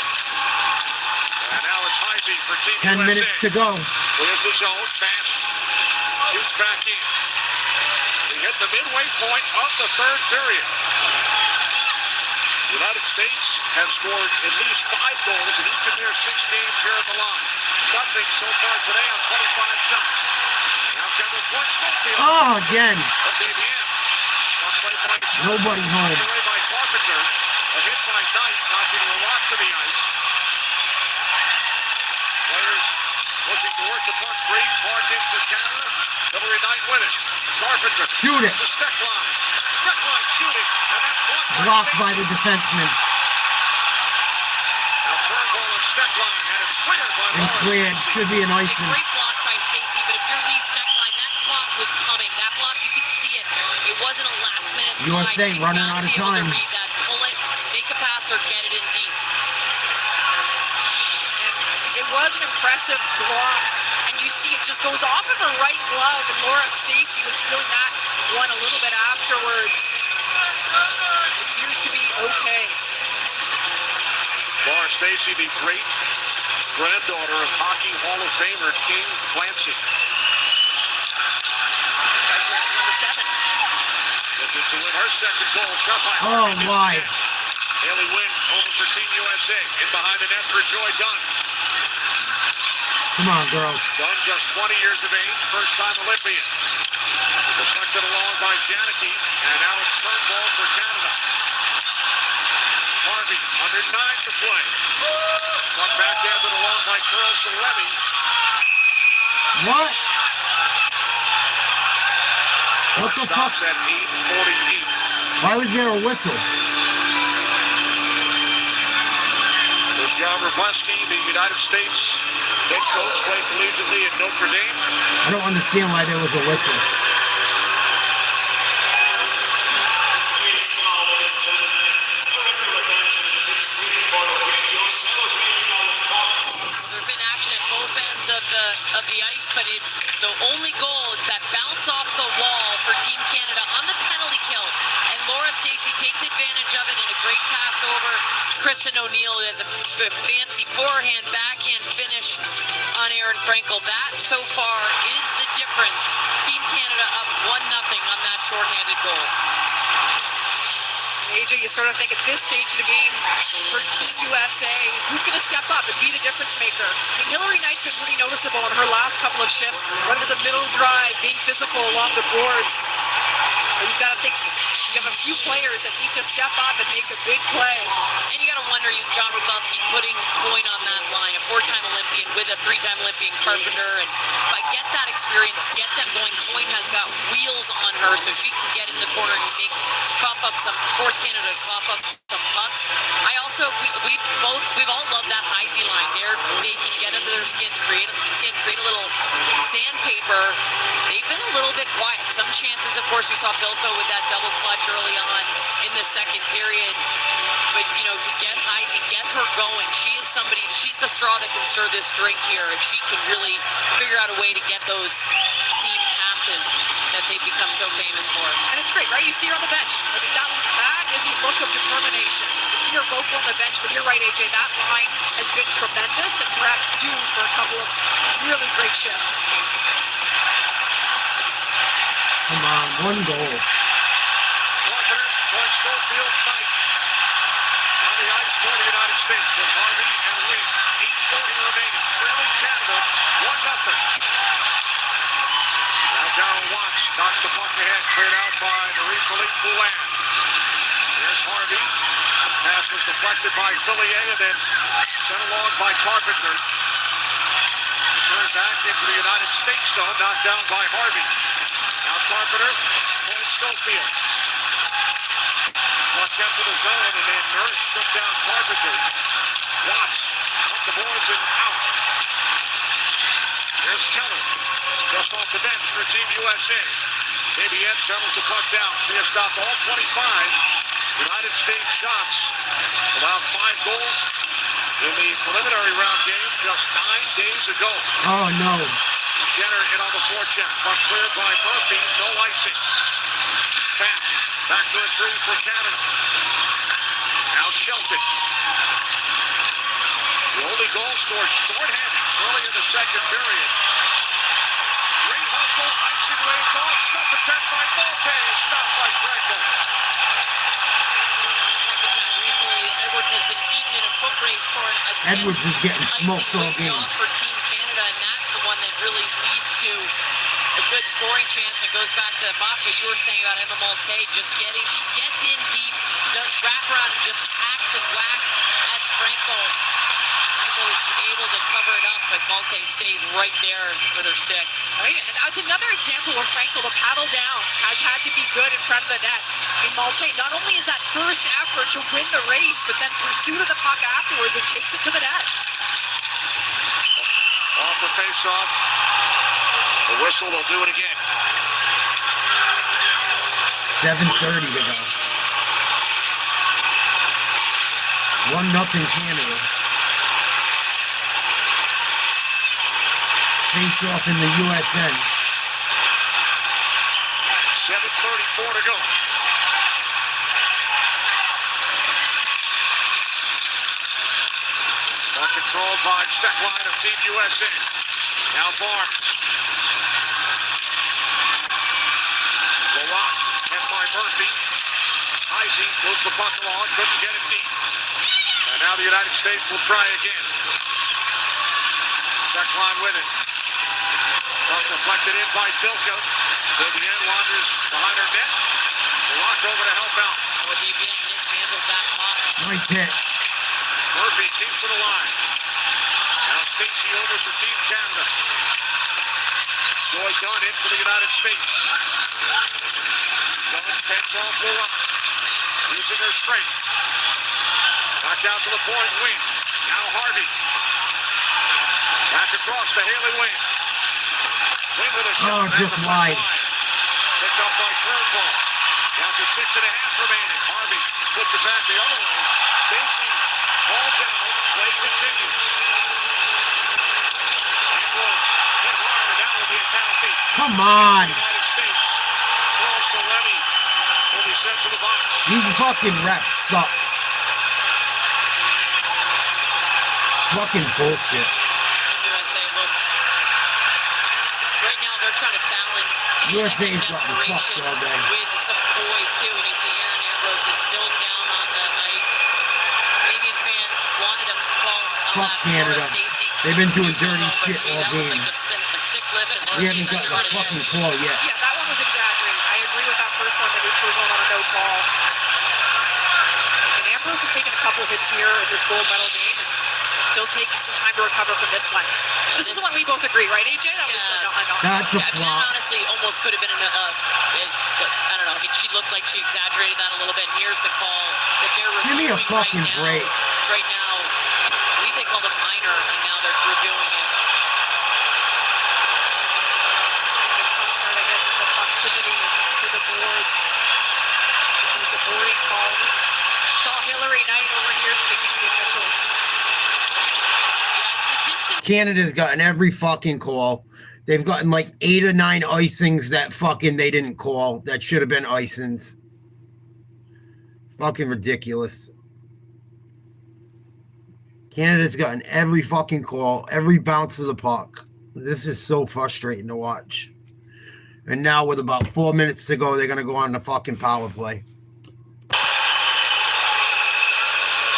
And now it's Heisey for Team 10 USA. minutes to go. Clears the zone. Fast. Shoots back in. We hit the midway point of the third period. The United States has scored at least 5 goals in each of their 6 games here at the line. Nothing so far today on 25 shots. Now Kendall Point Schofield. Oh, again. Up the end. Nobody home. Away by Carpenter. A hit by Knight, knocking LaRock to the ice. Players looking to work the puck free. Clark in for Canada. Hillary Knight with it. Carpenter. Shoot it. The Steckline. Steckline shooting. And that's Blocked by the defenseman. Now Turnbull and Steckline. And it's cleared by And Lawrence. cleared. Should be an icing. Great block by Stacey, but if you're Lee Steckline, that block was coming. That block, you could see it. It wasn't a last-minute slide. USA She's running gotta out of be able to time. read that, pull it, make a pass, or get it in deep. It was an impressive block, and you see it just goes off of her right glove, and Laura Stacey was feeling that one a little bit Stacy, the great granddaughter of Hockey Hall of Famer King Clancy. Number 7. Looking to win her second goal. Shot by Oh, Harvey. my. Haley Wynn over for Team USA. In behind the net for Joy Dunn. Come on, girls. Dunn just 20 years of age, first-time Olympian. Deflected along by Janicki, and now it's Turnbull for Canada. Harvey, under 9 to play. Cut backhanded along by Carlson Levy. What? What the fuck? Stops at 8:48. Why was there a whistle? There's John Wroblewski, the United States head coach, played collegiately at Notre Dame. I don't understand why there was a whistle. There's been action at both ends of the ice, but it's the only goal. It's that bounce off the wall for Team Canada on the penalty kill. And Laura Stacey takes advantage of it in a great pass over. Kristen O'Neill has a fancy forehand, backhand finish on Erin Frankel. That, so far, is the difference. Team Canada up 1-0 on that shorthanded goal. AJ, you sort of think at this stage of the game for Team USA, who's going to step up and be the difference maker? I mean, Hillary Knight's been pretty noticeable in her last couple of shifts, whether it's a middle drive, being physical along the boards. But you've got to think you have a few players that need to step up and make a big play. And you got to wonder, John Wroblewski putting Coyne on that line, a 4-time Olympian with a 3-time Olympian Carpenter, and if I get that experience, get them going. Coyne has got wheels on her, so she can get in the corner and cough up some, force Canada to cough up some pucks. We've all loved that Heisey line. They can get under their skin, create a little sandpaper. They've been a little bit quiet. Some chances, of course, we saw Bilko with that double clutch early on in the second period. But, to get Heisey, get her going. She's the straw that can stir this drink here if she can really figure out a way to get those seam passes that they've become so famous for. And it's great, right? You see her on the bench. I mean, that is a look of determination. You see her vocal on the bench, but you're right, AJ, that line has been tremendous and perhaps due for a couple of really great shifts. Come on, 1 goal. Carpenter, Point Schofield, Knight. On the ice for the United States with Harvey and Wynn. 8:40 remaining. Trailing Canada 1-0. Now Darryl Watts knocks the puck ahead. Cleared out by Marie-Philippe Poulin. Here's Harvey. Pass was deflected by Fillier and then sent along by Carpenter. Turned back into the United States zone. Knocked down by Harvey. Now Carpenter. Point Schofield. Puck kept to the zone, and then Nurse took down Carpenter. Watts up the boards and out. There's Keller, just off the bench for Team USA. Fabienne settles the puck down. She has stopped all 25 United States shots. Allowed 5 goals in the preliminary round game just 9 days ago. Oh, no. Jenner in on the forecheck. Puck cleared by Murphy. No icing. Fast. Back to a 3 for Canada. Now Shelton. The only goal scored shorthanded early in the second period. Great hustle. Icing waved off. Stop attempt by Malte. Stopped by Frankel. Second time recently, Edwards has been beaten in a foot race for an attempt. Edwards is getting smoked all Icing game. waved off for Team Canada, and that's the one that really leads to a good scoring chance. It goes back to Bob, what you were saying about Emma Malte, she gets in deep, does wrap around and just hacks and whacks at Frankel. Frankel is able to cover it up, but Malte stays right there with her stick. Right, and that's another example where Frankel, the paddle down, has had to be good in front of the net. I mean, Malte, not only is that first effort to win the race, but then pursuit of the puck afterwards and takes it to the net. Off the face-off. The whistle, they'll do it again. 7:30 to go. 1-0 Canada. Face off in the USN. 7:34 to go. Well controlled by Steckline of Team USA. Now Barnes. LaRock hit by Murphy. Heisey moves the puck along, couldn't get it deep. And now the United States will try again. Steckline with it. Puck deflected in by Bilka. Vivian wanders behind her net. LaRock over to help out. Well, Vivian mishandles that puck. Nice hit. Murphy keeps it alive. Now Stacey over for Team Canada. Joy Dunn in for the United States. Dunn fends off LaRock. Using her strength. Back out to the point, Wynn. Now Harvey. Back across to Haley Wynn. Wynn with a shot. Oh, just wide. Picked up by Turnbull. Down to 6.5 remaining. Harvey puts it back the other way. Stacey ball down. Play continues. Ambrose hit hard, and that will be a penalty. Come on. United States. Carl Salemi will be sent to the box. These fucking refs suck. Fucking bullshit. Team USA looks. Right now, they're trying to balance panic USA's and gotten fucked desperation all day. with some poise, too. And you see Aaron Ambrose is still down on the ice. Canadian fans wanted to call Fuck Canada. Stacey. They've been doing Neutral dirty zone, shit but to me, all that looked game. like just a stick lift and We haven't gotten a fucking call yet. Yeah, that one was exaggerated. I agree with that first one, the neutral zone on a no call. And Ambrose has taken a couple hits here in this gold medal game and still taking some time to recover from this one. This is the one we both agree, right, AJ? That was That's a I mean, that flop. honestly almost could have been I don't know. I mean, she looked like she exaggerated that a little bit. And here's the call that they're Give me a reviewing fucking right now. break. It's right now, I believe they called it minor, and now they're reviewing it. The top part, I guess, is the proximity to the boards. There's a boarding call. We saw Hillary Knight over here speaking to the officials. Yeah, it's the distance. Canada's gotten every fucking call. They've gotten like 8 or 9 icings that fucking they didn't call. That should have been icings. Fucking ridiculous. Canada's gotten every fucking call, every bounce of the puck. This is so frustrating to watch. And now with about 4 minutes to go, they're going to go on the fucking power play. So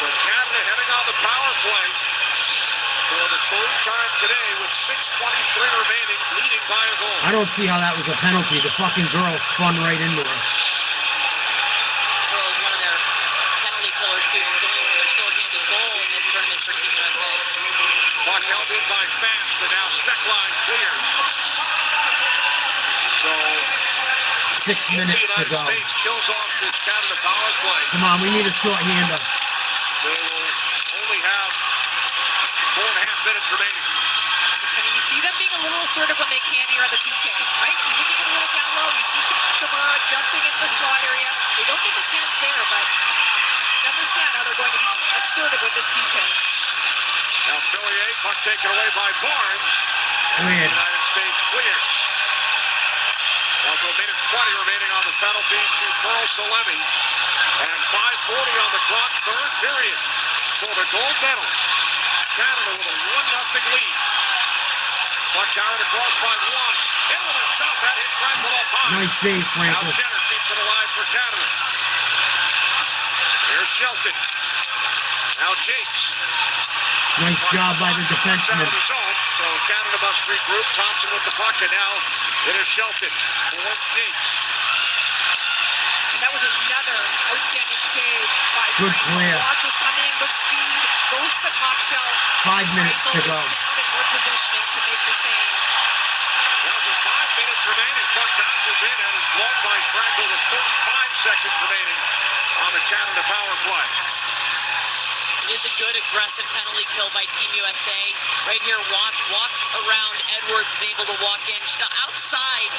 Canada heading on the power play for the third time today with 6:23 remaining, leading by a goal. I don't see how that was a penalty. The fucking girl spun right into her. Pearl is one of their penalty killers, too. She's only one of their shorthanded goal in this tournament for Team USA. Puck held in by Fast, and now Steckline clears. So 6 the minutes to United go. States kills off this Canada power play. Come on, we need a shorthander. They will only have 4.5 minutes remaining. And you see them being a little assertive when they can here on the PK, right? You think you get a little down low, you see some Skamara jumping in the slot area. They don't get the chance there, but you understand how they're going to be assertive with this PK. Now Fillier, puck taken away by Barnes. Weird. The United States clears. Now to a minute 20 remaining on the penalty to Carl Salemi. And 5:40 on the clock, third period. So the gold medal, Canada with a 1-0 lead. Puck carried across by Watts. In with a shot that hit Frankel up high. Nice save, Now Frankel. Jenner keeps it alive for Canada. Here's Shelton. Now Jakes. Nice job by the defenseman. Out of the zone, so Canada must regroup. Thompson with the puck, and now it is Shelton for Jakes. And that was another outstanding save by Good Frankel. clear. Watts is coming in with speed, goes to the top shelf. 5 minutes to Frankel go. is sound and more positioning to make the save. Down to 5 minutes remaining. Puck bounces in and is blown by Frankel with 35 seconds remaining on the Canada power play. It is a good aggressive penalty kill by Team USA. Right here, Watts walks around. Edwards is able to walk in. She's outside,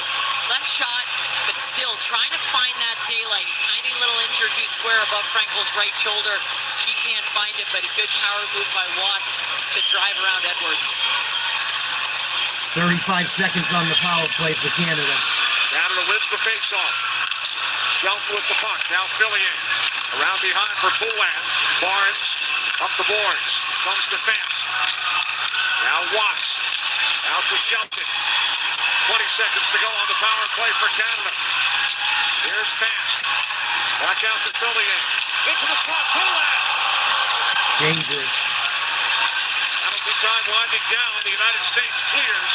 left shot, but still trying to find that daylight. Tiny little inch or two square above Frankel's right shoulder. She can't find it, but a good power move by Watts to drive around Edwards. 35 seconds on the power play for Canada. Canada wins the faceoff. Shelton with the puck. Now Fillier. Around behind for Poulin. Barnes up the boards. comes to Fast. Now Watts. Out to Shelton. 20 seconds to go on the power play for Canada. Here's Fast. Back out to Fillier. Into the slot. Poulin. Dangerous. Penalty time winding down. The United States clears.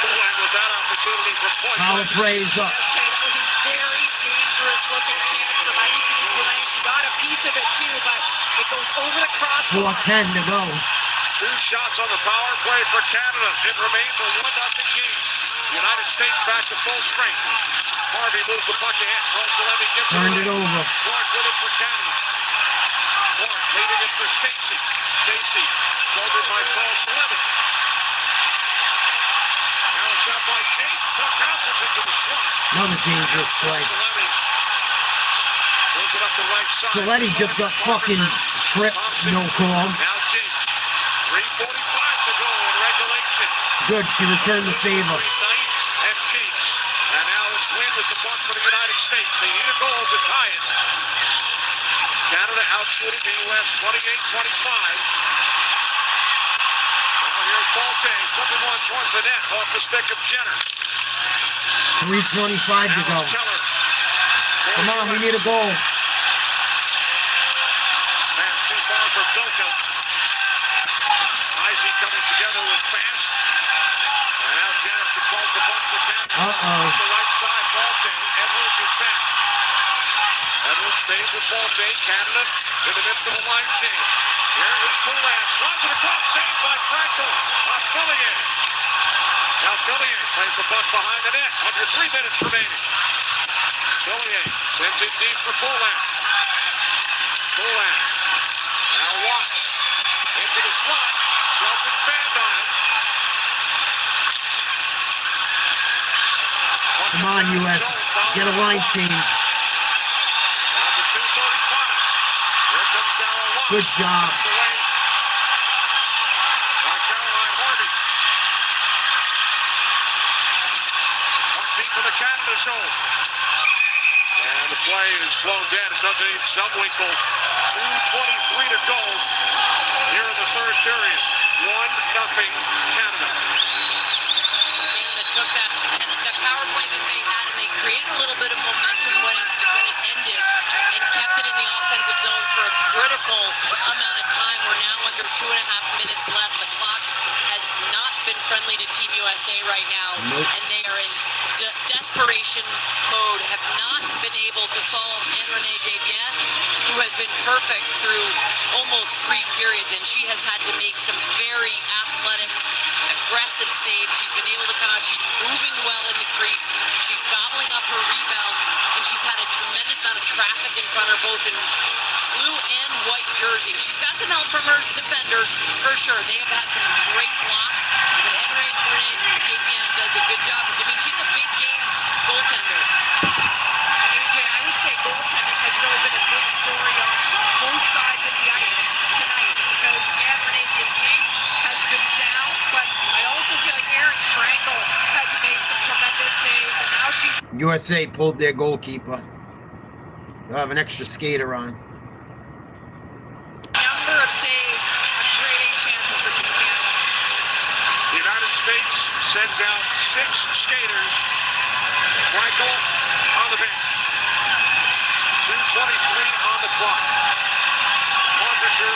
Poulin with that opportunity for point. Power play is up. Yes, Kate, that was a very dangerous looking chance for Maïka Poulin. She got a piece of it too, but it goes over the crossbar. 4:10 to go. 2 shots on the power play for Canada. It remains a 1-0 game. The United States back to full strength. Harvey moves the puck ahead. Koselemi gets Turned it it over. Clark with it for Canada. Clark leading it for Stacey. Stacey, shouldered by Koselemi. Now a shot by James. Puck bounces into the slot. Another dangerous play. Koselemi moves it up the right side. Saletti just got fucking tripped. No call. Now James. 3:45 to go in regulation. Good, she returned the favor. Between Knight and James. And now it's Wynn with the puck for the United States. They need a goal to tie it. Canada outshooting the U.S. 28-25. Now here's Bolte, flipping one towards the net off the stick of Jenner. 3:25 to go. Now it's Keller. Come on, we need a goal. Pass too far for Bilko. Isaac coming together with Fast. And now Jenner controls the puck for Canada. Uh-oh. On the right side, Bolte. Edwards is back. Edwards stays with Bolte. Canada in the midst of a line change. Here is Poulin. Slides it across. Saved by Franco. On Fillier. Now Fillier plays the puck behind the net. Under 3 minutes remaining. Fillier sends it deep for Poulin. Poulin. Now Watts. Into the slot. Shelton fanned on him. Come on, U.S. Get a line change. Now to 2:35. Here comes Darryl Watts. Good job. Knocked away by Caroline Harvey. Puck deep in the Canada zone. And the play is blown dead. It's underneath Zumwinkle. 2:23 to go here in the third period. 1-0 Canada. Canada took that power play that they had and they created a little bit of momentum when it ended and kept it in the offensive zone for a critical amount of time. We're now under 2.5 minutes left. The clock has not been friendly to Team USA right now. Nope. And they are in desperation mode, have not been able to solve Anne-Renee Desbiens, who has been perfect through almost 3 periods, and she has had to make some very athletic, aggressive saves. She's been able to come out. She's moving well in the crease. She's gobbling up her rebounds, and she's had a tremendous amount of traffic in front of her, both in blue and white jersey. She's got some help from her defenders, for sure. They have had some great blocks, but Anne-Renee Desbiens does a good job. I mean, she's a big game goaltender. AJ, I would say goaltending has really been a big story on both sides of the ice tonight because Anne-Renee Desbiens has been sound, but I also feel like Erin Frankel has made some tremendous saves, and now she's USA pulled their goalkeeper. They'll have an extra skater on. number of saves on creating chances for Team Canada. The United States sends out 6 skaters. Frankel on the bench. 2:23 on the clock. Carpenter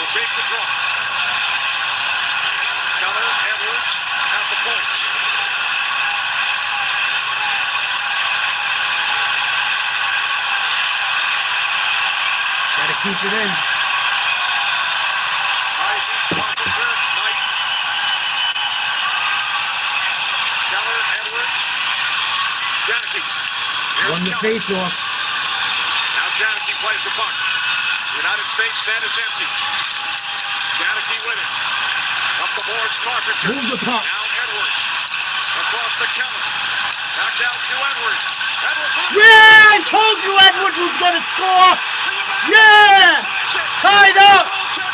will take the draw. Keller, Edwards at the points. Gotta keep it in. Isaac, Carpenter, Knight. Keller, Edwards. Janicki. Here's Won the Keller. face-off. Now Janicki plays the puck. The United States net is empty. Janicki with it. Up the boards, Carpenter. Move the puck. Now Edwards. Across to Keller. Back out to Edwards. Edwards. Yeah, I told you Edwards was gonna score. Yeah, tied up.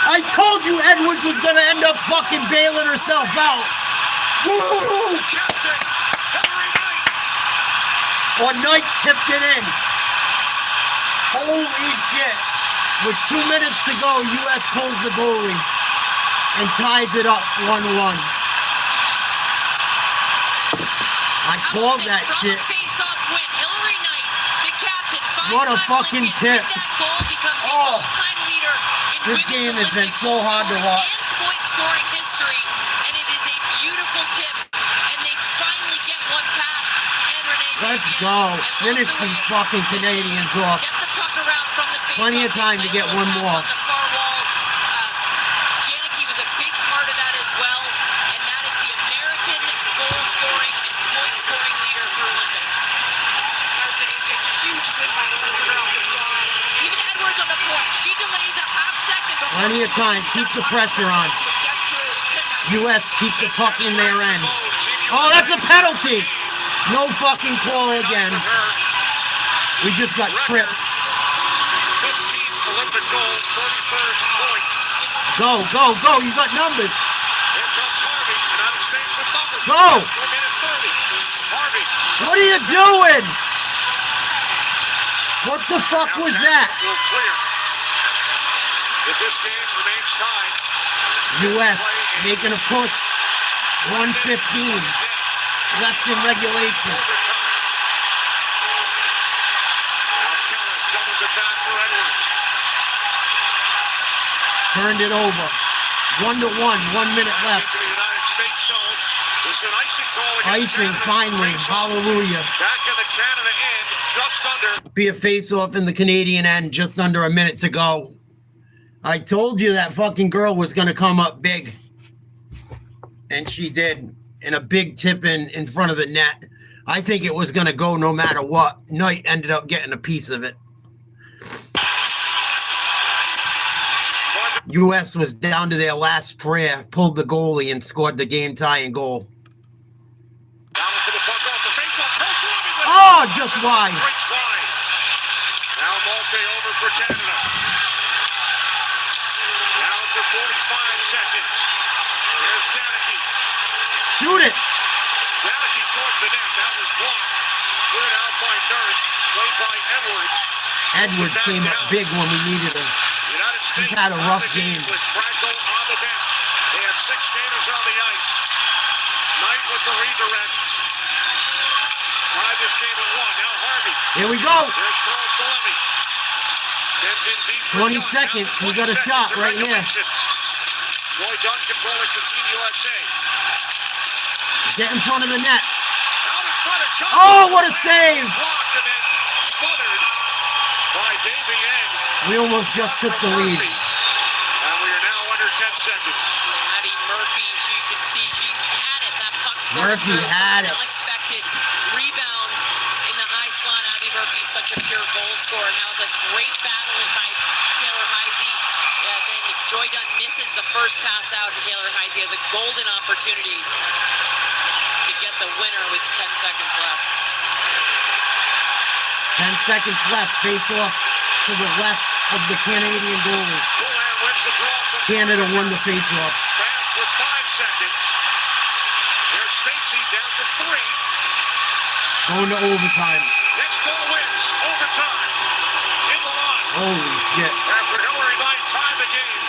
I told you Edwards was gonna end up fucking bailing herself out. Woo! Captain Hillary Knight. Or Knight tipped it in. Holy shit. With 2 minutes to go, U.S. pulls the goalie and ties it up 1-1. I called that shit. Face-off win. Hillary Knight, the captain, What a fucking tip. That goal becomes the Oh. all-time leader in This women's game has been Olympic so hard to goal watch. scoring and point scoring history, and it is a beautiful tip. And they finally get one pass, and Renee Let's Davian, go. and look Finish the way these fucking Canadians off. Get the puck around from the face-off. Plenty of time to get one Layla more. on the far wall. Janicki was a big part of that as well, and that is the American goal scoring and point scoring leader for Olympics. It's a huge win by the Olympic girl. Even Edwards on the point. She delays a half second before Plenty she of time. launches Keep that the puck. pressure on. So it gets through to U.S. keep the puck in their end. Oh, that's a penalty. No fucking call again. We just got tripped. 15th Olympic goal, 33rd point. Go, go, go. You got numbers. Here comes Harvey, United States with numbers. Go. To a minute 30. Harvey. What are you doing? What the fuck Now was Canada that? will clear. If this game remains tied, U.S. making a push. 1:15 left in regulation. overtime. Now Keller shovels it back for Edwards. Turned it over. 1-1. 1 minute left. Into the United States zone. This is an icing call against Icing Canada. finally. Face-off. Hallelujah. Back in the Canada end, just under. Be a face-off in the Canadian end. Just under a minute to go. I told you that fucking girl was going to come up big. And she did. And a big tip in front of the net. I think it was going to go no matter what. Knight ended up getting a piece of it. U.S. was down to their last prayer, pulled the goalie, and scored the game-tying goal. Down for the puck off the face-off. No swimming with it. Oh, just wide. Breaks wide. Now Malte over for Canada. Down to 45 seconds. There's Janicki. Shoot it. Janicki towards the net. That was blocked. Cleared out by Nurse. Played by Edwards. Edwards came up big when we needed him. United States He's had a on rough the game. with Franco on the bench. They had 6 skaters on the ice. Knight with the redirect. Tied this game at 1. Now Harvey. Here we go. There's Carl Salemi. Sends in deep for 20 Dunn. seconds. Down to We got a 20 shot seconds. right here. Regulation. Roy Dunn controlling for Team USA. Get in front of the net. Out in front of Dunn. Oh, what a save. Blocked and then smothered by Davy Eng. We almost just took the lead. And we are now under 10 seconds. Addie Murphy, as you can see, she had it. That puck scored. Murphy had it. Unexpected rebound in the high slot. Addie Murphy's such a pure goal scorer. Now this great battling by Taylor Heisey. Then Joy Dunn misses the first pass out, and Taylor Heisey has a golden opportunity to get the winner with 10 seconds left. 10 seconds left. Face off to the left of the Canadian goalie. Boulan wins the draw from Canada won the face-off. Fast with 5 seconds. There's Stacy down to 3. Going to overtime. Next goal wins. Overtime. In the line. Holy shit. After Hillary Knight tied the game.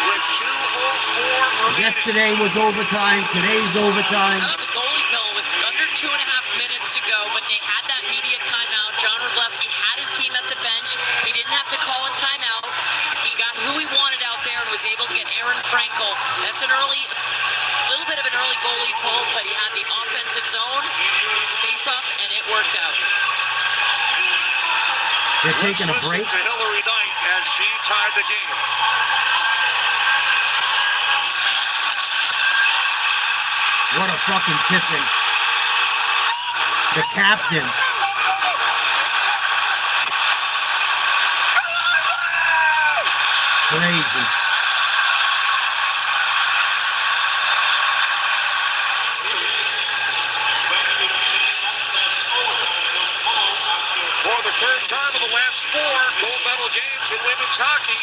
With 2:04 remaining. Yesterday was overtime. Today's overtime. The goalie pill with under 2.5 minutes to go, but they had that media timeout. John Wroblewski had his team at the bench. He didn't have to call a timeout. He got who he wanted out there and was able to get Aaron Frankel. That's a little bit of an early goalie pull, but he had the offensive zone face-off, and it worked out. They're taking a break. To Hillary Knight as she tied the game. What a fucking tipping. The captain. Crazy. For the third time in the last 4 gold medal games in women's hockey,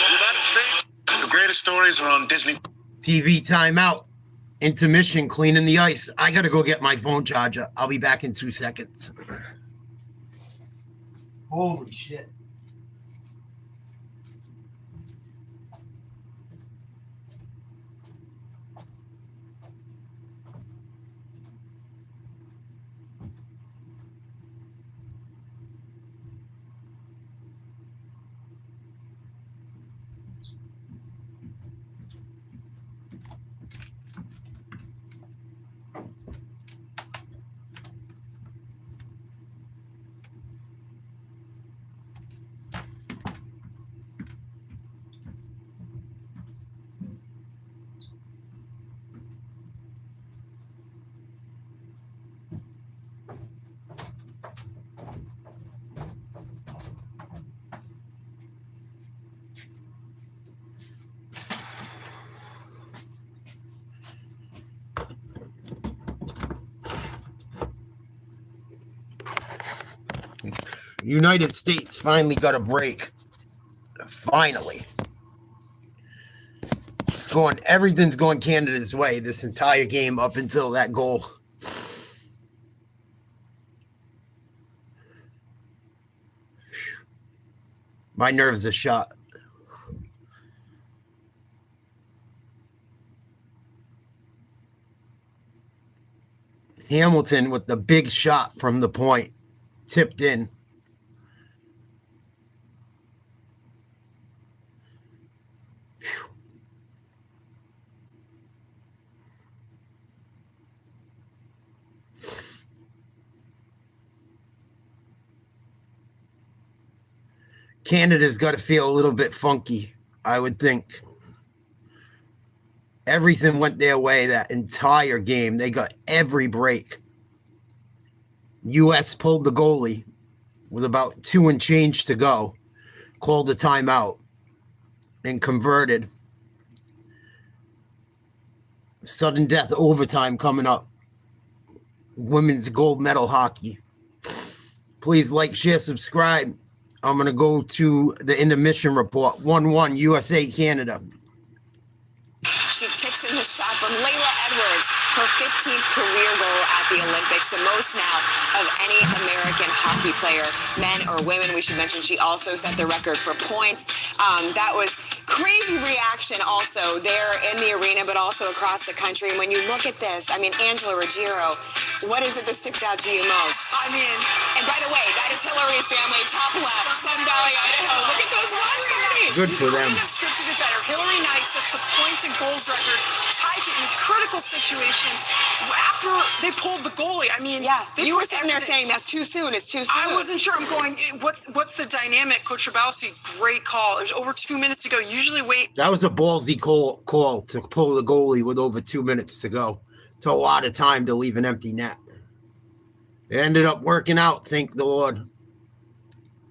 the United States. The greatest stories are on Disney. TV timeout. Intermission, cleaning the ice. I gotta go get my phone charger. I'll be back in 2 seconds. Holy shit. United States finally got a break. Finally. Everything's going Canada's way this entire game up until that goal. My nerves are shot. Hamilton with the big shot from the point, tipped in. Canada's got to feel a little bit funky, I would think. Everything went their way that entire game. They got every break. U.S. pulled the goalie with about 2 and change to go, called the timeout, and converted. Sudden death overtime coming up. Women's gold medal hockey. Please like, share, subscribe. I'm going to go to the intermission report. 1-1 USA Canada. She tips in the shot from Layla Edwards, her 15th career goal at the Olympics, the most now of any American hockey player, men or women. We should mention she also set the record for points. That was crazy reaction also there in the arena, but also across the country. And when you look at this, I mean, Angela Ruggiero, what is it that sticks out to you most? I mean, and by the way, that is Hillary's family, top left, Sun Valley, Idaho. Look at those watch parties. Good for them. Couldn't have scripted it better. Hillary Knight sets the points and goals record, ties it in a critical situation after they pulled the goalie. I mean, yeah, you were sitting there saying that's too soon. It's too soon. I wasn't sure. I'm going, what's the dynamic? Coach Rabowski, great call. There's over 2 minutes to go. Usually wait. That was a ballsy call to pull the goalie with over 2 minutes to go. It's a lot of time to leave an empty net. It ended up working out, thank the Lord.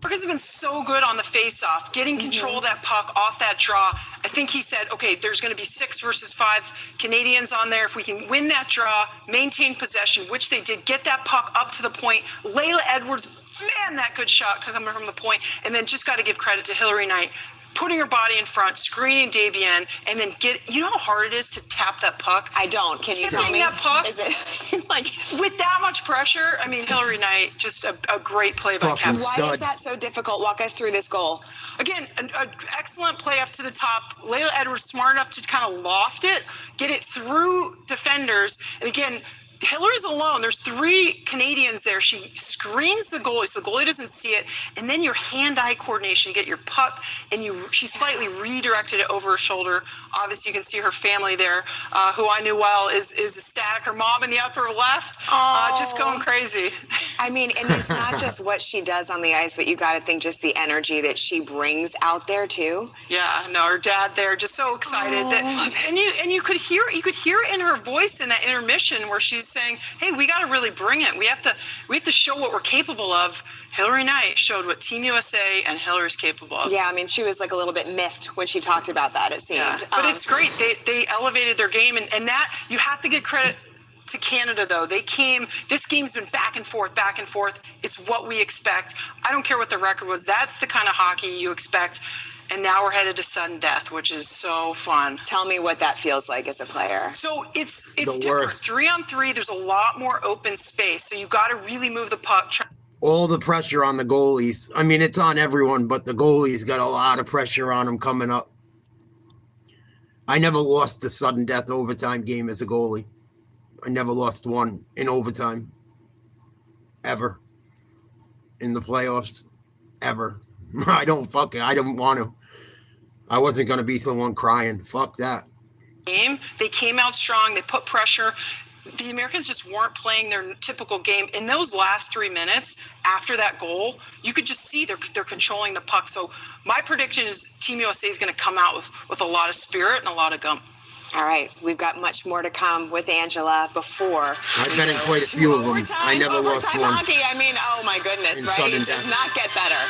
Marcus has been so good on the face-off, getting control of that puck off that draw. I think he said, okay, there's going to be 6 versus 5 Canadians on there. If we can win that draw, maintain possession, which they did, get that puck up to the point. Layla Edwards, man, that good shot coming from the point. And then just got to give credit to Hillary Knight, putting her body in front, screening Dabian, and then you know how hard it is to tap that puck? I don't. Can you tell me? That puck, is it like with that much pressure? I mean, Hillary Knight, just a great play by Captain. Why is that so difficult? Walk us through this goal. Again, an excellent play up to the top. Layla Edwards smart enough to kind of loft it, get it through defenders, and again, Hillary's alone. There's 3 Canadians there. She screens the goalie so the goalie doesn't see it. And then your hand-eye coordination. You get your puck and she slightly redirected it over her shoulder. Obviously, you can see her family there, who I knew well is ecstatic. Her mom in the upper left, just going crazy. I mean, and it's not just what she does on the ice, but you got to think just the energy that she brings out there too. Yeah, no, her dad there, just so excited and you could hear it in her voice in that intermission where she's saying, hey, we got to really bring it. We have to show what we're capable of. Hillary Knight showed what Team USA and Hillary's capable of. Yeah, I mean, she was like a little bit miffed when she talked about that, it seemed. Yeah, but it's great. They elevated their game, and that, you have to give credit to Canada, though. This game's been back and forth. It's what we expect. I don't care what the record was. That's the kind of hockey you expect. And now we're headed to sudden death, which is so fun. Tell me what that feels like as a player. So it's different. 3-on-3, there's a lot more open space. So you got to really move the puck. all the pressure on the goalies. I mean, it's on everyone, but the goalies got a lot of pressure on them coming up. I never lost a sudden death overtime game as a goalie. I never lost one in overtime. Ever. In the playoffs. Ever. I don't want to. I wasn't going to be someone crying. Fuck that. Game. They came out strong. They put pressure. The Americans just weren't playing their typical game. In those last 3 minutes after that goal, you could just see they're controlling the puck. So my prediction is Team USA is going to come out with a lot of spirit and a lot of gum. All right, we've got much more to come with Angela before. I've been in quite a few of them. I never lost one. Hockey, I mean, oh my goodness, right? Sudden It does death. not get better.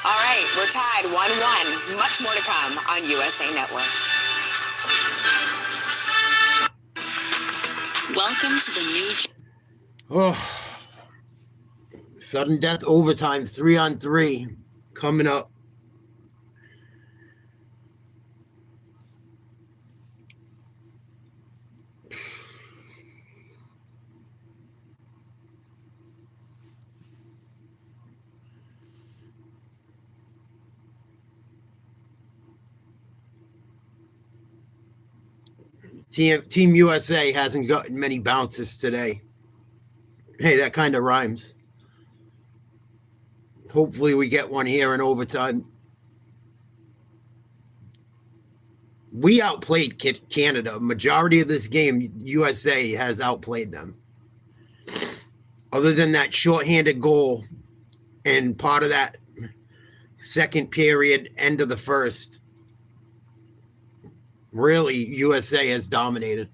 All right, we're tied 1-1. Much more to come on USA Network. Welcome to the new. Oh, sudden death overtime, 3-on-3 coming up. Team USA hasn't gotten many bounces today. Hey, that kind of rhymes. Hopefully we get one here in overtime. We outplayed Canada. Majority of this game, USA has outplayed them. Other than that shorthanded goal and part of that second period, end of the first, really, USA has dominated.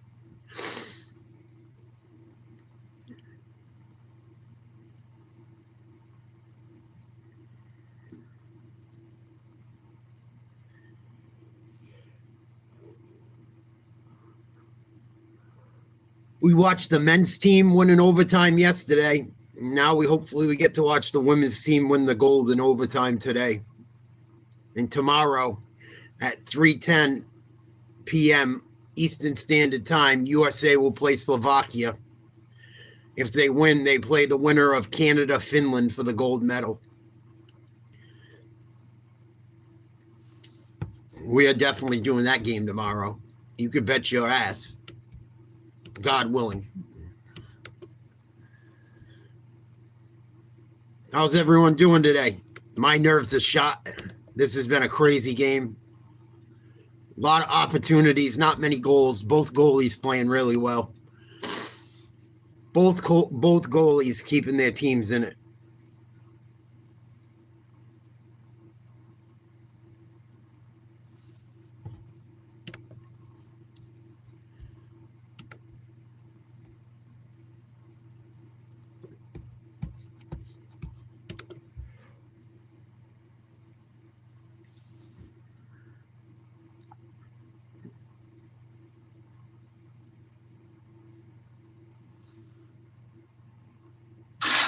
We watched the men's team win in overtime yesterday. Now hopefully we get to watch the women's team win the gold in overtime today. And tomorrow at 3:10 p.m. Eastern Standard Time, USA will play Slovakia. If they win, they play the winner of Canada-Finland for the gold medal. We are definitely doing that game tomorrow. You could bet your ass. God willing. How's everyone doing today? My nerves are shot. This has been a crazy game. A lot of opportunities, not many goals. Both goalies playing really well. Both goalies keeping their teams in it.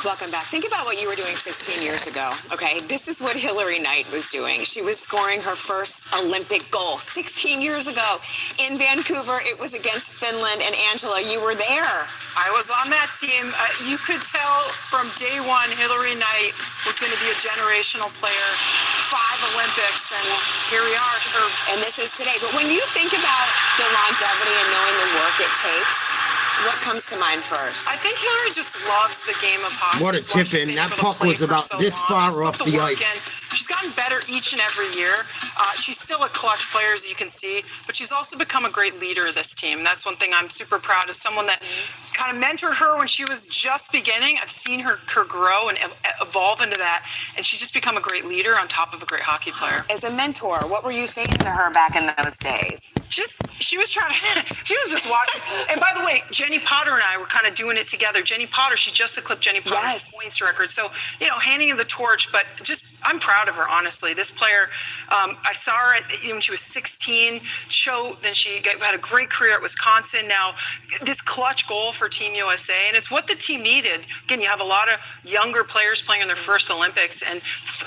Welcome back. Think about what you were doing 16 years ago. Okay, this is what Hillary Knight was doing. She was scoring her first Olympic goal 16 years ago in Vancouver. It was against Finland. And Angela, you were there. I was on that team. You could tell from day one Hillary Knight was going to be a generational player. 5 Olympics, and here we are. And this is today. But when you think about the longevity and knowing the work it takes, what comes to mind first? I think Hillary just loves the game of hockey. What a tip in. That puck was about this far off the ice. She's gotten better each and every year. She's still a clutch player, as you can see, but she's also become a great leader of this team. That's one thing I'm super proud of. Someone that kind of mentored her when she was just beginning. I've seen her grow and evolve into that, and she's just become a great leader on top of a great hockey player. As a mentor, what were you saying to her back in those days? She was trying to, she was just watching. And by the way, Jenny Potter and I were kind of doing it together. Jenny Potter, she just eclipsed Jenny Potter's points record. So, handing in the torch, but just I'm proud of her, honestly. This player, I saw her when she was 16. Then she had a great career at Wisconsin. Now, this clutch goal for Team USA, and it's what the team needed. Again, you have a lot of younger players playing in their first Olympics, and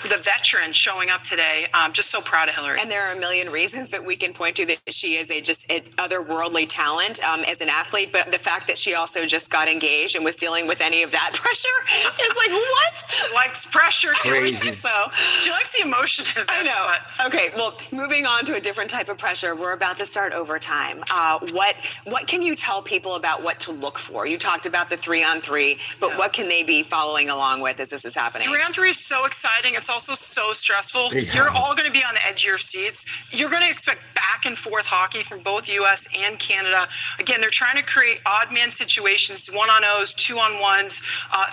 the veterans showing up today. I'm just so proud of Hillary. And there are a million reasons that we can point to that she is just an otherworldly talent as an athlete, but the fact that she also just got engaged and was dealing with any of that pressure is like, what? She likes pressure. Crazy. So she likes the emotion of this. I know. But. Okay, well, moving on to a different type of pressure, we're about to start overtime. What can you tell people about what to look for? You talked about the 3-on-3, but what can they be following along with as this is happening? 3-on-3 is so exciting. It's also so stressful. Yeah. You're all going to be on the edge of your seats. You're going to expect back and forth hockey from both U.S. and Canada. Again, they're trying to create odd man situations, 1-on-0s, 2-on-1s,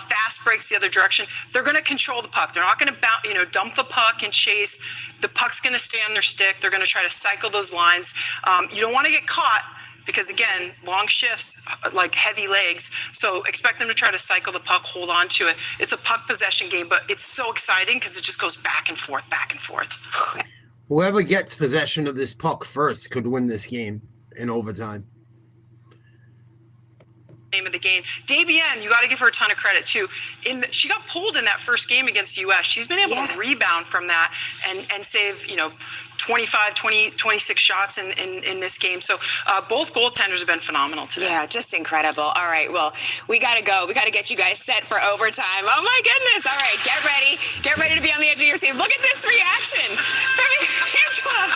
fast breaks the other direction. They're going to control the puck. They're not going to dump the puck and chase. The puck's going to stay on their stick. They're going to try to cycle those lines. You don't want to get caught because, again, long shifts, like heavy legs. So expect them to try to cycle the puck, hold on to it. It's a puck possession game, but it's so exciting because it just goes back and forth, back and forth. Whoever gets possession of this puck first could win this game in overtime. Name of the game. Dabienne, you got to give her a ton of credit too. She got pulled in that first game against US. She's been able to rebound from that and save, 25, 20, 26 shots in this game. So both goaltenders have been phenomenal today. Yeah, just incredible. All right, well, we got to go. We got to get you guys set for overtime. Oh my goodness. All right, get ready. Get ready to be on the edge of your seats. Look at this reaction from Angela.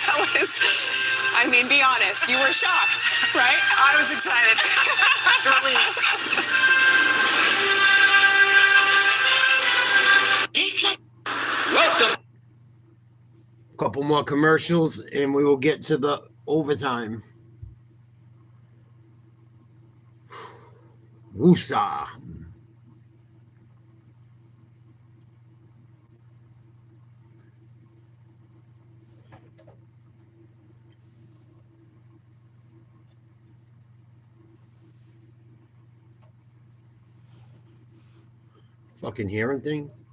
That was, be honest. You were shocked, right? I was excited. Welcome. Couple more commercials and we will get to the overtime. Woosah. Fucking hearing things.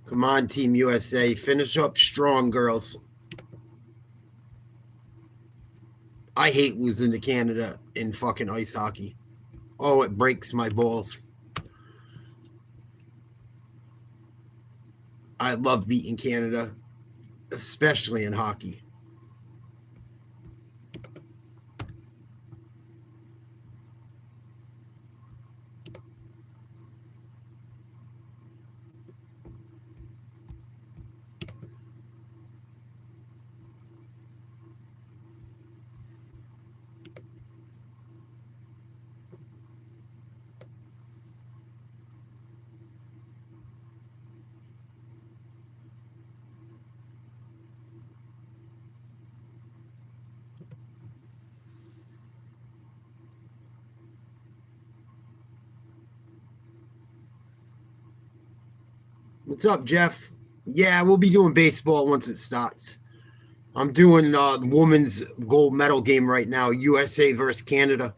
Come on, Team USA. Finish up strong, girls. I hate losing to Canada in fucking ice hockey. Oh, it breaks my balls. I love beating Canada, especially in hockey. What's up, Jeff? Yeah, we'll be doing baseball once it starts. I'm doing the women's gold medal game right now, USA versus Canada.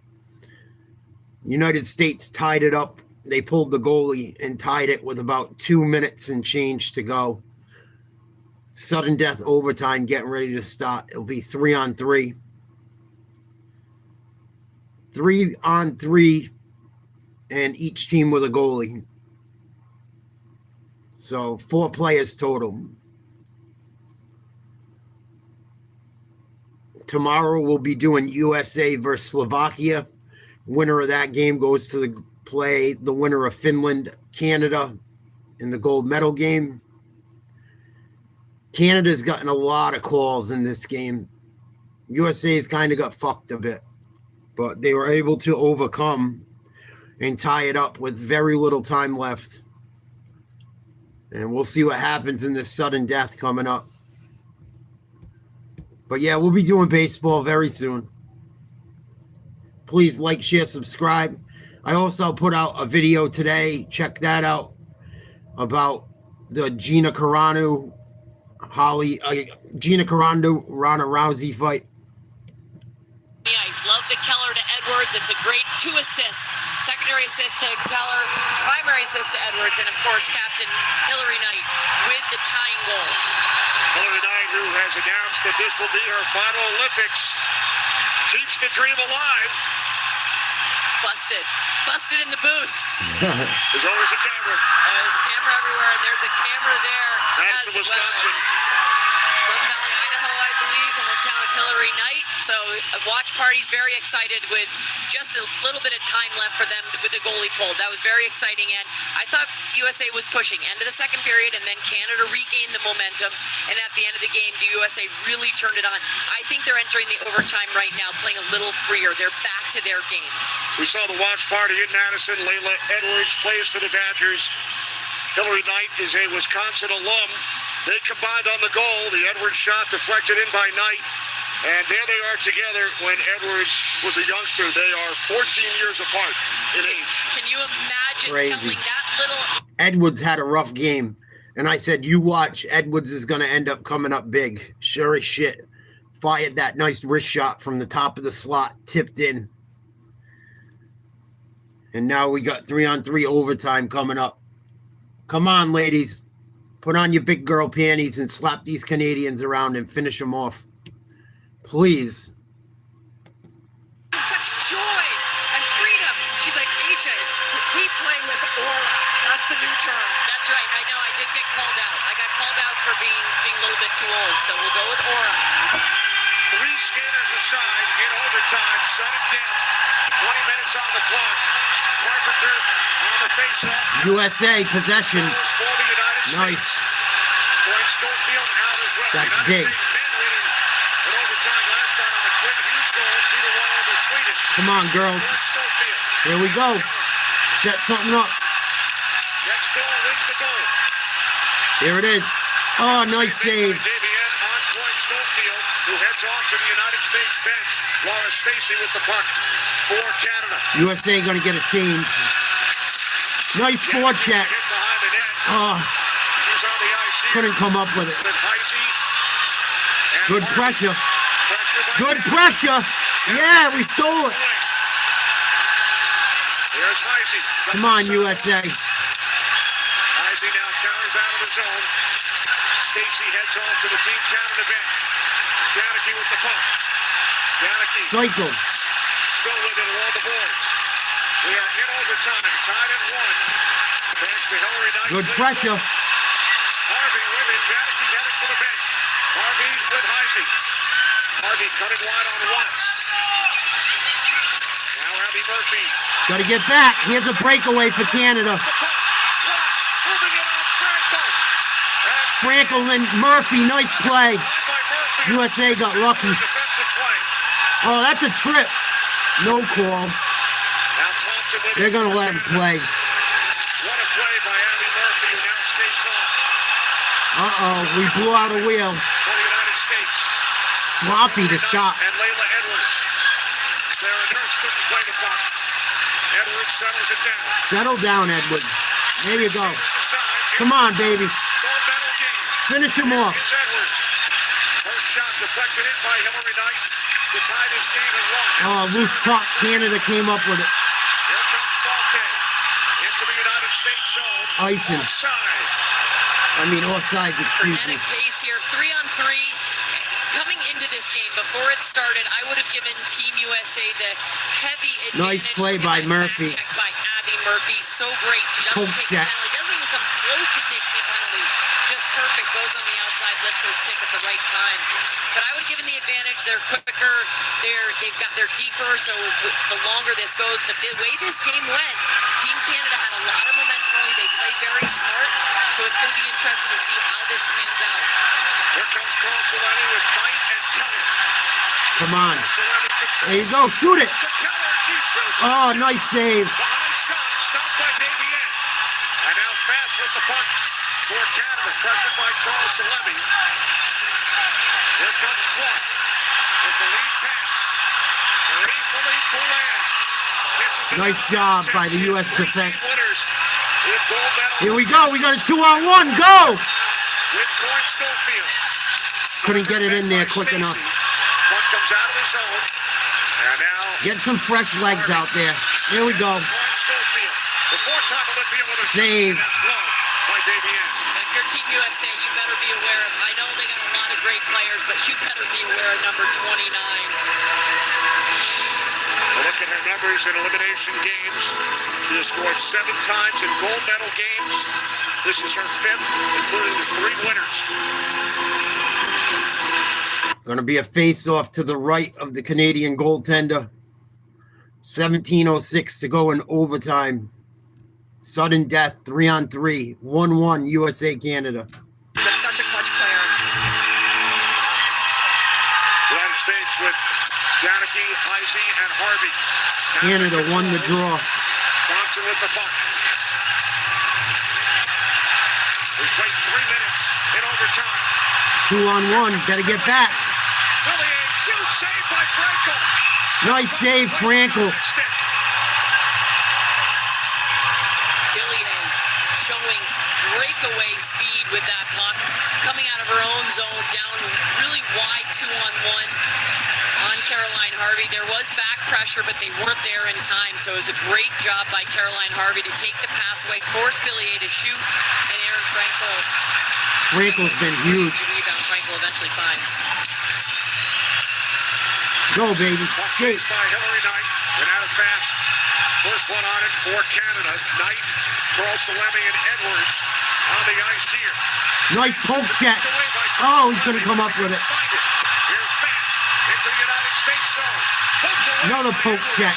United States tied it up. They pulled the goalie and tied it with about 2 minutes and change to go. Sudden death overtime getting ready to start. It'll be 3-on-3. 3-on-3, and each team with a goalie. So 4 players total. Tomorrow we'll be doing USA versus Slovakia. Winner of that game goes to play the winner of Finland, Canada, in the gold medal game. Canada's gotten a lot of calls in this game. USA's kind of got fucked a bit, but they were able to overcome and tie it up with very little time left. And we'll see what happens in this sudden death coming up. But yeah, we'll be doing baseball very soon. Please like, share, subscribe. I also put out a video today. Check that out about the Gina Carano, Ronda Rousey fight. Ice. Love the Keller to Edwards. It's a great 2 assists. Secondary assist to Keller, primary assist to Edwards, and of course, Captain Hillary Knight with the tying goal. Hillary Knight, who has announced that this will be her final Olympics, keeps the dream alive. Busted in the booth. There's always a camera. There's a camera everywhere, and there's a camera there. That's the Wisconsin. Sun Valley, Idaho, I believe, the hometown of Hillary Knight. So watch party's very excited with just a little bit of time left for them with the goalie pulled. That was very exciting, and I thought USA was pushing. End of the second period, and then Canada regained the momentum, and at the end of the game, the USA really turned it on. I think they're entering the overtime right now, playing a little freer. They're back to their game. We saw the watch party in Madison. Layla Edwards plays for the Badgers. Hillary Knight is a Wisconsin alum. They combined on the goal. The Edwards shot deflected in by Knight. And there they are together when Edwards was a youngster. They are 14 years apart in age. Can you imagine telling that little... Edwards had a rough game. And I said, you watch, Edwards is going to end up coming up big. Sure as shit. Fired that nice wrist shot from the top of the slot, tipped in. And now we got 3-on-3 overtime coming up. Come on, ladies. Put on your big girl panties and slap these Canadians around and finish them off. Please. Such joy and freedom. She's like, AJ, we play with aura. That's the new term. That's right. I know. I did get called out. I got called out for being a little bit too old. So we'll go with aura. 3 skaters aside in overtime. Sudden death. 20 minutes on the clock. Carpenter on the face-off. USA possession. For the United Nice. States. Point Schofield out as well. That's United big. States men winning in overtime last night on a quick huge goal 2-1 over Sweden. Come on, girls. Point Schofield. Here we go. Set something up. Next goal wins the goal. Here it is. Oh, nice save. Davian on Point Schofield, who heads off to the United States bench. Laura Stacey with the puck for Canada. USA going to get a change. Nice forecheck. Hit behind the net. Oh, She's on the ice here. couldn't come up with it. With Heisey and Good Martin. pressure. Pressure by Good Davian. pressure. Yeah, we stole it. Here's Heisey. Come on, USA. Heisey now counters out of the zone. Stacey heads off to the Team Canada bench. Janicki with the puck. Janicki Cycle. still with it along the boards. We are in overtime, tied at 1. Thanks to Hillary Knight. Good pressure. Harvey with it. Janicki headed for the bench. Harvey with Heisey. Harvey cutting wide on Watts. Now Abby Murphy. Got to get back. Here's a breakaway for Canada. The puck. Watts moving it on Franco. And Frankel and Murphy, nice play. by Murphy. USA got lucky. Defensive play. Oh, that's a trip. No call. Now Thompson with They're it. going to let him play. What a play by Abby Murphy, who now skates off Uh-oh, we blew out a wheel. for the United States. Sloppy to stop. And Layla Edwards. Sarah Nurse couldn't play the puck. Edwards settles it down. Settle down, Edwards. There you go. Skaters aside. Come on, baby. Gold medal game. Finish him off. It's Edwards. First shot deflected in by Hillary Knight to tie this game at 1. Oh, loose puck. Canada came up with it. Here comes Baltic into the United States zone. Icing. Offside. I mean, offsides, excuse me. Frenetic pace here, 3-on-3. Coming into this game, before it started, I would have given Team USA the heavy advantage. Nice play by Look at that Murphy. back check by Abby Murphy, so great. She doesn't Poke take check. a penalty, doesn't even come close to taking a penalty. Just perfect, goes on the outside, lifts her stick at the right time. But I would have given the advantage. They're quicker, they're deeper, so the longer this goes. But the way this game went, Team Canada had a lot of momentum early. They played very smart. So it's going to be interesting to see how this pans out. Here comes Carl Solani with Knight and Keller. Come on. Solani controls There you go. Shoot it. to Keller. She shoots. Oh, nice save. The high shot stopped by Davian. And now fast with the punt for Canada. Pressured by Carl Solani. Here comes Clark with the lead pass. Marie-Philippe Poulin. Nice job by the U.S. defense. With gold medal. Here we go. We got a 2-on-1. Go. With Corin Schofield. Couldn't get it in there quick Stacey. enough. Punt comes out of the zone. And now Get some fresh legs out there. Here we go. Corin Schofield. The four-time Olympian with a Save. That's glove by Davian. If you're Team USA, you better be aware of, I know they got a lot of great players, but you better be aware of number 29. Look at her numbers in elimination games. She has scored 7 times in gold medal games. This is her 5th, including the 3 winners. Going to be a face-off to the right of the Canadian goaltender. 17:06 to go in overtime. Sudden death, 3-on-3. 1-1, USA, Canada. That's such a clutch player. United States with Janicki, Heisey, and Harvey. Canada won the draw. Thompson with the puck. We played 3 minutes in overtime. 2-on-1. Better get back. Fillier shoots, saved by Frankel. Nice save, Frankel. Stick. Fillier showing breakaway speed with that puck, coming out of her own zone, down really wide 2-on-1 on Caroline Harvey. There was back pressure, but they weren't there in time, so it was a great job by Caroline Harvey to take the pass away, force Fillier to shoot, and Aaron Frankel. Frankel's been huge. Easy rebound Frankel eventually finds. Go, baby. Puck Straight. chased by Hillary Knight. Went out of fast. First one on it for Canada. Knight, Carl Salemi, and Edwards on the ice here. Nice poke check. Away by Oh, Carl he couldn't Salemi. come up with it. Find it. Here's Fast into the United States zone. Poked away Another by poke Edwards. check.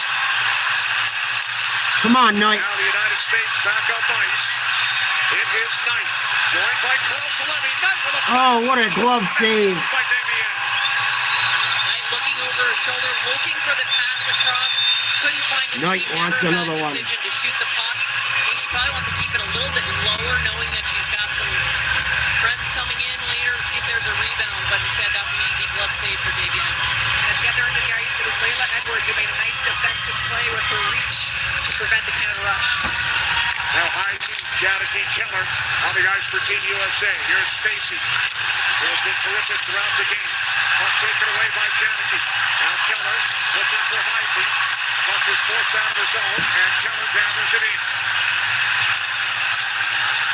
Come on, Knight. Now the United States back up ice. It is Knight, joined by Carl Salemi. Knight with a Oh, what a glove save. by Damien. Knight looking over her shoulder, looking for the pass across. Couldn't find a Knight seam. wants Never another bad one. decision to shoot the puck. I think she probably wants to keep it a little bit lower, knowing that she's got some friends coming in later to see if there's a rebound. But instead, that's an easy glove save for Davian. And at the other end of the ice, it was Layla Edwards who made a nice defensive play with her reach to prevent the Canada rush. Now Heisey, Janicki, Keller on the ice for Team USA. Here's Stacey, who has been terrific throughout the game. Puck taken away by Janicki. Now Keller looking for Heisey. Puck is forced out of the zone, and Keller gathers it in.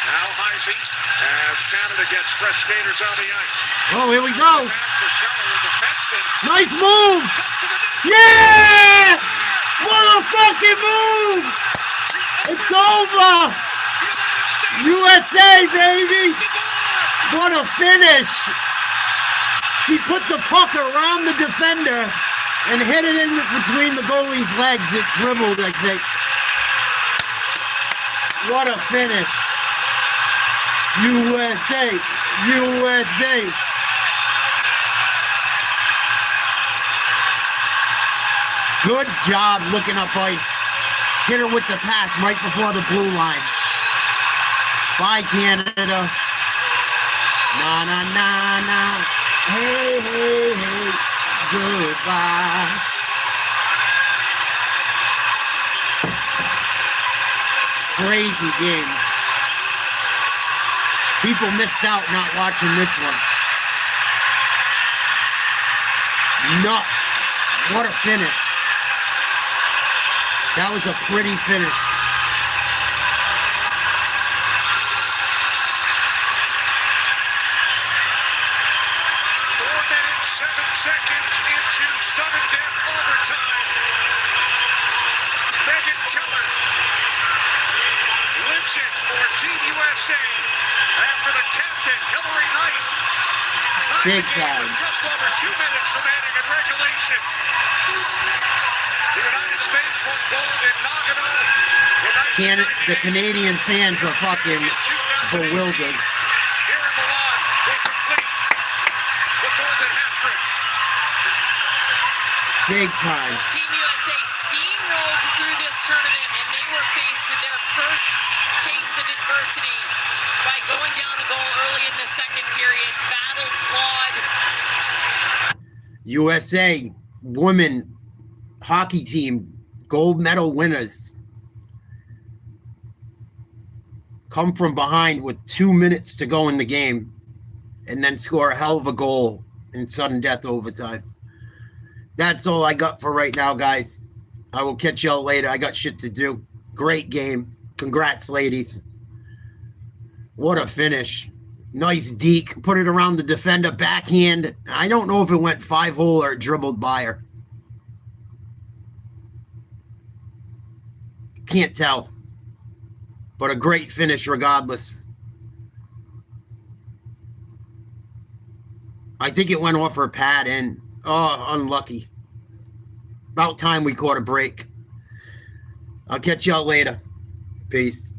Now Heisey, as Canada gets fresh skaters on the ice. Oh, here we go. Pass for Keller, the defenseman. Nice move. Cuts to the net. Yeah! What a fucking move! It's over! United States. USA, baby! What a finish! She put the puck around the defender and hit it in between the goalie's legs. It dribbled, I think. What a finish! USA! USA! Good job looking up ice. Hit her with the pass right before the blue line. Bye, Canada. Na na na na. Hey, hey, hey. Goodbye. Crazy game. People missed out not watching this one. Nuts. What a finish. That was a pretty finish. 4 minutes, 7 seconds into sudden death overtime. Megan Keller wins it for Team USA after the captain, Hillary Knight. Big tied the game time. with just over 2 minutes remaining in regulation. The United States won gold in Nagano. The Canadian fans are fucking bewildered. Here in Milan, they complete the golden hat trick. Big time. Team USA steamrolled through this tournament, and they were faced with their first taste of adversity by going down a goal early in the second period. Battled, clawed. USA women hockey team, gold medal winners, come from behind with 2 minutes to go in the game and then score a hell of a goal in sudden death overtime. That's all I got for right now, guys. I will catch y'all later. I got shit to do. Great game. Congrats, ladies. What a finish. Nice deke. Put it around the defender. Backhand. I don't know if it went 5-hole or dribbled by her. Can't tell. But a great finish regardless. I think it went off her pad and oh, unlucky. About time we caught a break. I'll catch y'all later. Peace.